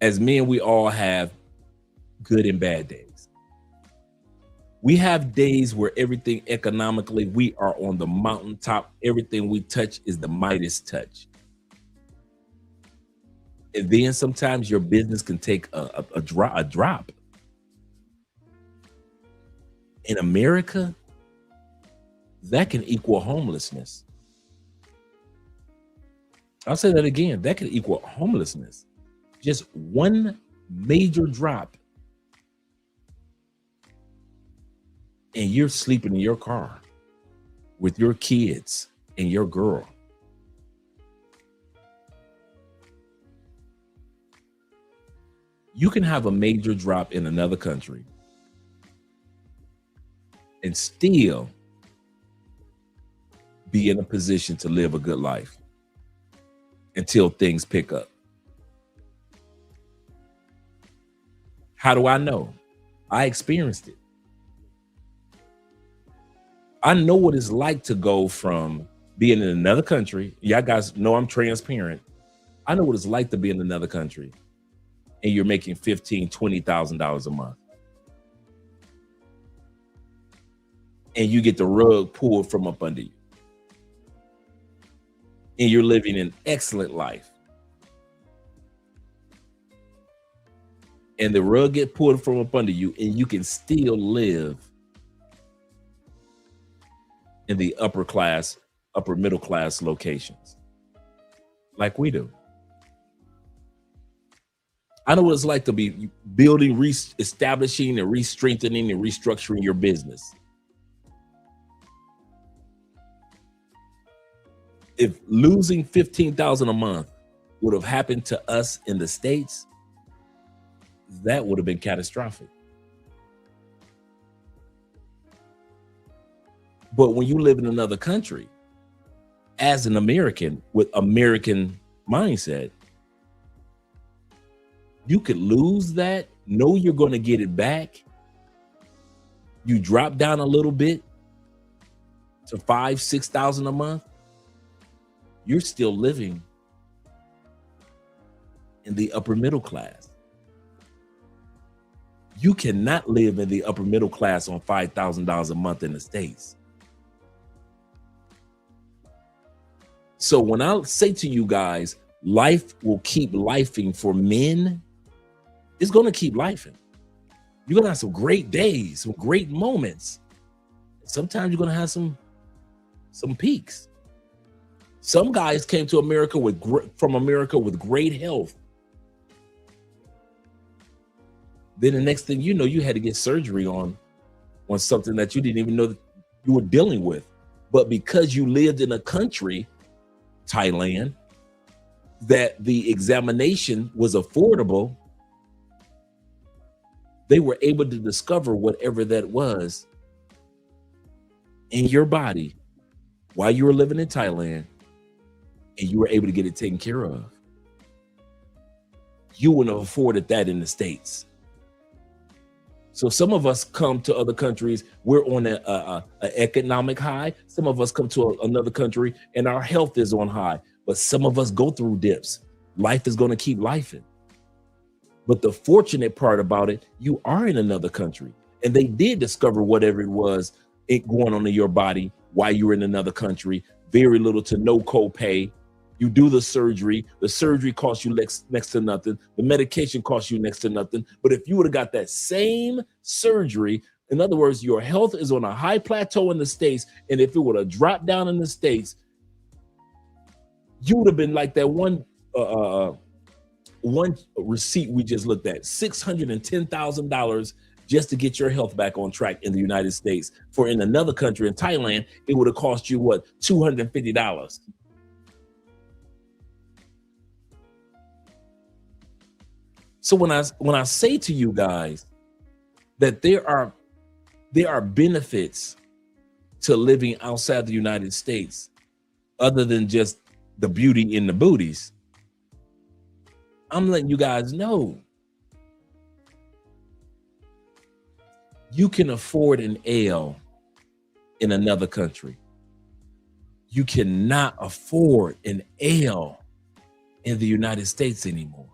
Speaker 7: As men, we all have good and bad days. We have days where everything economically, we are on the mountaintop. Everything we touch is the Midas touch. And then sometimes your business can take a drop. In America, that can equal homelessness. I'll say that again. That could equal homelessness. Just one major drop, and you're sleeping in your car with your kids and your girl. You can have a major drop in another country and still be in a position to live a good life until things pick up. How do I know? I experienced it. I know what it's like to go from being in another country. Y'all guys know I'm transparent. I know what it's like to be in another country and you're making $15,000, $20,000 a month. And you get the rug pulled from up under you. And you're living an excellent life. And the rug get pulled from up under you, and you can still live in the upper middle class locations like we do. I know what it's like to be building, establishing, and re-strengthening and restructuring your business. If losing $15,000 a month would have happened to us in the States, that would have been catastrophic. But when you live in another country, as an American with American mindset, you could lose that, know you're going to get it back. You drop down a little bit to $5,000, $6,000 a month. You're still living in the upper middle class. You cannot live in the upper middle class on $5,000 a month in the States. So when I say to you guys, life will keep lifing for men, it's going to keep lifing. You're going to have some great days, some great moments. Sometimes you're going to have some peaks. Some guys came to America from America with great health. Then the next thing you know, you had to get surgery on something that you didn't even know that you were dealing with. But because you lived in a country, Thailand, that the examination was affordable, they were able to discover whatever that was in your body while you were living in Thailand, and you were able to get it taken care of. You wouldn't have afforded that in the States. So some of us come to other countries, we're on an economic high. Some of us come to another country and our health is on high. But some of us go through dips. Life is going to keep lifing. But the fortunate part about it, you are in another country. And they did discover whatever it was going on in your body while you were in another country. Very little to no copay. You do the surgery costs you next to nothing. The medication costs you next to nothing. But if you would have got that same surgery, in other words, your health is on a high plateau in the States, and if it would have dropped down in the States, you would have been like that one receipt we just looked at, $610,000 just to get your health back on track in the United States. For in another country, in Thailand, it would have cost you what, $250. So when I say to you guys that there are benefits to living outside the United States, other than just the beauty in the booties, I'm letting you guys know you can afford an L in another country. You cannot afford an L in the United States anymore.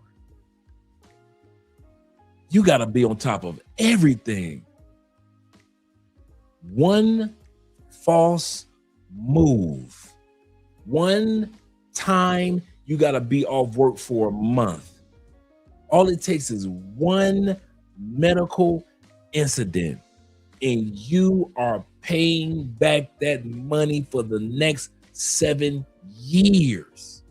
Speaker 7: You got to be on top of everything. One false move, one time you got to be off work for a month. All it takes is one medical incident, and you are paying back that money for the next 7 years.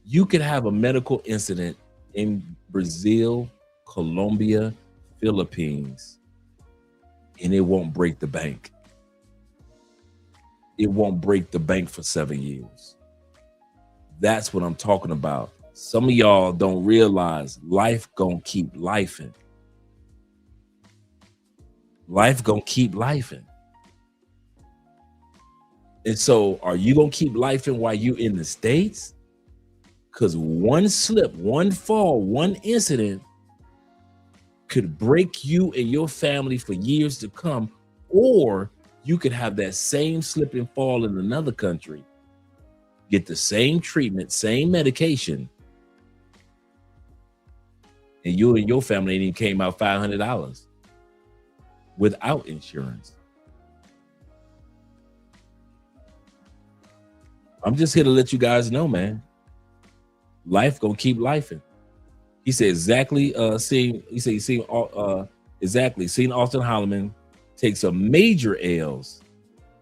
Speaker 7: You could have a medical incident in Brazil, Colombia, Philippines, and it won't break the bank. It won't break the bank for 7 years. That's what I'm talking about. Some of y'all don't realize life gonna keep lifing. Life gonna keep lifing. And so are you gonna keep lifing while you in the States? Because one slip, one fall, one incident could break you and your family for years to come, or you could have that same slip and fall in another country, get the same treatment, same medication, and you and your family ain't even came out $500 without insurance. I'm just here to let you guys know, man. Life gonna keep lifing. He said exactly. Seeing Austin Holloman take some major L's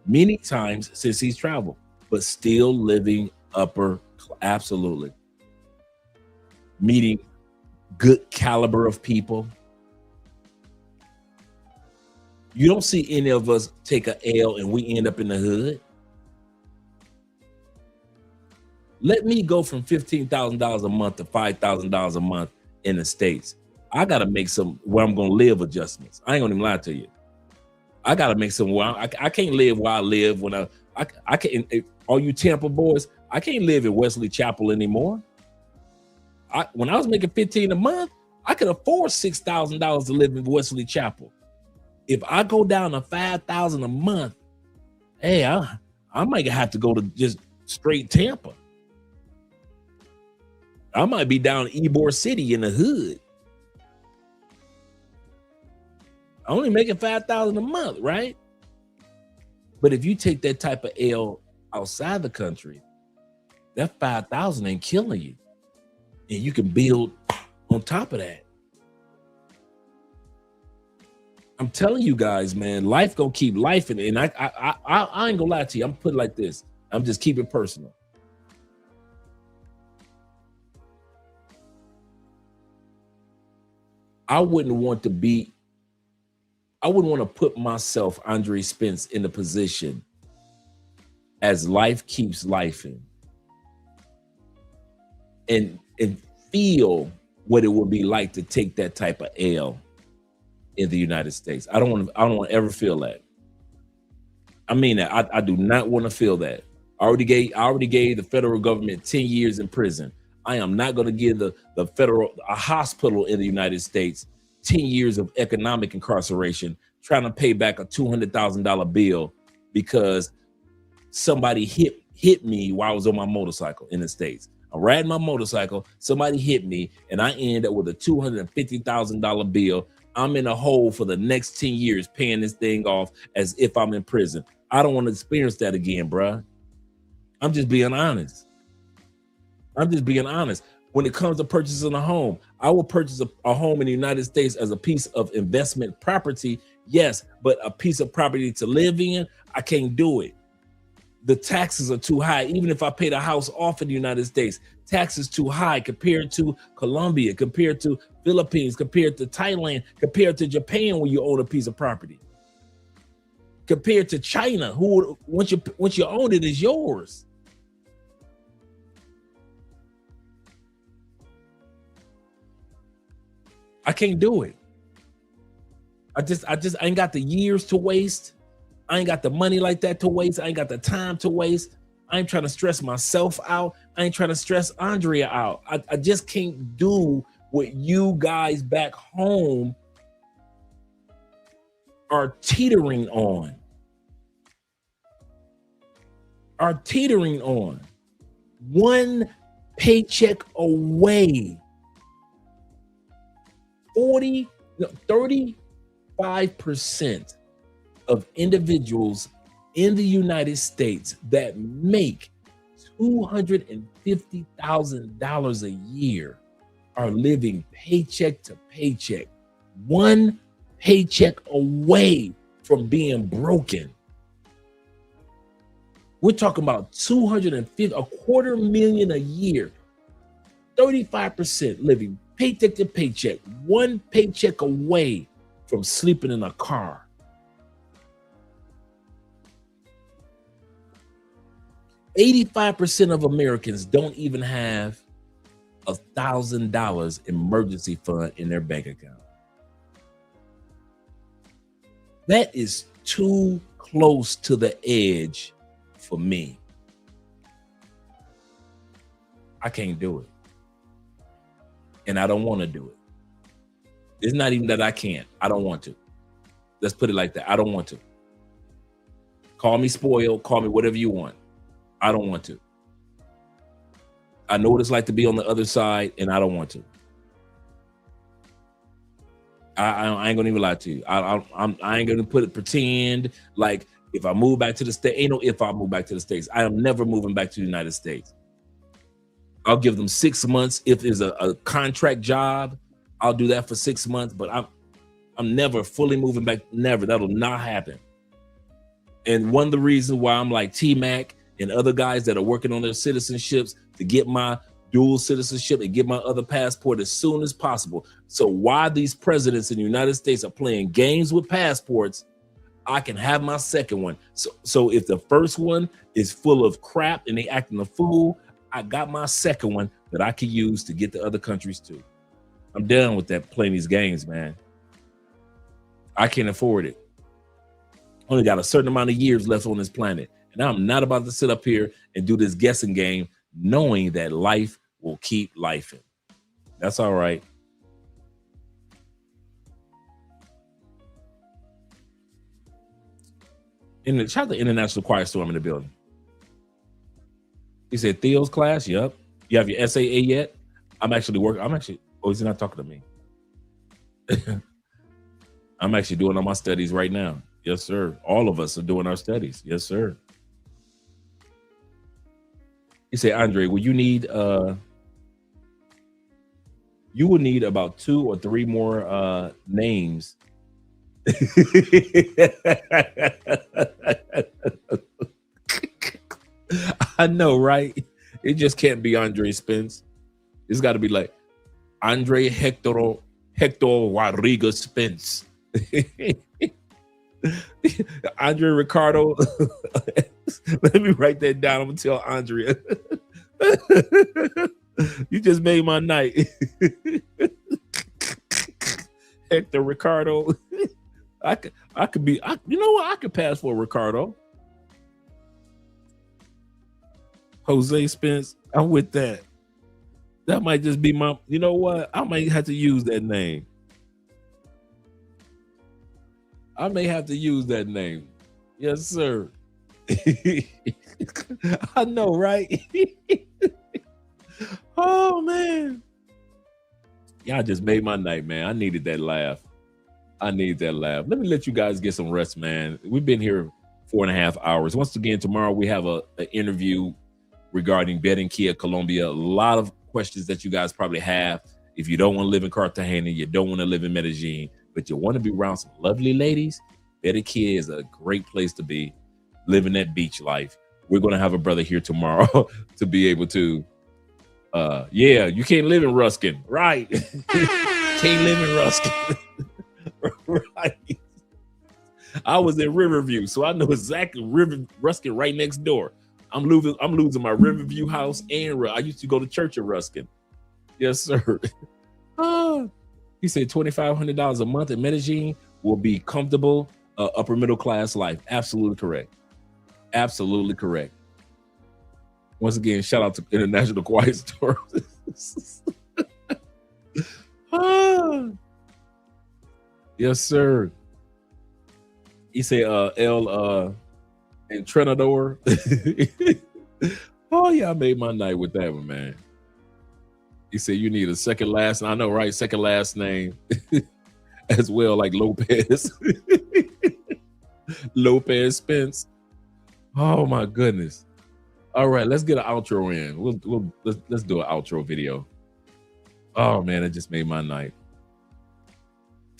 Speaker 7: many times since he's traveled, but still living upper. Absolutely, meeting good caliber of people. You don't see any of us take a L and we end up in the hood. Let me go from $15,000 a month to $5,000 a month in the States. I got to make some where I'm going to live adjustments. I ain't going to even lie to you. I got to make some where I can't live where I live when I can't. All you Tampa boys, I can't live in Wesley Chapel anymore. When I was making $15,000 a month, I could afford $6,000 to live in Wesley Chapel. If I go down to $5,000 a month, hey, I might have to go to just straight Tampa. I might be down in Ybor City in the hood. I'm only making $5,000 a month, right? But if you take that type of L outside the country, that $5,000 ain't killing you, and you can build on top of that. I'm telling you guys, man, life gonna keep life, and I ain't gonna lie to you. I'm put it like this. I'm just keep it personal. I wouldn't want to put myself, Andre Spence, in a position as life keeps lifing and feel what it would be like to take that type of L in the United States. I don't want to ever feel that. I mean that. I do not want to feel that. I already gave the federal government 10 years in prison. I am not going to give a hospital in the United States 10 years of economic incarceration trying to pay back a $200,000 bill because somebody hit me while I was on my motorcycle in the States. I'm riding my motorcycle, somebody hit me, and I end up with a $250,000 bill. I'm in a hole for the next 10 years paying this thing off as if I'm in prison. I don't want to experience that again, bruh. I'm just being honest. When it comes to purchasing a home, I will purchase a home in the United States as a piece of investment property, yes, but a piece of property to live in, I can't do it. The taxes are too high. Even if I paid a house off in the United States, taxes too high compared to Colombia, compared to Philippines, compared to Thailand, compared to Japan when you own a piece of property, compared to China, who once you own it is yours. I can't do it. I ain't got the years to waste. I ain't got the money like that to waste. I ain't got the time to waste. I ain't trying to stress myself out. I ain't trying to stress Andrea out. I just can't do what you guys back home are teetering on. One paycheck away. 35% of individuals in the United States that make $250,000 a year are living paycheck to paycheck, one paycheck away from being broken. We're talking about 250, $250,000 a year, 35% living paycheck to paycheck, one paycheck away from sleeping in a car. $85% of Americans don't even have $1,000 emergency fund in their bank account. That is too close to the edge for me. I can't do it. And I don't want to do it. It's not even that I can't. I don't want to. Let's put it like that. I don't want to. Call me spoiled. Call me whatever you want. I don't want to. I know what it's like to be on the other side, and I don't want to. I ain't gonna even lie to you. I ain't gonna pretend like if I move back to the state, ain't no if I move back to the States. I am never moving back to the United States. I'll give them 6 months. If there's a contract job, I'll do that for 6 months, but I'm never fully moving back. Never. That'll not happen. And one of the reasons why I'm like T-Mac and other guys that are working on their citizenships to get my dual citizenship and get my other passport as soon as possible. So while these presidents in the United States are playing games with passports, I can have my second one. So if the first one is full of crap and they acting a fool, I got my second one that I can use to get to other countries too. I'm done with that playing these games, man. I can't afford it. Only got a certain amount of years left on this planet. And I'm not about to sit up here and do this guessing game knowing that life will keep lifing. That's all right. Shout out the International Choir Storm in the building. He said, Theo's class? Yep. You have your SAA yet? Oh, he's not talking to me. I'm actually doing all my studies right now. Yes, sir. All of us are doing our studies. Yes, sir. He said, Andre, will you will need about 2 or 3 more names. I know, right? It just can't be Andre Spence. It's got to be like Andre Hector Rodriguez Spence. Andre Ricardo. Let me write that down. I'm gonna tell Andrea. You just made my night. Hector Ricardo. I could be. You know what? I could pass for Ricardo. Jose Spence. I'm with that. That might just be my. You know what? I might have to use that name. I may have to use that name. Yes, sir. I know, right? Oh, man. Y'all just made my night, man. I needed that laugh. Let me let you guys get some rest, man. We've been here 4.5 hours. Once again, tomorrow we have an interview regarding Barranquilla, Colombia. A lot of questions that you guys probably have. If you don't want to live in Cartagena, you don't want to live in Medellin, but you want to be around some lovely ladies, Barranquilla is a great place to be, living that beach life. We're going to have a brother here tomorrow to be able to, you can't live in Ruskin, right? Can't live in Ruskin. Right. I was in Riverview, so I know exactly Ruskin right next door. I'm losing my Riverview house, and I used to go to church in Ruskin. Yes, sir. He said $2,500 a month in Medellin will be comfortable, upper middle class life. Absolutely correct. Absolutely correct. Once again, shout out to International Quiet Storm. Yes, sir. He said El Entrenador. Oh, yeah, I made my night with that one, man. He said you need a second last, I know, right? Second last name as well, like Lopez. Lopez Spence. Oh my goodness. All right, let's get an outro in. Let's do an outro video. Oh man, it just made my night.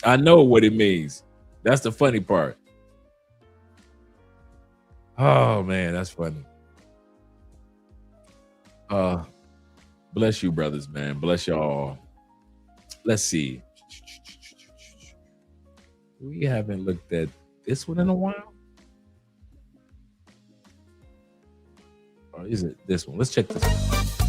Speaker 7: I know what it means. That's the funny part. Oh man, that's funny. Bless you, brothers, man. Bless y'all. Let's see. We haven't looked at this one in a while. Or is it this one? Let's check this one.